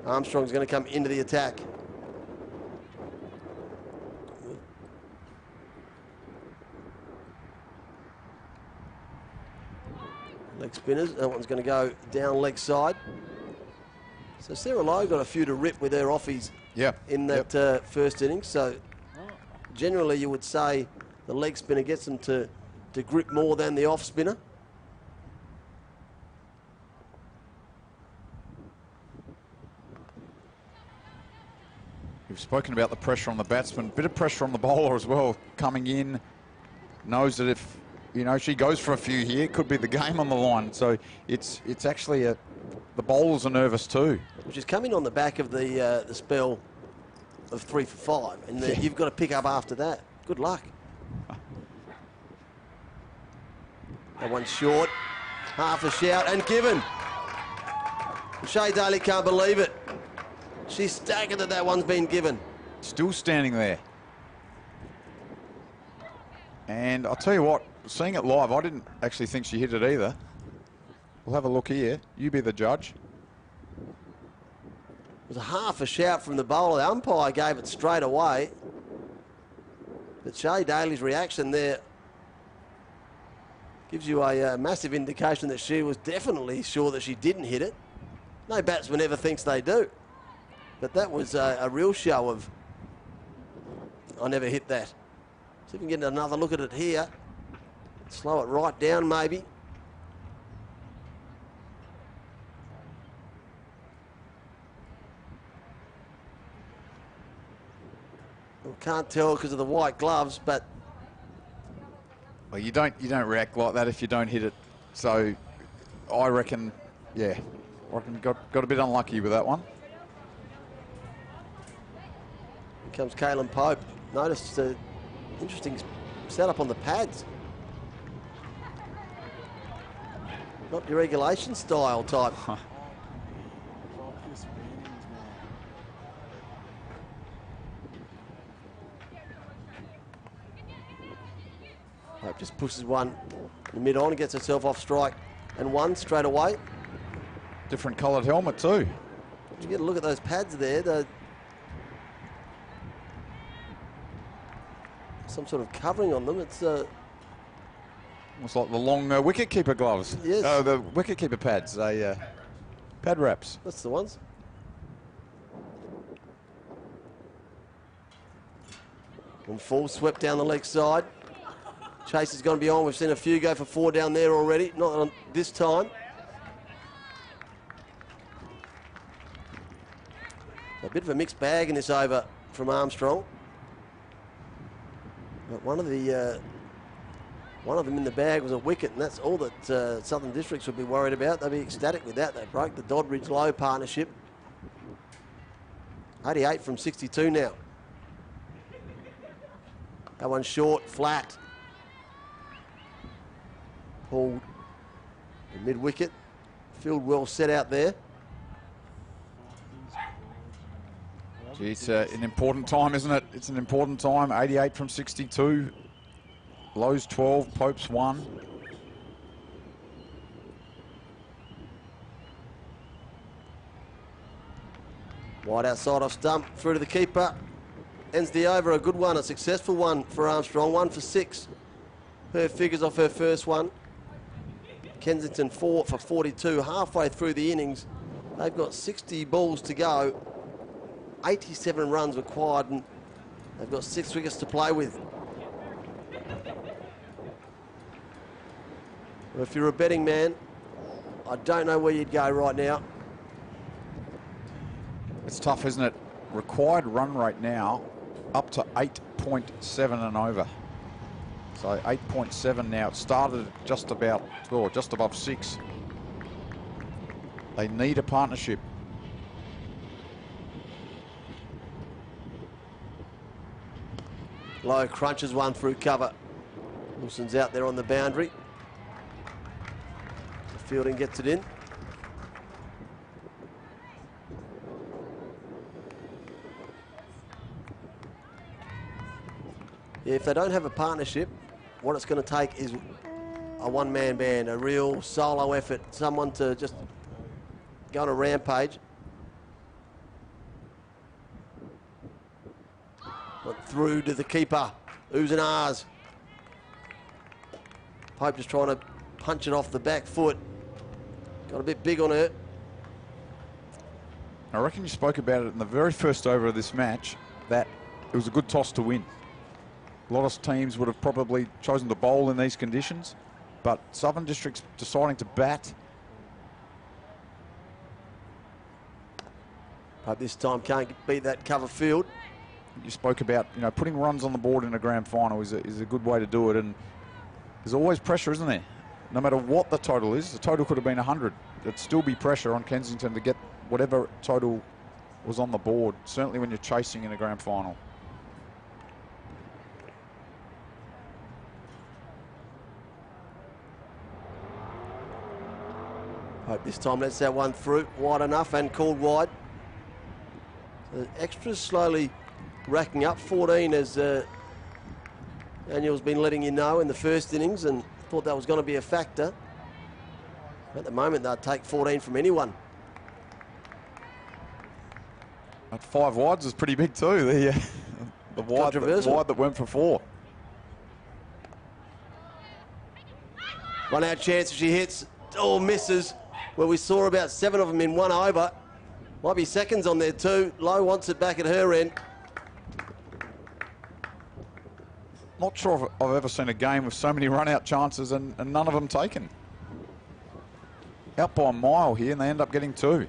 Armstrong's going to come into the attack. Leg spinners, that one's going to go down leg side. So Sarah Lowe got a few to rip with her offies in that first innings. So generally you would say the leg spinner gets them to grip more than the off spinner. We've spoken about the pressure on the batsman, bit of pressure on the bowler as well, coming in, knows that if, you know, she goes for a few here, it could be the game on the line. So it's actually the bowlers are nervous too. Which is coming on the back of the spell of 3 for 5, and you've got to pick up after that. Good luck. That one's short, half a shout and given. Shea Daly can't believe it. She's staggered that that one's been given. Still standing there. And I'll tell you what, seeing it live, I didn't actually think she hit it either. We'll have a look here. You be the judge. It was a half a shout from the bowler. The umpire gave it straight away. But Shea Daly's reaction there gives you a massive indication that she was definitely sure that she didn't hit it. No batsman ever thinks they do. But that was a real show of, I never hit that. See if we can get another look at it here. Slow it right down maybe. We can't tell because of the white gloves, but well, you don't react like that if you don't hit it. So I reckon, yeah, I reckon got a bit unlucky with that one. Here comes Caelan Pope. Notice the interesting setup on the pads. Not your regulation style type. Pope just pushes one in mid-on and gets herself off strike and one straight away. Different coloured helmet too. You get a look at those pads there. Some sort of covering on them. It's almost like the long wicket-keeper gloves. Yes. Oh, the wicket-keeper pads. Pad wraps. That's the ones. And full swept down the leg side. Chase has gone beyond. We've seen a few go for 4 down there already. Not on this time. A bit of a mixed bag in this over from Armstrong. But one of them in the bag was a wicket, and that's all that Southern Districts would be worried about. They'd be ecstatic with that. They broke the Doddridge-Lowe partnership. 88 from 62 now. That one's short, flat. Pulled the mid-wicket. Field well set out there. Gee, it's an important time, isn't it? It's an important time. 88 from 62. Lowe's 12, Pope's 1. Wide outside off stump, through to the keeper. Ends the over, a good one, a successful one for Armstrong. 1 for 6. Her figures off her first one. Kensington 4 for 42, halfway through the innings. They've got 60 balls to go. 87 runs required, and they've got 6 wickets to play with. Well, if you're a betting man, I don't know where you'd go right now. It's tough, isn't it? Required run rate now up to 8.7 and over. So 8.7 now. It started at just about, or just above 6. They need a partnership. Low crunches one through cover. Wilson's out there on the boundary. Fielding gets it in. Yeah, if they don't have a partnership, what it's going to take is a one-man band, a real solo effort, someone to just go on a rampage. But through to the keeper, oohs and ahs. Pope just trying to punch it off the back foot. Got a bit big on her. I reckon you spoke about it in the very first over of this match, that it was a good toss to win. A lot of teams would have probably chosen to bowl in these conditions, but Southern District's deciding to bat. Pope this time can't beat that cover field. You spoke about, you know, putting runs on the board in a grand final is a good way to do it, and there's always pressure, isn't there? No matter what the total is, the total could have been 100. There'd still be pressure on Kensington to get whatever total was on the board, certainly when you're chasing in a grand final. Hope this time lets that one through, wide enough and called wide. So extras slowly racking up. 14 as Daniel's been letting you know in the first innings, and thought that was going to be a factor. At the moment, they'll take 14 from anyone. That 5 wides is pretty big too. The wide that went for 4. Run out chance if she hits. Oh, misses. Well, we saw about 7 of them in 1 over. Might be seconds on there too. Lowe wants it back at her end. Not sure if I've ever seen a game with so many run-out chances and none of them taken. Out by a mile here, and they end up getting 2.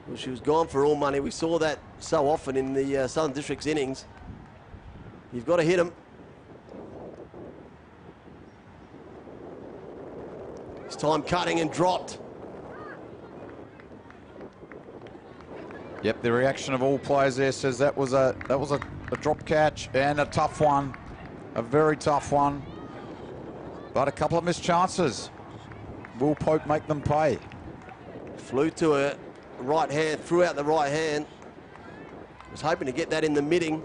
Well, she was gone for all money. We saw that so often in the Southern District's innings. You've got to hit them. This time cutting and dropped. Yep, the reaction of all players there says that was a drop catch and a tough one, a very tough one, but a couple of missed chances. Will Pope make them pay? Flew to her right hand, threw out the right hand. Was hoping to get that in the midding.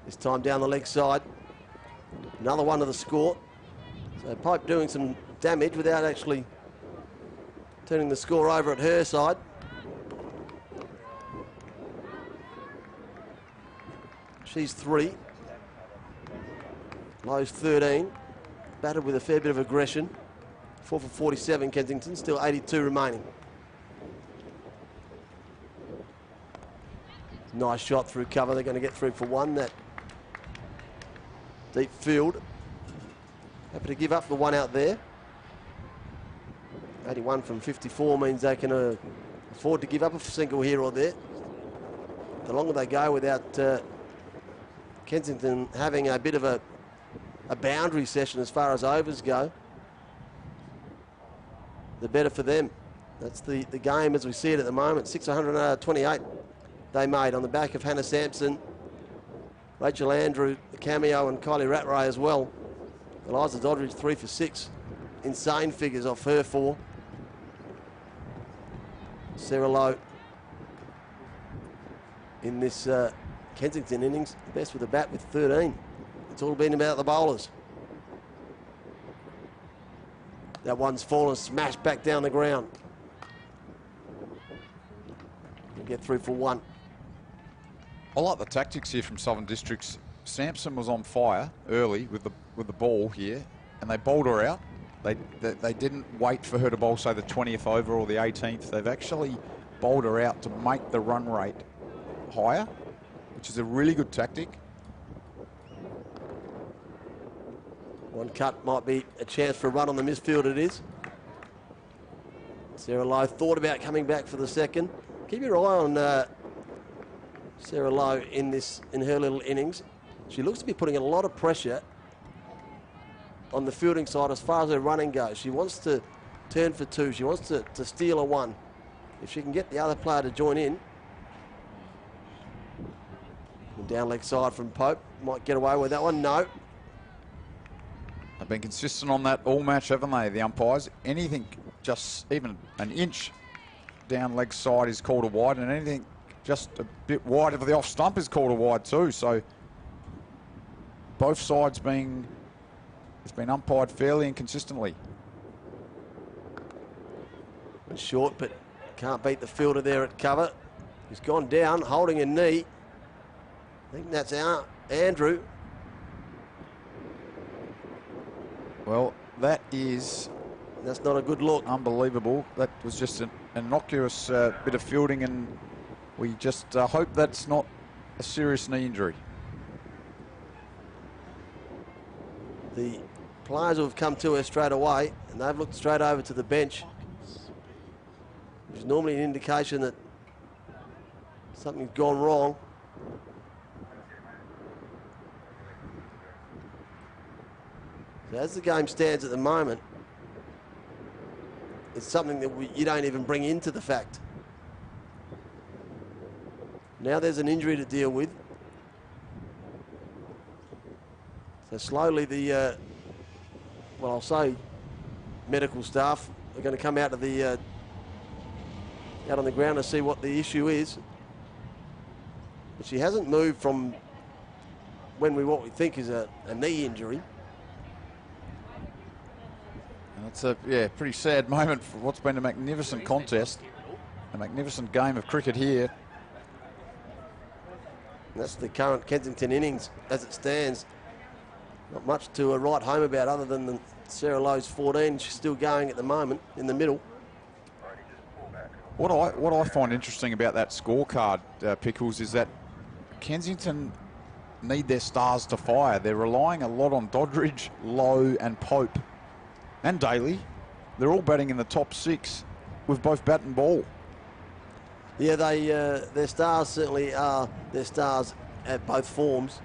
This time down the leg side. Another one to the score. So Pope doing some damage without actually turning the score over at her side. She's 3. Lowe's 13. Batted with a fair bit of aggression. 4 for 47 Kensington, still 82 remaining. Nice shot through cover. They're going to get through for 1. That deep field. Happy to give up the 1 out there. 81 from 54 means they can afford to give up a single here or there. The longer they go without Kensington having a bit of a boundary session as far as overs go, the better for them. That's the game as we see it at the moment. 628 they made on the back of Hannah Sampson, Rachel Andrew, the cameo, and Kylie Rattray as well. Eliza Doddridge 3 for 6. Insane figures off her 4. Sarah Lowe in this Kensington innings, the best with the bat with 13. It's all been about the bowlers. That one's fallen, smashed back down the ground. We'll get through for 1. I like the tactics here from Southern Districts. Sampson was on fire early with the ball here, and they bowled her out. They didn't wait for her to bowl, say, the 20th over or the 18th. They've actually bowled her out to make the run rate higher, which is a really good tactic. One cut might be a chance for a run on the misfield, it is. Sarah Lowe thought about coming back for the second. Keep your eye on Sarah Lowe in her little innings. She looks to be putting a lot of pressure on the fielding side as far as her running goes. She wants to turn for 2. She wants to steal a 1. If she can get the other player to join in. Down leg side from Pope. Might get away with that one. No. They've been consistent on that all match, haven't they, the umpires? Anything just even an inch down leg side is called a wide, and anything just a bit wide of the off stump is called a wide too. So both sides it's been umpired fairly and consistently. It's short, but can't beat the fielder there at cover. He's gone down, holding a knee. I think that's Andrew. Well, that's not a good look. Unbelievable. That was just an innocuous bit of fielding, and we just hope that's not a serious knee injury. The players who have come to her straight away, and they've looked straight over to the bench, which is normally an indication that something's gone wrong. So as the game stands at the moment, it's something that you don't even bring into the fact. Now there's an injury to deal with. So slowly the, well, I'll say medical staff are going to come out of the, out on the ground to see what the issue is. But she hasn't moved from what we think is a knee injury. And it's a pretty sad moment for what's been a magnificent contest, a magnificent game of cricket here. And that's the current Kensington innings as it stands. Not much to write home about other than the Sarah Lowe's 14. She's still going at the moment in the middle. What I find interesting about that scorecard, Pickles, is that Kensington need their stars to fire. They're relying a lot on Doddridge, Lowe and Pope and Daly. They're all batting in the top 6 with both bat and ball. Yeah, their stars certainly are their stars at both forms.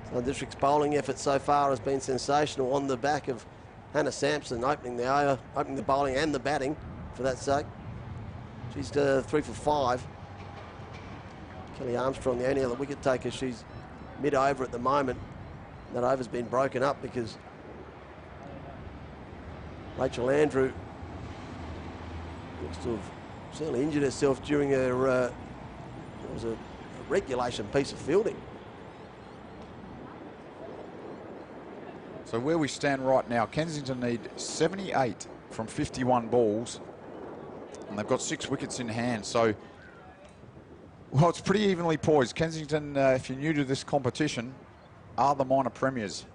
So the district's bowling effort so far has been sensational on the back of Hannah Sampson opening the bowling and the batting for that sake. She's 3 for 5. Kelly Armstrong, the only other wicket taker, she's mid-over at the moment. That over's been broken up because Rachel Andrew looks to have certainly injured herself during her, it was a regulation piece of fielding. So where we stand right now, Kensington need 78 from 51 balls, and they've got 6 wickets in hand. So, well, it's pretty evenly poised. Kensington, if you're new to this competition, are the minor premiers,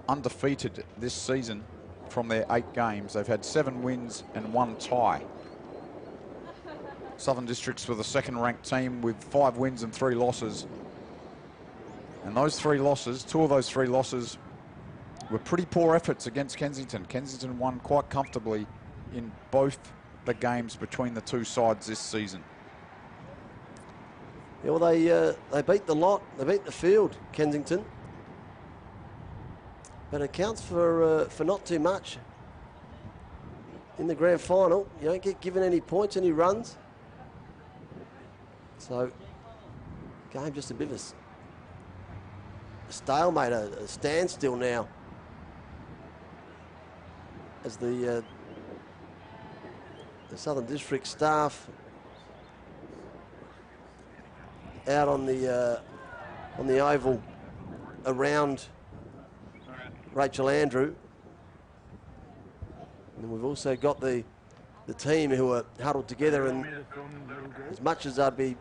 undefeated this season from their 8 games. They've had 7 wins and 1 tie. Southern Districts were the second-ranked team with 5 wins and 3 losses. And those 3 losses, 2 of those 3 losses were pretty poor efforts against Kensington. Kensington won quite comfortably in both the games between the 2 sides this season. Yeah, well, they beat the lot. They beat the field, Kensington. But it counts for not too much. In the grand final, you don't get given any points, any runs. So, game just a bit of a stalemate, a standstill now. as the Southern District staff out on the oval around Rachel Andrew. And we've also got the team who are huddled together, and as much as I'd be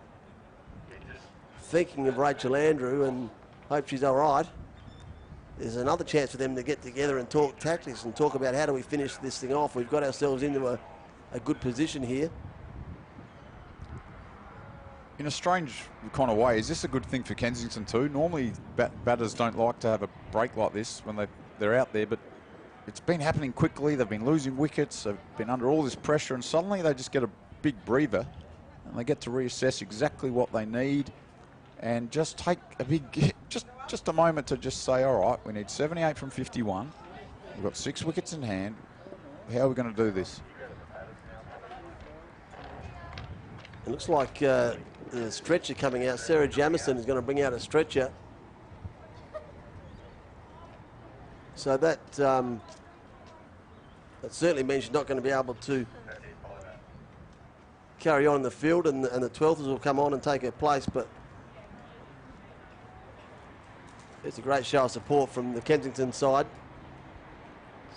thinking of Rachel Andrew and hope she's all right, there's another chance for them to get together and talk tactics and talk about how do we finish this thing off. We've got ourselves into a good position here. In a strange kind of way, is this a good thing for Kensington too? Normally batters don't like to have a break like this when they're out there, but it's been happening quickly. They've been losing wickets. They've been under all this pressure, and suddenly they just get a big breather and they get to reassess exactly what they need and just take a big, just a moment to just say, all right, we need 78 from 51. We've got 6 wickets in hand. How are we going to do this? It looks like the stretcher coming out. Sarah Jamieson is going to bring out a stretcher. So that certainly means she's not going to be able to carry on in the field, and the 12ers will come on and take her place. But it's a great show of support from the Kensington side.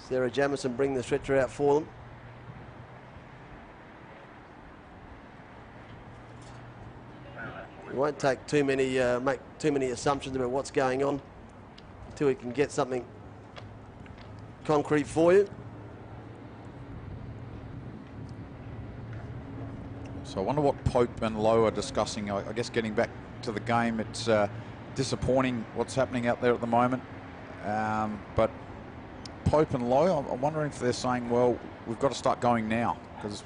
Sarah Jamieson bring the stretcher out for them. We won't take too many, make too many assumptions about what's going on until we can get something concrete for you. So I wonder what Pope and Lowe are discussing. I guess getting back to the game, it's disappointing what's happening out there at the moment. But Pope and Lowe, I'm wondering if they're saying, well, we've got to start going now. Because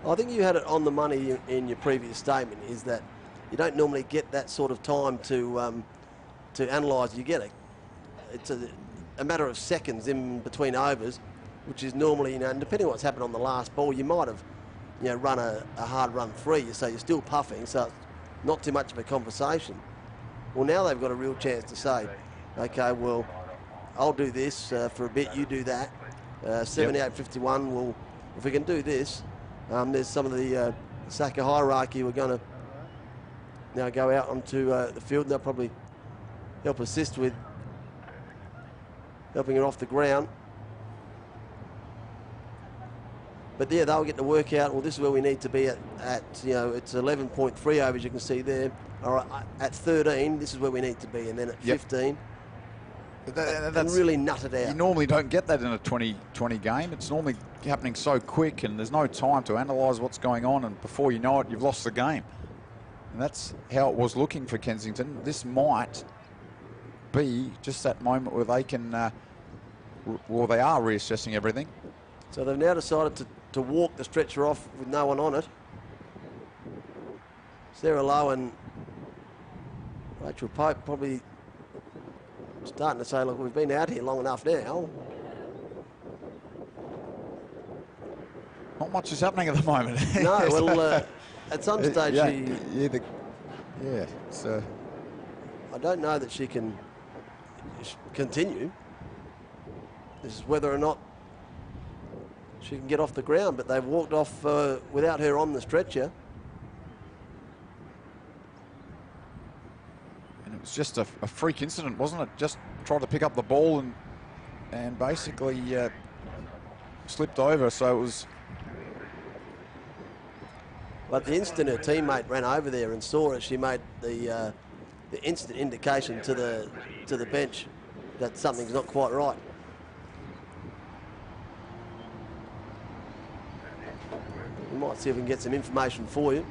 I think you had it on the money in your previous statement, is that you don't normally get that sort of time to analyse. You get it's a matter of seconds in between overs, which is normally, and depending on what's happened on the last ball, you might have, run a hard run free, so you're still puffing, so it's not too much of a conversation. Well, now they've got a real chance to say, okay, well, I'll do this for a bit, you do that. 78-51, well, if we can do this, there's some of the Saka hierarchy we're going to now go out onto the field, and they'll probably help assist with helping her off the ground. But yeah, they'll get to work out, well, this is where we need to be at it's 11.3 overs, you can see there. All right, at 13, this is where we need to be, and then at 15, that's really nut it out. You normally don't get that in a 20 game. It's normally happening so quick, and there's no time to analyse what's going on, and before you know it, you've lost the game. And that's how it was looking for Kensington. This might be just that moment where they can, well, they are reassessing everything. So they've now decided to walk the stretcher off with no one on it. Sarah Lowe and Rachel Pope probably starting to say, look, we've been out here long enough now. Not much is happening at the moment. No, well, at some stage I don't know that she can continue. This is whether or not she can get off the ground, but they've walked off without her on the stretcher. And it was just a freak incident, wasn't it? Just tried to pick up the ball and basically slipped over, so it was... But the instant her teammate ran over there and saw it, she made the instant indication to the bench that something's not quite right. We might see if we can get some information for you.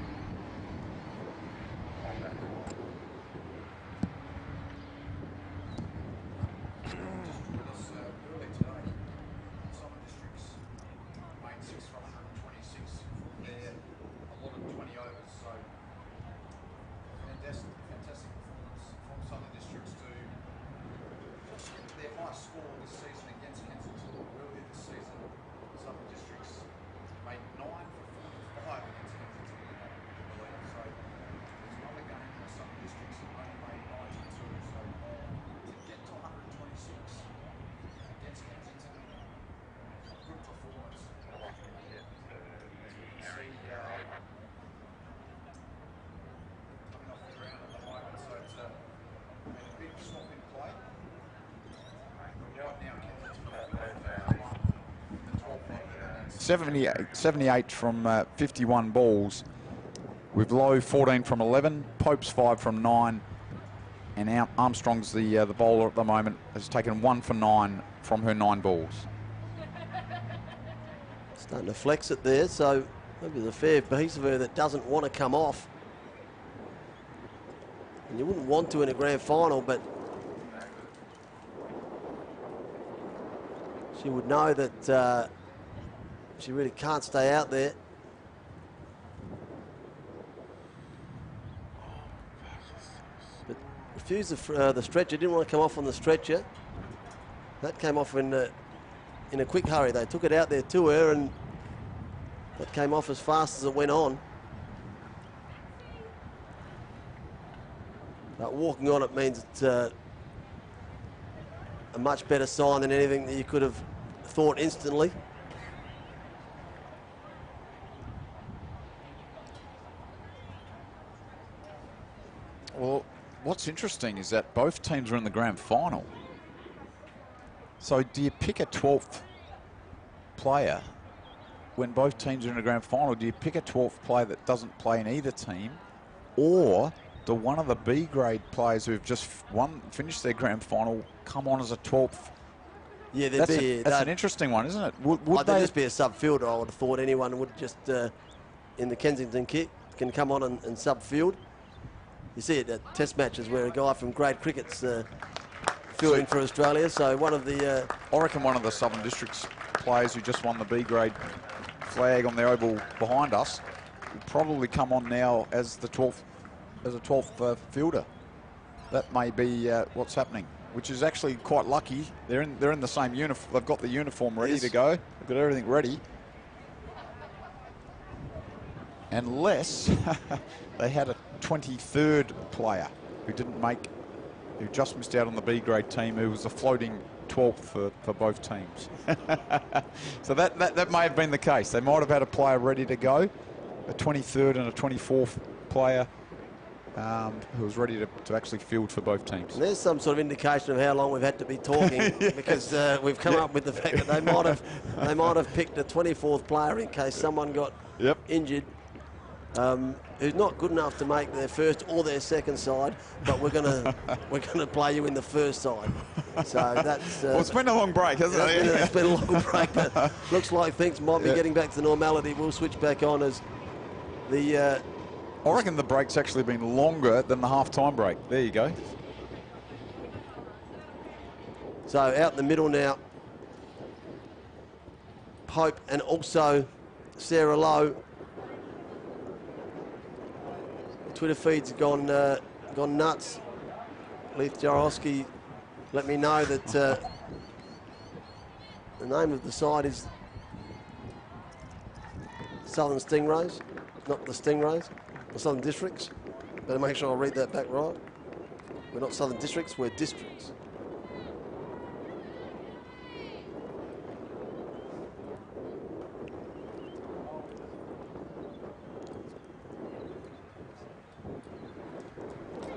78 from 51 balls, with Lowe 14 from 11, Pope's 5 from 9, and Armstrong's the bowler at the moment, has taken 1 for 9 from her 9 balls. Starting to flex it there, so maybe there's a fair piece of her that doesn't want to come off. And you wouldn't want to in a grand final, but she would know that she really can't stay out there. But refused the stretcher, didn't want to come off on the stretcher. That came off in a quick hurry. They took it out there to her, and that came off as fast as it went on. But walking on it means it's a much better sign than anything that you could have thought instantly. Well, what's interesting is that both teams are in the grand final. So do you pick a 12th player when both teams are in a grand final? Do you pick a 12th player that doesn't play in either team, or do one of the B grade players who have just finished their grand final come on as a 12th? Yeah, that's an interesting one, isn't it? Would they just be a sub-fielder? I would have thought anyone would just, in the Kensington kit, can come on and sub-field. You see it at test matches where a guy from grade cricket's fielding for Australia. So one of the... I reckon one of the Southern Districts players who just won the B grade flag on the oval behind us will probably come on now as the 12th, as a 12th fielder. That may be what's happening, which is actually quite lucky. They're in the same uniform. They've got the uniform ready to go. They've got everything ready. Unless they had a 23rd player who just missed out on the B grade team, who was a floating 12th for both teams. So that may have been the case. They might have had a player ready to go, a 23rd and a 24th player who was ready to actually field for both teams. There's some sort of indication of how long we've had to be talking. Yes. Because we've come up with the fact that they might have picked a 24th player in case someone got injured. Who's not good enough to make their first or their second side, but we're gonna play you in the first side. So that's well, it's been a long break, hasn't it? It's been a long break, but looks like things might be getting back to normality. We'll switch back on as the. I reckon the break's actually been longer than the half-time break. There you go. So out in the middle now, Pope and also Sarah Lowe. Twitter feed's gone nuts. Leith Jarowski let me know that the name of the side is Southern Stingrays, not the Stingrays, the Southern Districts. Better make sure I read that back right. We're not Southern Districts, we're districts.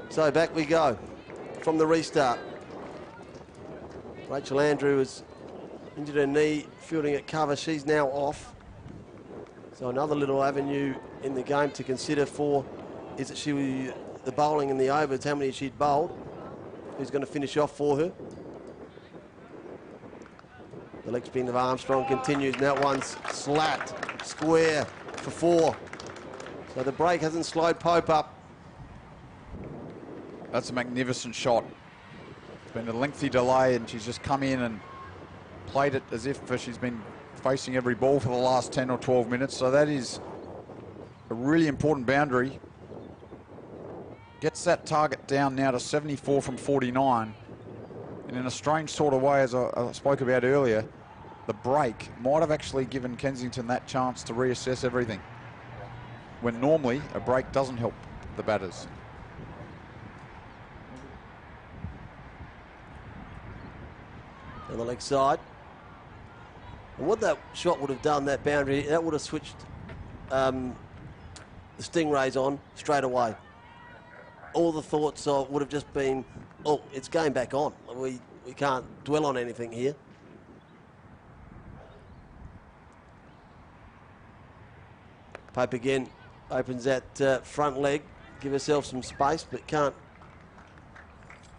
So back we go from the restart. Rachel Andrew has injured her knee, fielding at cover. She's now off. So another little avenue in the game to consider for is that the bowling in the overs, how many she'd bowled, who's going to finish off for her. The leg spin of Armstrong continues, and that one's slapped square for 4. So the break hasn't slowed Pope up. That's a magnificent shot. It's been a lengthy delay, and she's just come in and played it as if she's been facing every ball for the last 10 or 12 minutes. So that is a really important boundary. Gets that target down now to 74 from 49. And in a strange sort of way, as I spoke about earlier, the break might have actually given Kensington that chance to reassess everything, when normally a break doesn't help the batters. On the leg side. And what that shot would have done, that boundary, that would have switched the Stingrays on straight away. All the thoughts would have just been, oh, it's going back on. We can't dwell on anything here. Pope again opens that front leg, give herself some space, but can't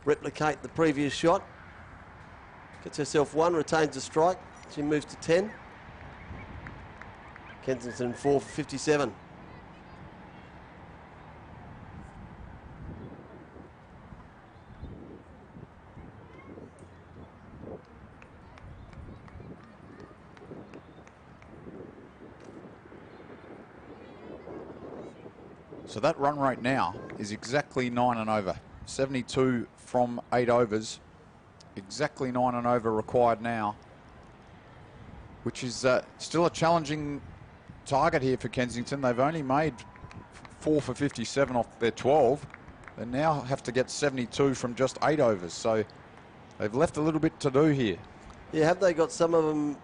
replicate the previous shot. Gets herself 1, retains the strike. She moves to 10. Kensington 4 for 57. So that run rate now is exactly 9 and over. 72 from 8 overs. Exactly 9 and over required now, which is still a challenging target here for Kensington. They've only made 4 for 57 off their 12. They now have to get 72 from just 8 overs. So they've left a little bit to do here. Yeah, have they got some of them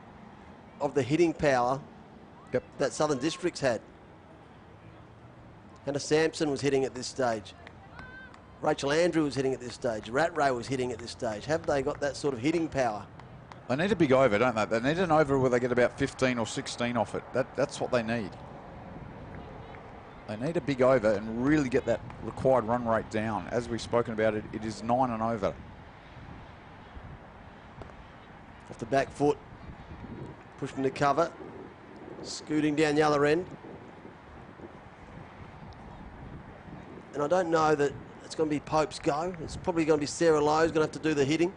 of the hitting power that Southern Districts had? Hannah Sampson was hitting at this stage. Rachel Andrew was hitting at this stage. Rattray was hitting at this stage. Have they got that sort of hitting power? They need a big over, don't they? They need an over where they get about 15 or 16 off it. That's what they need. They need a big over and really get that required run rate down. As we've spoken about it, it is 9 and over. Off the back foot, pushing the cover, scooting down the other end. And I don't know that it's going to be Pope's go. It's probably going to be Sarah Lowe's going to have to do the hitting.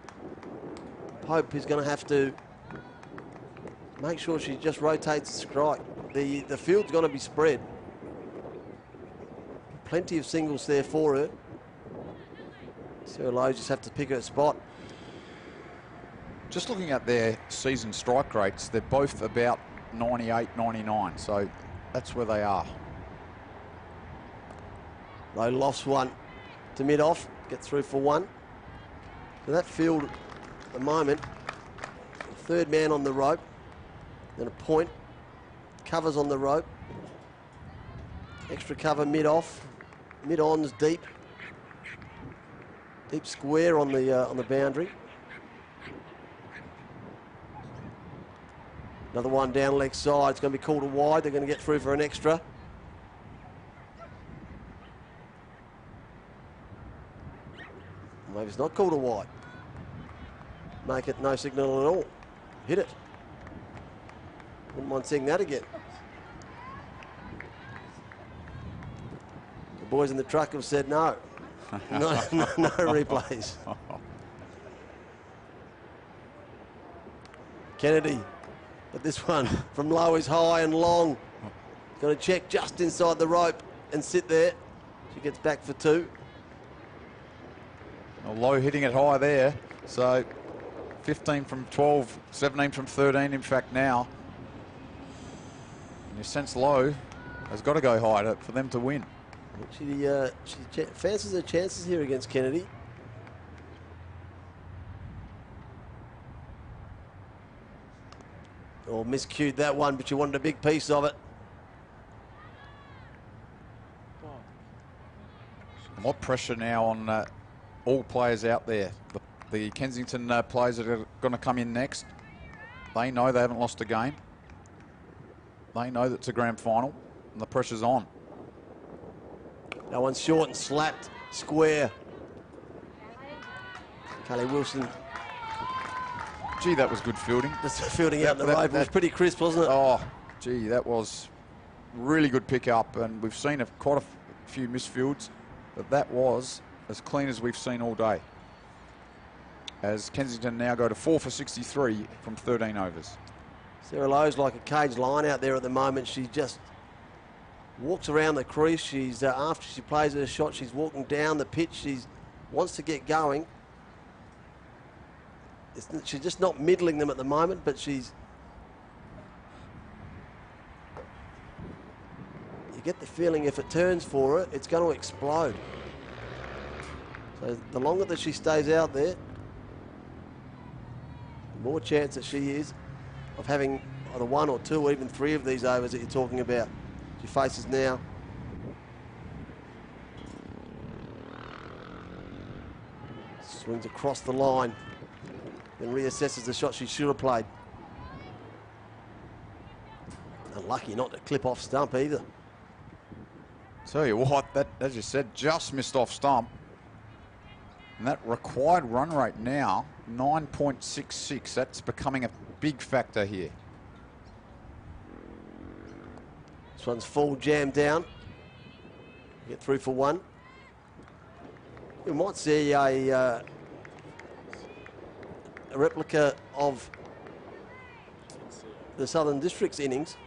Pope is going to have to make sure she just rotates the strike. The field's going to be spread. Plenty of singles there for her. Sarah Lowe's just have to pick her spot. Just looking at their season strike rates, they're both about 98, 99. So that's where they are. Lowe lost 1 to mid-off, get through for 1. So that field at the moment, third man on the rope, then a point, covers on the rope, extra cover mid-off, mid-on's deep square on the boundary. Another one down leg side, it's going to be called a wide, they're going to get through for an extra. Maybe it's not called a wide. Make it no signal at all. Hit it. Wouldn't mind seeing that again. The boys in the truck have said no. No replays. Kennedy, but this one from low is high and long. Got to check just inside the rope and sit there. She gets back for 2. Low hitting it high there. So 15 from 12, 17 from 13 in fact now. And you sense Low has got to go high for them to win. She fancies her chances here against Kennedy. Oh, miscued that one, but you wanted a big piece of it. More pressure now on all players out there. The Kensington players that are going to come in next, they know they haven't lost a game. They know that it's a grand final, and the pressure's on. That one's short and slapped square. Kelly Wilson. Gee, that was good fielding. Just fielding out the rope. It was pretty crisp, wasn't it? Oh, gee, that was really good pick up, and we've seen quite a few misfields, but that was as clean as we've seen all day. As Kensington now go to 4 for 63 from 13 overs. Sarah Lowe's like a cage line out there at the moment. She just walks around the crease. She's after she plays her shot, she's walking down the pitch. She wants to get going. She's just not middling them at the moment, but she's... You get the feeling if it turns for her, it's going to explode. So the longer that she stays out there, the more chance that she is of having either 1 or 2 or even 3 of these overs that you're talking about. She faces now. Swings across the line. Then reassesses the shot she should have played. Unlucky not to clip off stump either. Tell you what, that, as you said, just missed off stump. And that required run rate now, 9.66. That's becoming a big factor here. This one's full jam down. Get through for one. We might see a replica of the Southern District's innings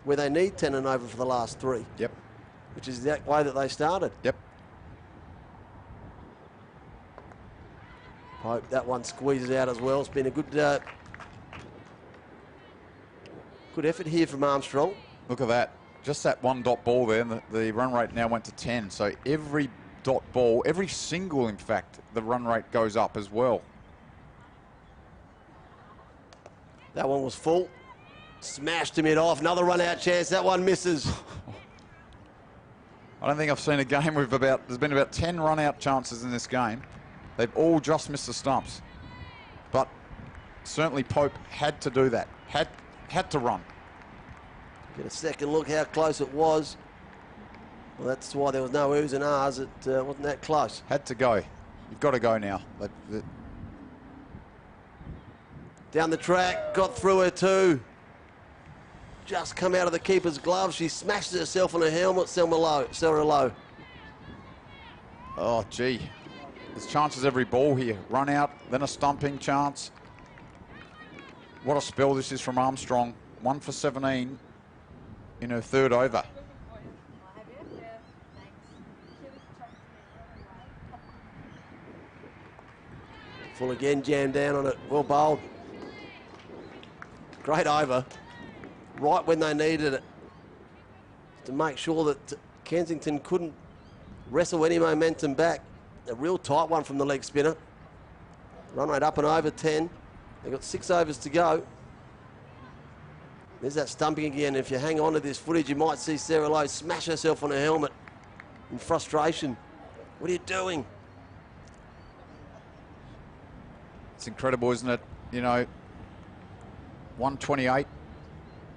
where they need 10 and over for the last three. Yep. Which is the way that they started. Yep. Hope that one squeezes out as well. It's been a good good effort here from Armstrong. Look at that. Just that one dot ball there, and the run rate now went to 10. So every dot ball, every single, in fact, the run rate goes up as well. That one was full. Smashed him it off. Another run out chance. That one misses. I don't think I've seen a game with there's been about 10 run out chances in this game. They've all just missed the stumps. But certainly Pope had to do that. Had to run. Get a second look how close it was. Well, that's why there was no oohs and ahs. It wasn't that close. Had to go. You've got to go now. Down the track, got through her too. Just come out of the keeper's glove. She smashes herself on her helmet. Sarah Lowe. Oh, gee. There's chances every ball here. Run out, then a stumping chance. What a spell this is from Armstrong. 1 for 17 in her third over. Full again, jammed down on it. Well bowled. Great over. Right when they needed it. To make sure that Kensington couldn't wrestle any momentum back. A real tight one from the leg spinner. Run rate up and over 10. They've got 6 overs to go. There's that stumping again. If you hang on to this footage, you might see Sarah Lowe smash herself on her helmet in frustration. What are you doing? It's incredible, isn't it? You know, 128.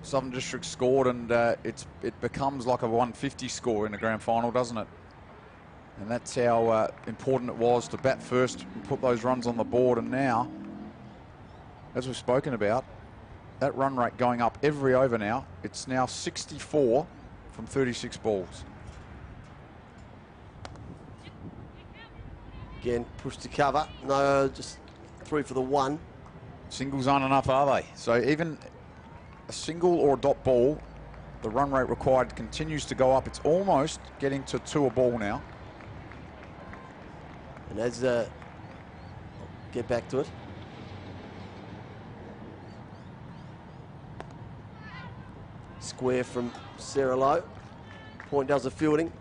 Southern District scored, and it becomes like a 150 score in a grand final, doesn't it? And that's how important it was to bat first and put those runs on the board. And now, as we've spoken about, that run rate going up every over now. It's now 64 from 36 balls. Again, push to cover. No, just through for the one. Singles aren't enough, are they? So even a single or a dot ball, the run rate required continues to go up. It's almost getting to 2 a ball now. And as get back to it. Square from Sarah Lowe. Point does the fielding.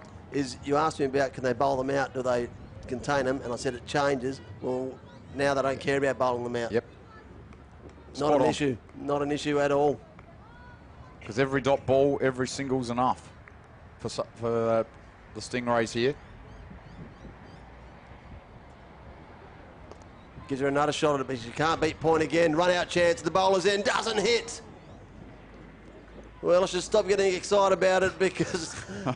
You asked me about can they bowl them out, do they contain them? And I said it changes. Well, now they don't care about bowling them out. Yep. Not an issue. Not an issue at all. Because every dot ball, every single's enough for the Stingrays here. Gives her another shot at it, but she can't beat point again. Run out chance, the bowler's in, doesn't hit. Well, I should stop getting excited about it because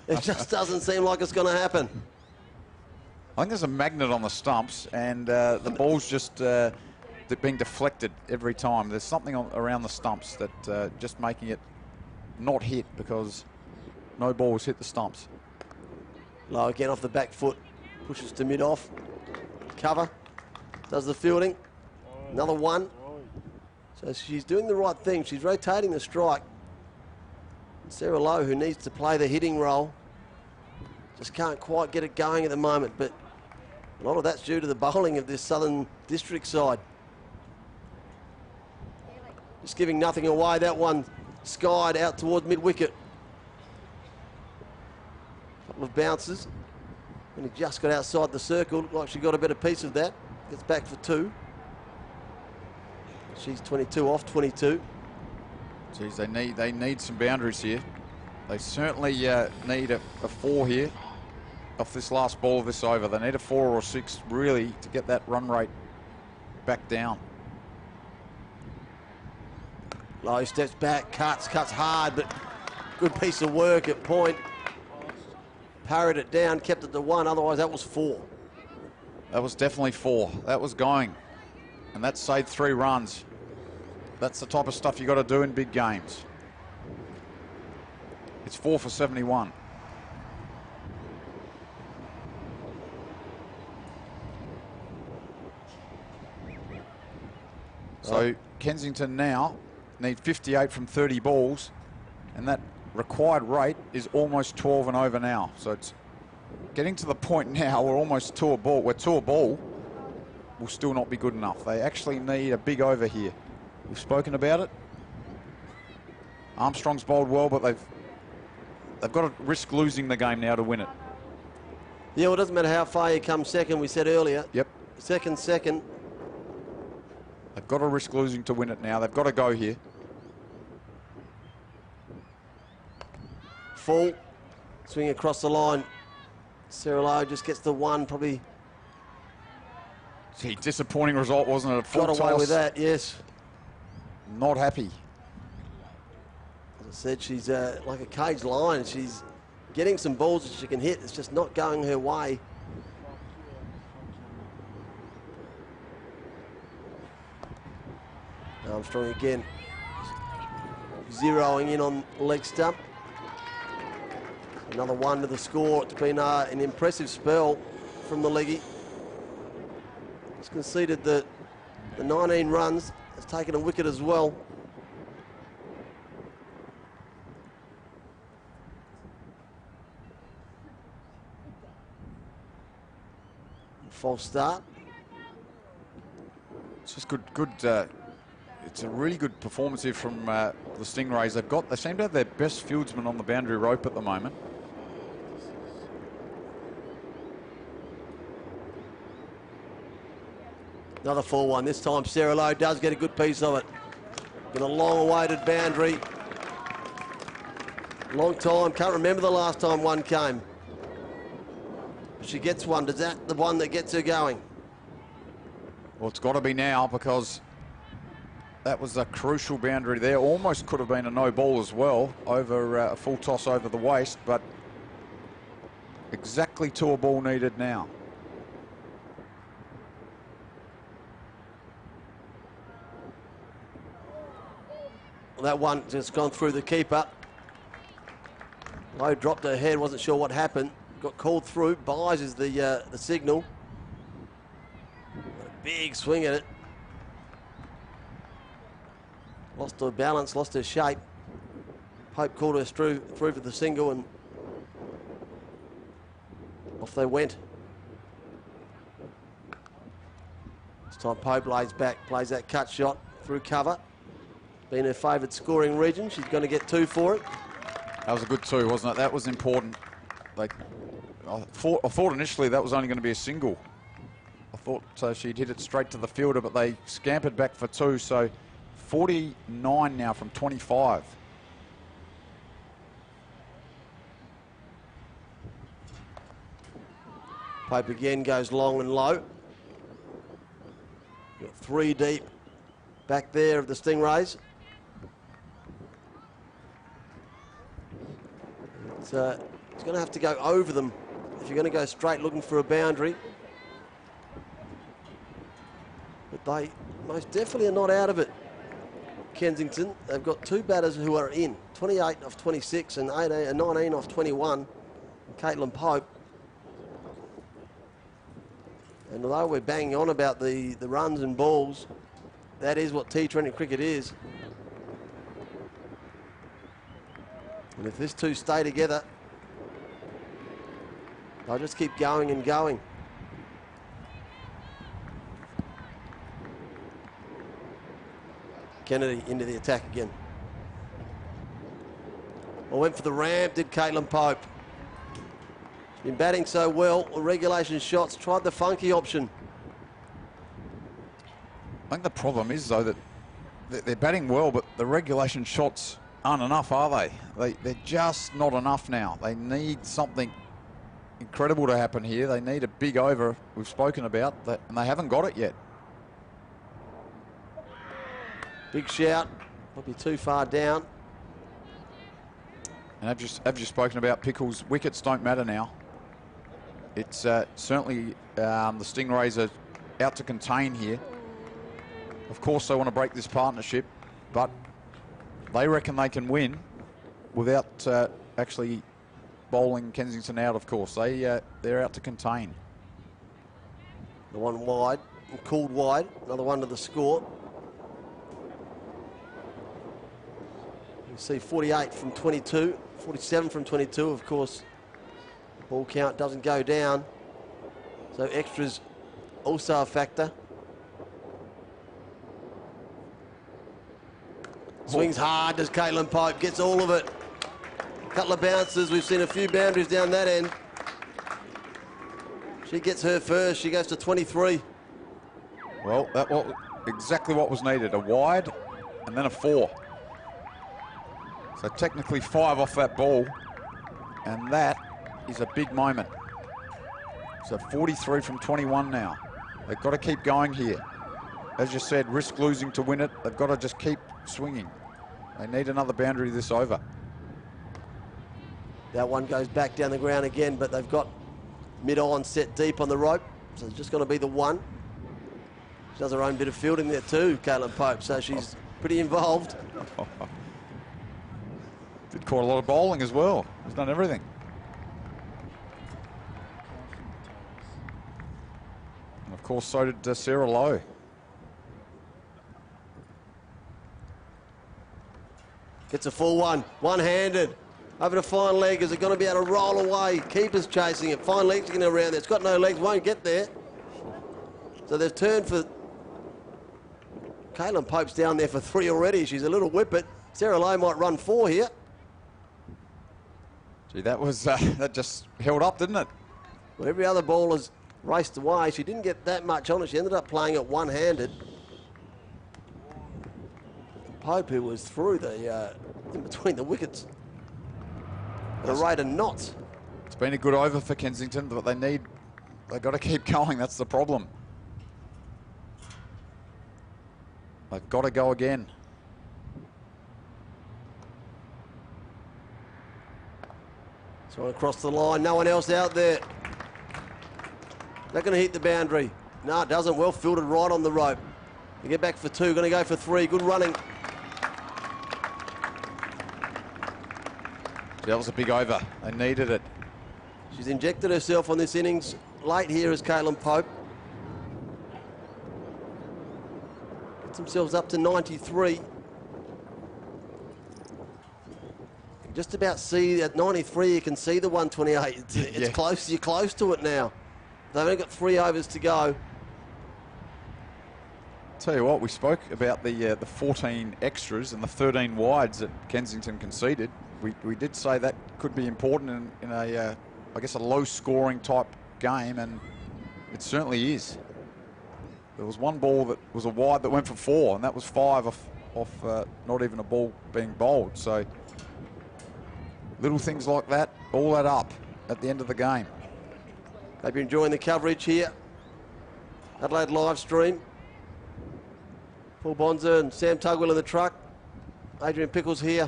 it just doesn't seem like it's going to happen. I think there's a magnet on the stumps, and the ball's just being deflected every time. There's something around the stumps that just making it not hit because no ball has hit the stumps. Low again off the back foot, pushes to mid-off. Cover, does the fielding. Another one. So she's doing the right thing. She's rotating the strike. Sarah Lowe, who needs to play the hitting role, just can't quite get it going at the moment, but a lot of that's due to the bowling of this Southern District side. Just giving nothing away. That one skied out towards mid-wicket. Couple of bounces. And he just got outside the circle. Looked like she got a better piece of that. Gets back for 2. She's 22 off 22. Geez, they need some boundaries here. They certainly need a 4 here off this last ball of this over. They need a 4 or 6 really to get that run rate back down. Lowe steps back, cuts hard, but good piece of work at point. parried it down, kept it to 1. Otherwise, that was 4. That was definitely 4. That was going. And that saved 3 runs. That's the type of stuff you got to do in big games. It's 4 for 71. So Kensington now need 58 from 30 balls, and that required rate is almost 12 and over now. So it's getting to the point now we're almost 2 a ball. We're 2 a ball will still not be good enough. They actually need a big over here. We've spoken about it. Armstrong's bowled well, but they've got to risk losing the game now to win it. Yeah, well, it doesn't matter how far you come second, we said earlier. Yep. Second. They've got to risk losing to win it now. They've got to go here. Full. Swing across the line. Cerullo just gets the 1, probably. Gee, disappointing result, wasn't it? A full Got away toss. with that, yes. Not happy. As I said, she's like a caged lion. She's getting some balls that she can hit. It's just not going her way. Armstrong again, zeroing in on leg stump. Another 1 to the score. It's been an impressive spell from the leggy. He's conceded the 19 runs. Has taken a wicket as well. False start. It's just good. It's a really good performance here from the Stingrays. They seem to have their best fieldsman on the boundary rope at the moment. Another 4-1. This time Cerullo does get a good piece of it. Been a long-awaited boundary. Long time. Can't remember the last time one came. But she gets one. Is that the one that gets her going? Well, it's got to be now, because that was a crucial boundary there. Almost could have been a no ball as well, over a full toss over the waist, but exactly 2 a ball needed now. Well, that one just gone through the keeper. Lowe dropped her head, wasn't sure what happened. Got called through. Buys is the signal. A big swing at it. Lost her balance, lost her shape. Pope called her through for the single, and off they went. This time Pope lays back, plays that cut shot through cover. Been her favourite scoring region. She's going to get 2 for it. That was a good 2, wasn't it? That was important. Like, I thought initially that was only going to be a single. I thought she'd hit it straight to the fielder, but they scampered back for 2. So 49 now from 25. Pope again goes long and low. Got 3 deep back there of the Stingrays. It's going to have to go over them if you're going to go straight looking for a boundary. But they most definitely are not out of it. Kensington, they've got 2 batters who are in. 28 off 26 and 19 off 21. And Caitlin Pope. And although we're banging on about the runs and balls, that is what T20 cricket is. And if these 2 stay together, they'll just keep going and going. Kennedy into the attack again. Well, went for the ramp, did Caitlin Pope. She's been batting so well, regulation shots, tried the funky option. I think the problem is, though, that they're batting well, but the regulation shots aren't enough, are they? They're just not enough now. They need something incredible to happen here. They need a big over, we've spoken about, and they haven't got it yet. Big shout, probably too far down. And have you spoken about Pickles? Wickets don't matter now. It's certainly the Stingrays are out to contain here. Of course, they want to break this partnership, but they reckon they can win without actually bowling Kensington out. Of course, they're out to contain. The one wide, called wide. Another one to the score. You see 48 from 22, 47 from 22. Of course, ball count doesn't go down, so extras also a factor. Swings hard, does Caitlin Pope, gets all of it. Couple of bounces, we've seen a few boundaries down that end. She gets her first, she goes to 23. Well, that was exactly what was needed, a wide and then a 4. So technically 5 off that ball, and that is a big moment. So 43 from 21 now. They've got to keep going here. As you said, risk losing to win it. They've got to just keep swinging. They need another boundary this over. That one goes back down the ground again, but they've got mid-on set deep on the rope, so it's just going to be the one. She does her own bit of fielding there too, Caitlin Pope, so she's pretty involved. Did quite a lot of bowling as well. He's done everything. And of course, so did Sarah Lowe. Gets a full one, one-handed. Over to fine leg, is it going to be able to roll away? Keeper's chasing it, fine leg's going around there. It's got no legs, won't get there. So they've turned for... Caitlin Pope's down there for 3 already. She's a little whippet. Sarah Lowe might run 4 here. Gee, that was that just held up, didn't it? Well, every other bowler's raced away. She didn't get that much on it. She ended up playing it one-handed. Pope, who was through the in between the wickets at a rate of knots. It's been a good over for Kensington, but they've got to keep going. That's the problem. They've got to go again. So across the line, no one else out there. Not going to hit the boundary. No, it doesn't. Well fielded right on the rope. They get back for 2, going to go for 3. Good running. That was a big over. They needed it. She's injected herself on this innings. Late here is Caitlin Pope. Gets themselves up to 93. Just about see at 93, you can see the 128. It's close. You're close to it now. They've only got 3 overs to go. Tell you what, we spoke about the 14 extras and the 13 wides that Kensington conceded. We did say that could be important in a, I guess, a low-scoring type game, and it certainly is. There was one ball that was a wide that went for 4, and that was 5 off not even a ball being bowled. So little things like that all add up at the end of the game. Hope you're enjoying the coverage here. Adelaide live stream. Paul Bonza and Sam Tugwell in the truck. Adrian Pickles here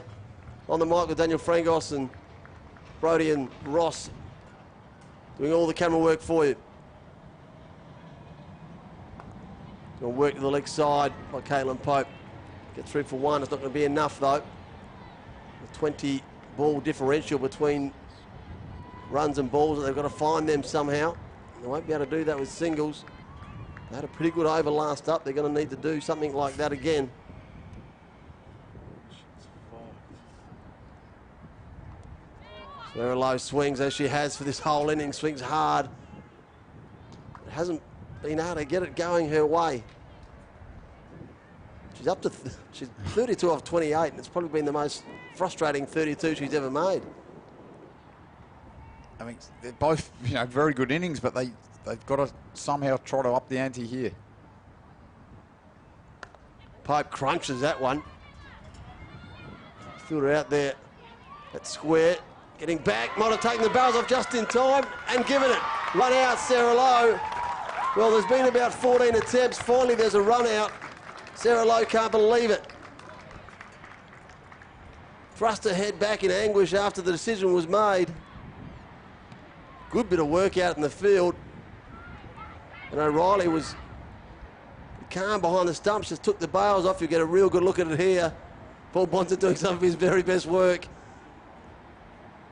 on the mic with Daniel Frangos and Brodie and Ross doing all the camera work for you. Going to work to the leg side by Caitlin Pope. Get 3 for 1. It's not going to be enough though. The 20 ball differential between runs and balls, they've got to find them somehow. They won't be able to do that with singles. They had a pretty good over last up. They're going to need to do something like that again. Sarah Lowe swings as she has for this whole inning, swings hard. It hasn't been able to get it going her way. She's up to, she's 32 off 28, and it's probably been the most frustrating 32 she's ever made. I mean, they're both, very good innings, but they've got to somehow try to up the ante here. Pope crunches that one. Fielder out there at square. Getting back, might have taken the barrels off just in time and given it. Run out, Sarah Lowe. Well, there's been about 14 attempts. Finally, there's a run out. Sarah Lowe can't believe it. thrust her head back in anguish after the decision was made. Good bit of work out in the field. And O'Reilly was calm behind the stumps, just took the bails off. You get a real good look at it here. Paul Bonser doing some of his very best work.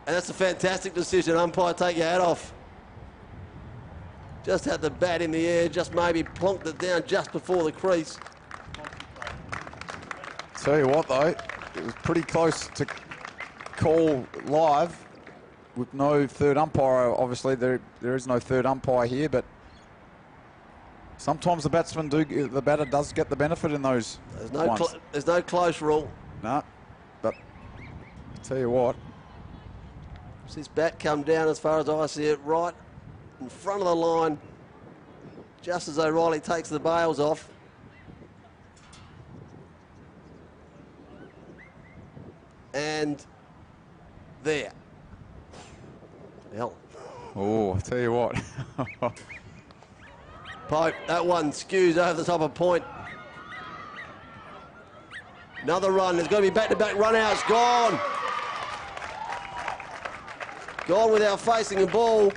And that's a fantastic decision. Umpire, take your hat off. Just had the bat in the air, just maybe plonked it down just before the crease. Tell you what, though, it was pretty close to call live with no third umpire. Obviously, there is no third umpire here, but sometimes the batter does get the benefit in those. There's no close rule. No, but I tell you what. This bat come down, as far as I see it, right in front of the line, just as O'Reilly takes the bails off. And there. Hell. Oh, I tell you what. Pope, that one skews over the top of point. Another run. There's going to be back-to-back run-outs. Gone. Gone without facing a ball.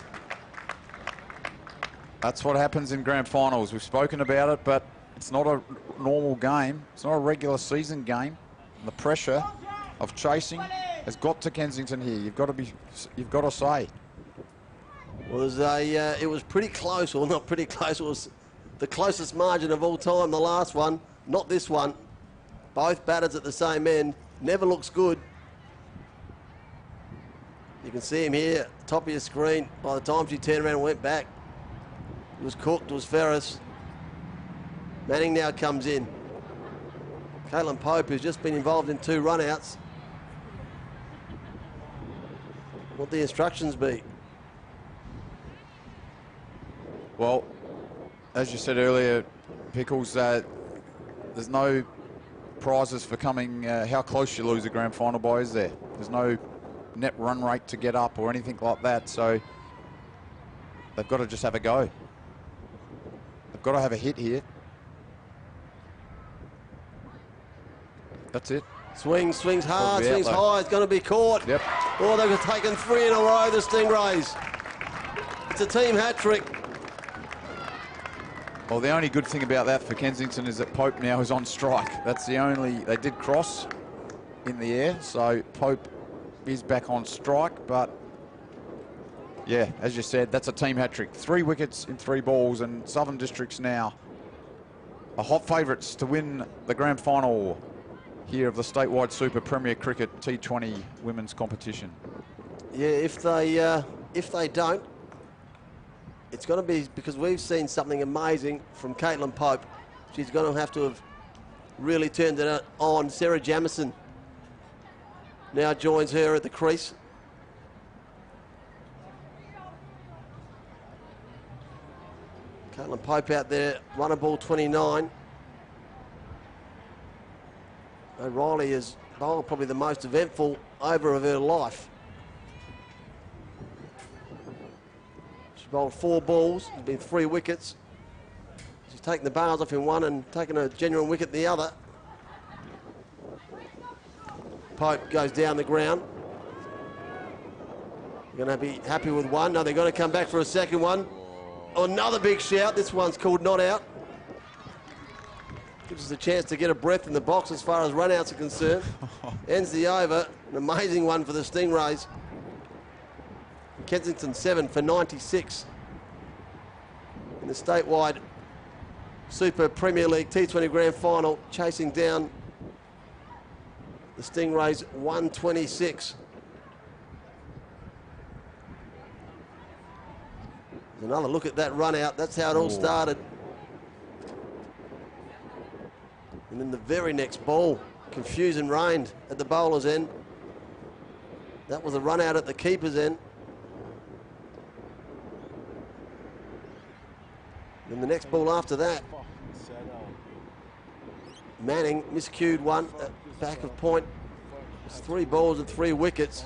That's what happens in grand finals. We've spoken about it, but it's not a normal game. It's not a regular season game. And the pressure of chasing has got to Kensington here. You've got to say. It was pretty close, or not pretty close. It was the closest margin of all time. The last one, not this one. Both batters at the same end. Never looks good. You can see him here, top of your screen. By the time she turned around and went back, it was cooked. It was Ferris. Manning now comes in. Caitlin Pope, who's just been involved in 2 run-outs. What the instructions be? Well, as you said earlier, Pickles, there's no prizes for coming how close you lose a grand final by, is there? There's no net run rate to get up or anything like that, so they've got to just have a go. They've got to have a hit here. That's it. Swings hard, swings high. It's going to be caught. Yep. Oh, they've taken 3 in a row, the Stingrays. It's a team hat-trick. Well, the only good thing about that for Kensington is that Pope now is on strike. That's the only... They did cross in the air, so Pope is back on strike, but yeah, as you said, that's a team hat-trick. 3 wickets in 3 balls, and Southern Districts now are hot favourites to win the grand final here of the Statewide Super Premier Cricket T20 women's competition. Yeah, if they don't, it's going to be because we've seen something amazing from Caitlin Pope. She's going to have to have really turned it on. Sarah Jamieson now joins her at the crease. Caitlin Pope out there, runner ball 29. O'Reilly is probably the most eventful over of her life. She bowled 4 balls, there's been 3 wickets. She's taken the bars off in one and taken a genuine wicket in the other. Pope goes down the ground. They're going to be happy with one. No, they're going to come back for a second one. Oh, another big shout. This one's called not out. Gives us a chance to get a breath in the box as far as run-outs are concerned. Ends the over. An amazing one for the Stingrays. Kensington 7 for 96 in the statewide Super Premier League T20 Grand Final, chasing down the Stingrays 126. There's another look at that run out. That's how it all started. And then the very next ball, confusion reigned at the bowler's end. That was a run out at the keeper's end. Then the next ball after that, Manning miscued one at back of point. It's 3 balls and 3 wickets.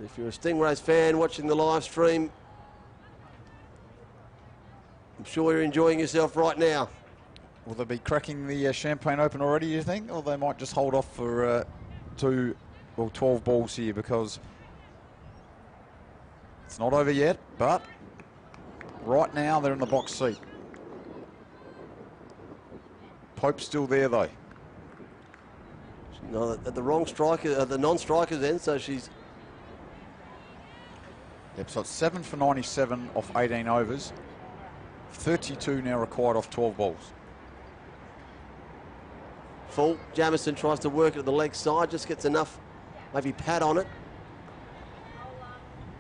If you're a Stingrays fan watching the live stream, I'm sure you're enjoying yourself right now. Will they be cracking the Champagne Open already, you think? Or they might just hold off for 12 balls here, because it's not over yet, but right now they're in the box seat. Pope's still there though. No, at the wrong striker, the non-striker's end, so she's... Yep, so it's 7 for 97 off 18 overs. 32 now required off 12 balls. Full. Jamieson tries to work it at the leg side, just gets enough, maybe pad on it.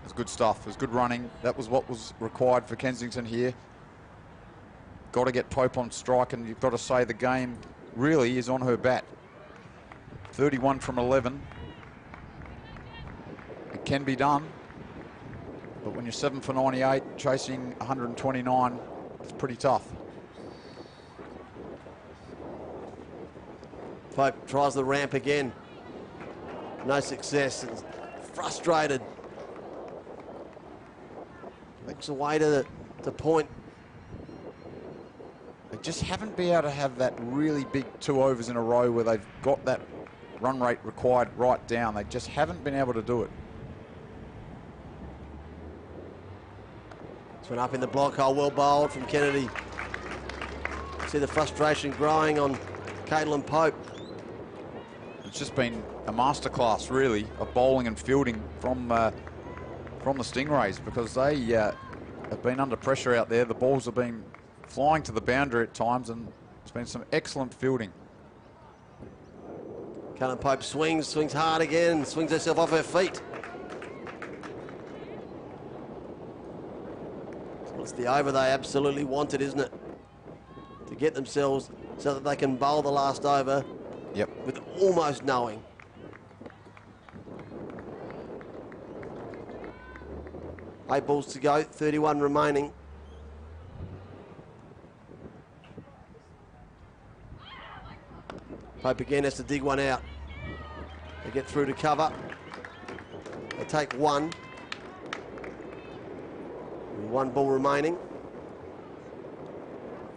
It's good stuff. It was good running. That was what was required for Kensington here. Got to get Pope on strike, and you've got to say the game really is on her bat. 31 from 11. It can be done, but when you're 7 for 98, chasing 129, it's pretty tough. Pope tries the ramp again. No success. It's frustrated. Looks away to the point. They just haven't been able to have that really big 2 overs in a row where they've got that run rate required right down. They just haven't been able to do it. This one up in the block hole, well bowled from Kennedy. See the frustration growing on Caitlin Pope. It's just been a masterclass, really, of bowling and fielding from the Stingrays, because they have been under pressure out there. The balls have been flying to the boundary at times, and it's been some excellent fielding. Caitlin Pope swings hard again, swings herself off her feet. So it's the over they absolutely wanted, isn't it? To get themselves so that they can bowl the last over. Yep. With almost knowing. Eight balls to go, 31 remaining. Pope again has to dig one out. They get through to cover. They take one. And 1 ball remaining.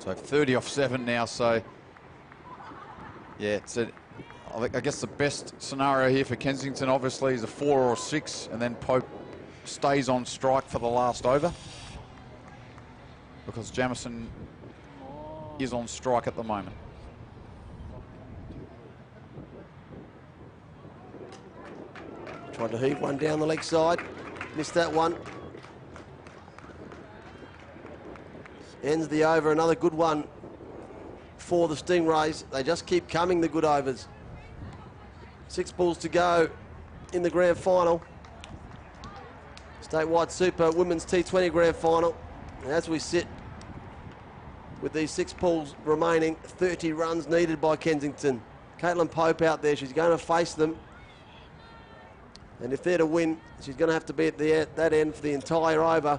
So 30 off 7 now, so yeah, I guess the best scenario here for Kensington obviously is a 4 or 6, and then Pope stays on strike for the last over, because Jamieson is on strike at the moment. Tried to heave one down the leg side. Missed that one. Ends the over. Another good one for the Stingrays. They just keep coming, the good overs. 6 balls to go in the grand final. Statewide Super Women's T20 Grand Final. And as we sit with these 6 balls remaining, 30 runs needed by Kensington. Caitlin Pope out there. She's going to face them. And if they're to win, she's going to have to be at that end for the entire over.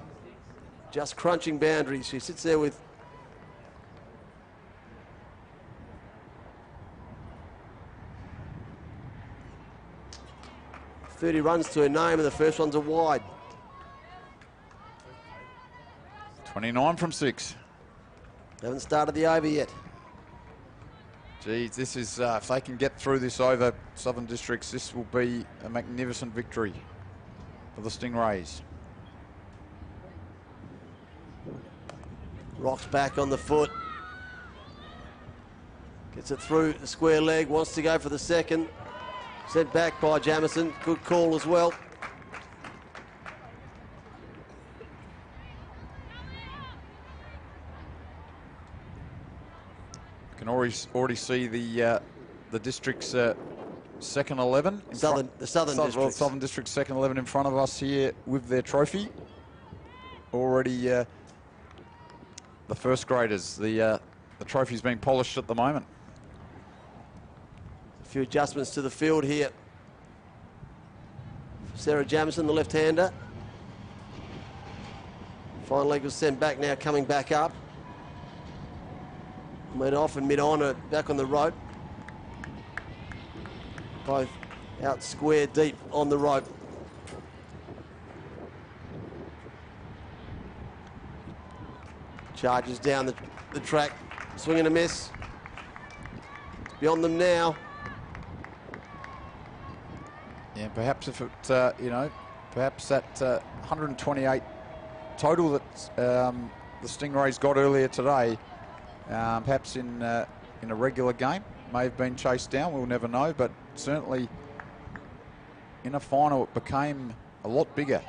Just crunching boundaries. She sits there with .30 runs to her name, and the first one's a wide. 29 from 6. Haven't started the over yet. Geez, this is, if they can get through this over, Southern Districts, this will be a magnificent victory for the Stingrays. Rocks back on the foot. Gets it through the square leg, wants to go for the second. Sent back by Jamieson, good call as well. Can already see the district's second 11. The Southern District. Southern District's second 11 in front of us here with their trophy. Already the first graders. The trophy's being polished at the moment. A few adjustments to the field here. Sarah Jamieson, the left-hander. Final leg was sent back, now coming back up. Mid-off and mid-on, back on the rope. Both out square deep on the rope. Charges down the track, swing and a miss. Beyond them now. Yeah, perhaps if it, perhaps that 128 total that the Stingrays got earlier today, perhaps in a regular game, may have been chased down. We'll never know, but certainly in a final it became a lot bigger.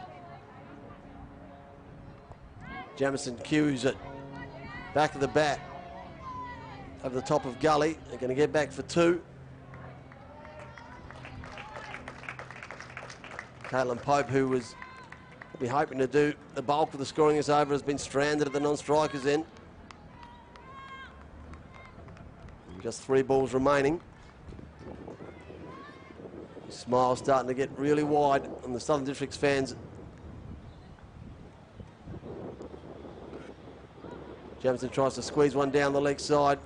Jamison cues it back of the bat over the top of gully. They're going to get back for 2. Caitlin Pope, who was probably hoping to do the bulk of the scoring this over, has been stranded at the non-strikers end. Just 3 balls remaining. Smile starting to get really wide on the Southern Districts fans. Jamison tries to squeeze one down the leg side.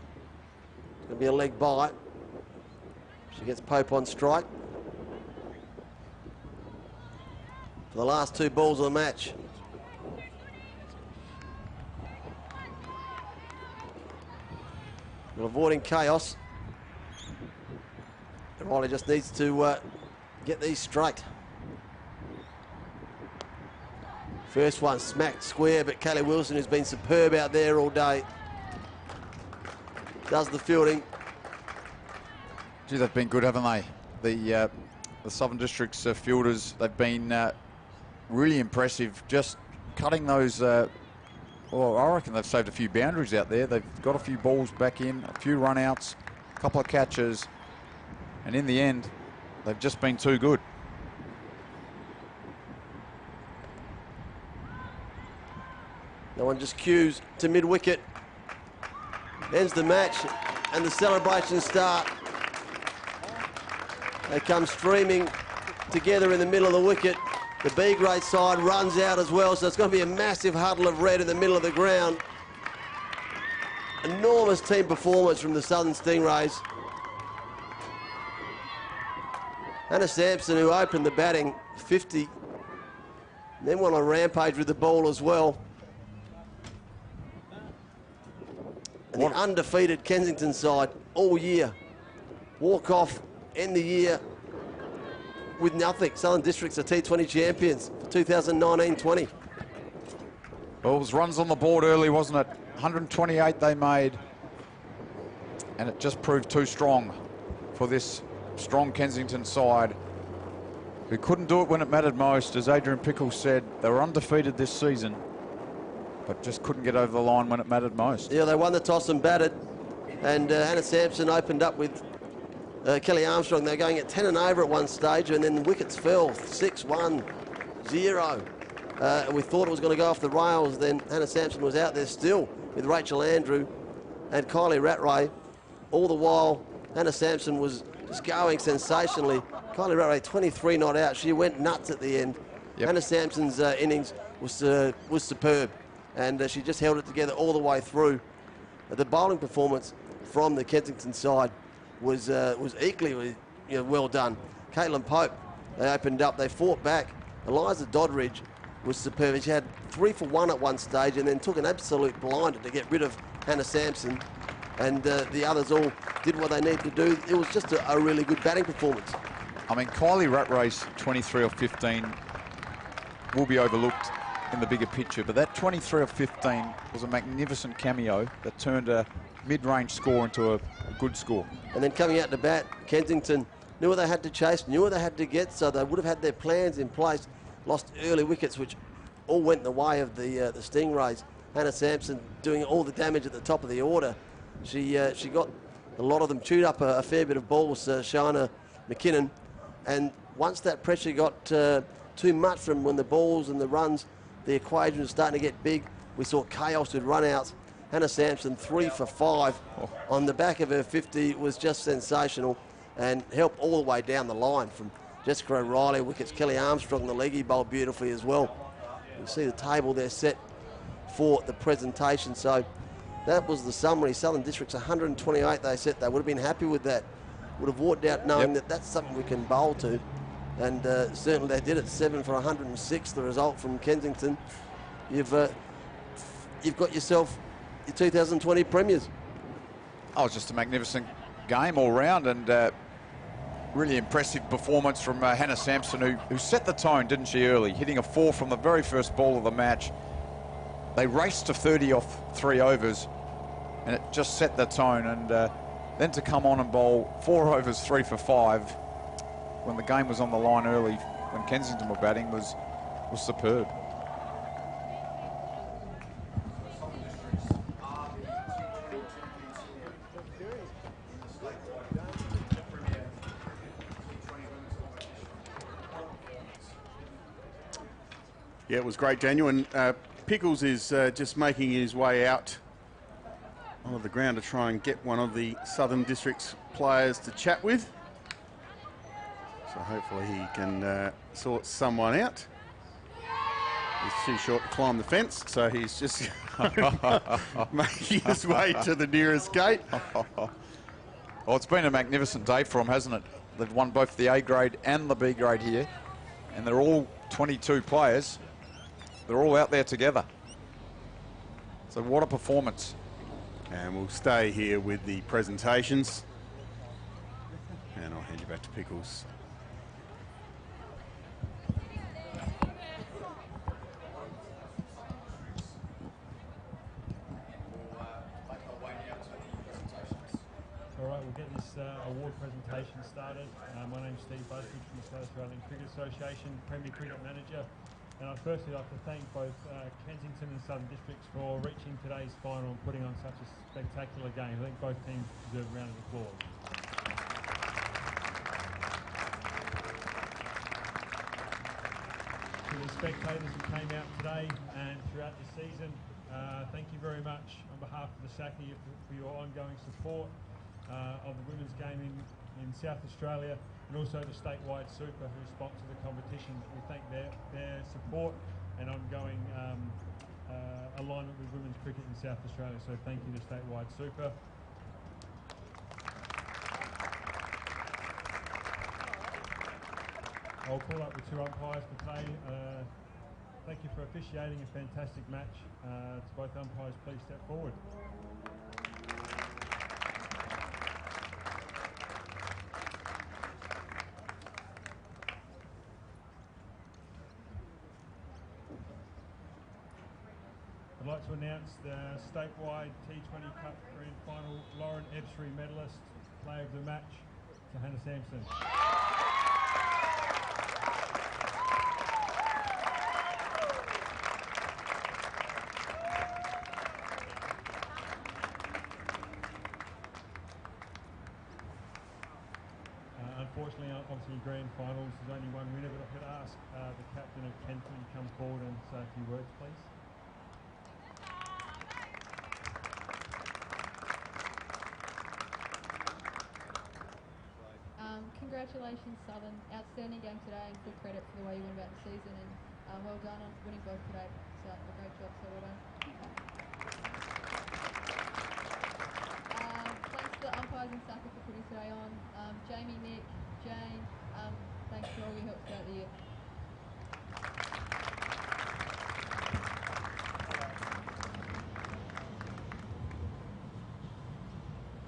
It's going to be a leg bite. She gets Pope on strike. For the last 2 balls of the match. Well, avoiding chaos. Riley just needs to get these straight. First one smacked square, but Kaylee Wilson, who's been superb out there all day, does the fielding. Gee, they've been good, haven't they? The Southern Districts fielders, they've been really impressive, just cutting those. Well, I reckon they've saved a few boundaries out there. They've got a few balls back in, a few run-outs, a couple of catches, and in the end, they've just been too good. No one just cues to mid-wicket. Ends the match, and the celebrations start. They come streaming together in the middle of the wicket. The B-grade side runs out as well, so it's going to be a massive huddle of red in the middle of the ground. Enormous team performance from the Southern Stingrays. Hannah Sampson, who opened the batting, 50. And then went on a rampage with the ball as well. And the undefeated Kensington side all year. Walk off, end the year with nothing. Southern Districts are T20 champions for 2019-20. Well, it was runs on the board early, wasn't it? 128 they made, and it just proved too strong for this strong Kensington side, who couldn't do it when it mattered most. As Adrian Pickles said, they were undefeated this season, but just couldn't get over the line when it mattered most. Yeah, they won the toss and batted, and Hannah Sampson opened up with Kelly Armstrong. They're going at 10 and over at one stage, and then the wickets fell 6-1, 0. We thought it was going to go off the rails. Then Hannah Sampson was out there still with Rachel Andrew and Kylie Rattray. All the while, Hannah Sampson was just going sensationally. Kylie Rattray 23 not out. She went nuts at the end. Yep. Hannah Sampson's innings was superb, and she just held it together all the way through. The bowling performance from the Kensington side was equally well done. Caitlin Pope, they opened up, they fought back. Eliza Doddridge was superb. She had 3 for 1 at one stage, and then took an absolute blinder to get rid of Hannah Sampson. And the others all did what they needed to do. It was just a really good batting performance. I mean, Kylie Rattray's 23 or 15 will be overlooked in the bigger picture, but that 23 or 15 was a magnificent cameo that turned a mid-range score into a good score. And then coming out to bat, Kensington knew what they had to chase, knew what they had to get, so they would have had their plans in place. Lost early wickets, which all went in the way of the Stingrays. Hannah Sampson doing all the damage at the top of the order. She got a lot of them chewed up a fair bit of balls, Shana McKinnon. And once that pressure got too much from when the balls and the runs, the equation was starting to get big. We saw chaos with run-outs. Hannah Sampson 3 for 5 on the back of her 50 was just sensational, and helped all the way down the line from Jessica O'Reilly wickets. Kelly Armstrong, the leggy, bowled beautifully as well. You can see the table there set for the presentation. So that was the summary. Southern Districts 128 they set. They would have been happy with that. Would have walked out knowing that that's something we can bowl to. And certainly they did it. 7 for 106, the result from Kensington. You've got yourself your 2020 premiers. Oh, just a magnificent game all round, and really impressive performance from Hannah Sampson, who set the tone, didn't she, early, hitting a 4 from the very first ball of the match. They raced to 30 off 3 overs, and it just set the tone. And then to come on and bowl 4 overs, 3 for 5, when the game was on the line early, when Kensington were batting, was superb. Yeah, it was great, Daniel. And Pickles is just making his way out onto the ground to try and get one of the Southern District's players to chat with. So hopefully he can sort someone out. He's too short to climb the fence, so he's just making his way to the nearest gate. Well, it's been a magnificent day for them, hasn't it? They've won both the A grade and the B grade here, and they're all 22 players. They're all out there together. So what a performance. And we'll stay here with the presentations. And I'll hand you back to Pickles. All right, we'll get this award presentation started. My name's Steve Busbridge from the South Australian Cricket Association, Premier Cricket Manager. And I'd firstly like to thank both Kensington and Southern Districts for reaching today's final and putting on such a spectacular game. I think both teams deserve a round of applause. To the spectators who came out today and throughout the season, thank you very much on behalf of the SACA for your ongoing support of the women's game in South Australia, and also the Statewide Super who sponsor the competition. We thank their support and ongoing alignment with women's cricket in South Australia. So thank you to Statewide Super. I'll call up the 2 umpires for today. Thank you for officiating a fantastic match. To both umpires, please step forward. I'd like to announce the statewide T20 Cup Grand Final Lauren Ebsbury medalist, player of the match, to Hannah Sampson. Unfortunately, obviously grand finals, there's only one winner, but I could ask the captain of Kensington to come forward and say a few words, please. Congratulations, Southern. Outstanding game today, and full credit for the way you went about the season, and well done on winning both today. So a great job, so well done. Thanks to the umpires and SACA for putting today on. Jamie, Nick, Jane, thanks for all your help throughout the year.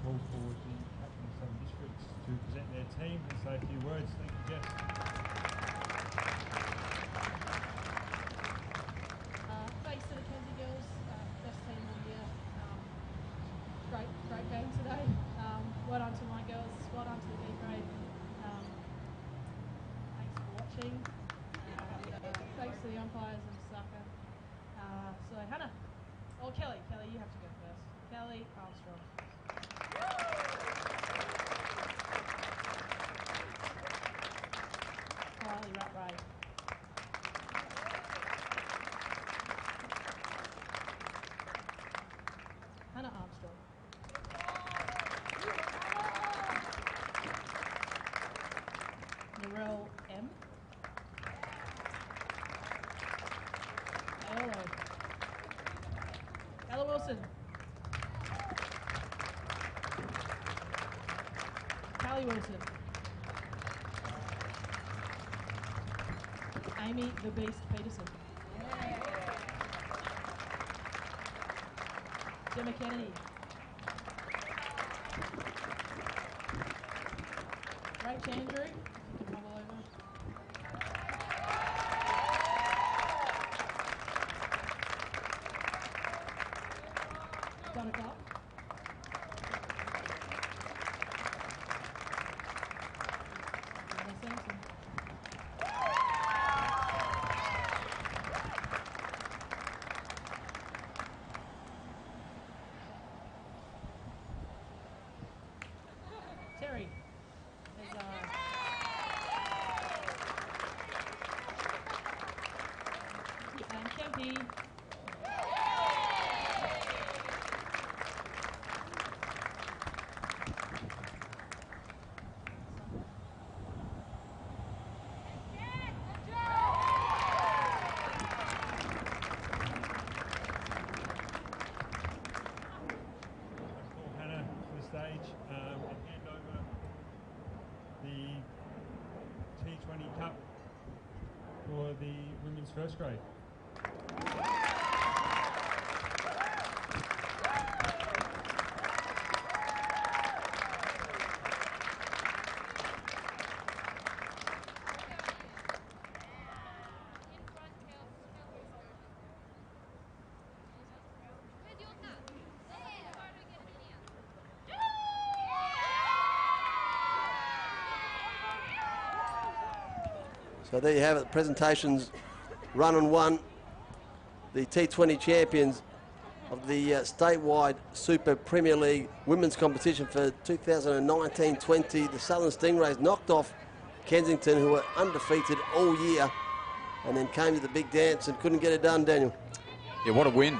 Call forward the captain of Southern Districts to present their team and say a few words. Thank you, Jess. Thanks to the Kenzie girls, best team all year. Great game today. Well done to my girls, well done to the B grade. Thanks for watching. Thanks to the umpires and SACA. So Hannah, or Kelly, you have to go first. Kelly Armstrong. Riley Rattray. Hannah Armstrong. Narelle M. Ella Wilson. Callie Wilson. Amy the Beast Peterson. Gemma Kennedy. Rach Andrew. You can hobble over. Donna Clark. Anna Sampson. Terry. And Kempy. Call Hannah to the stage and hand over the T20 Cup for the women's first grade. So there you have it, presentations run and won. The T20 champions of the statewide Super Premier League women's competition for 2019-20. The Southern Stingrays knocked off Kensington, who were undefeated all year, and then came to the big dance and couldn't get it done, Daniel. Yeah, what a win.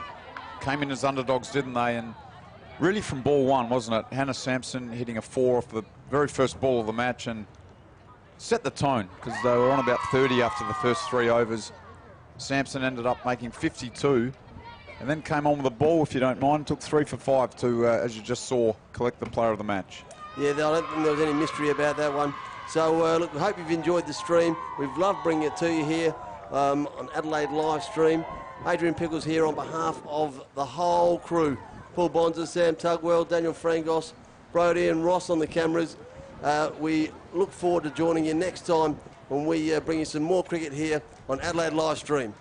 Came in as underdogs, didn't they? And really from ball one, wasn't it? Hannah Sampson hitting a 4 off the very first ball of the match and set the tone, because they were on about 30 after the first 3 overs. Sampson ended up making 52 and then came on with the ball, if you don't mind. Took 3 for 5 to, as you just saw, collect the player of the match. Yeah, I don't think there was any mystery about that one. So, look, we hope you've enjoyed the stream. We've loved bringing it to you here on Adelaide live stream. Adrian Pickles here on behalf of the whole crew. Paul Bonza, Sam Tugwell, Daniel Frangos, Brody and Ross on the cameras. We look forward to joining you next time when we bring you some more cricket here on Adelaide live stream.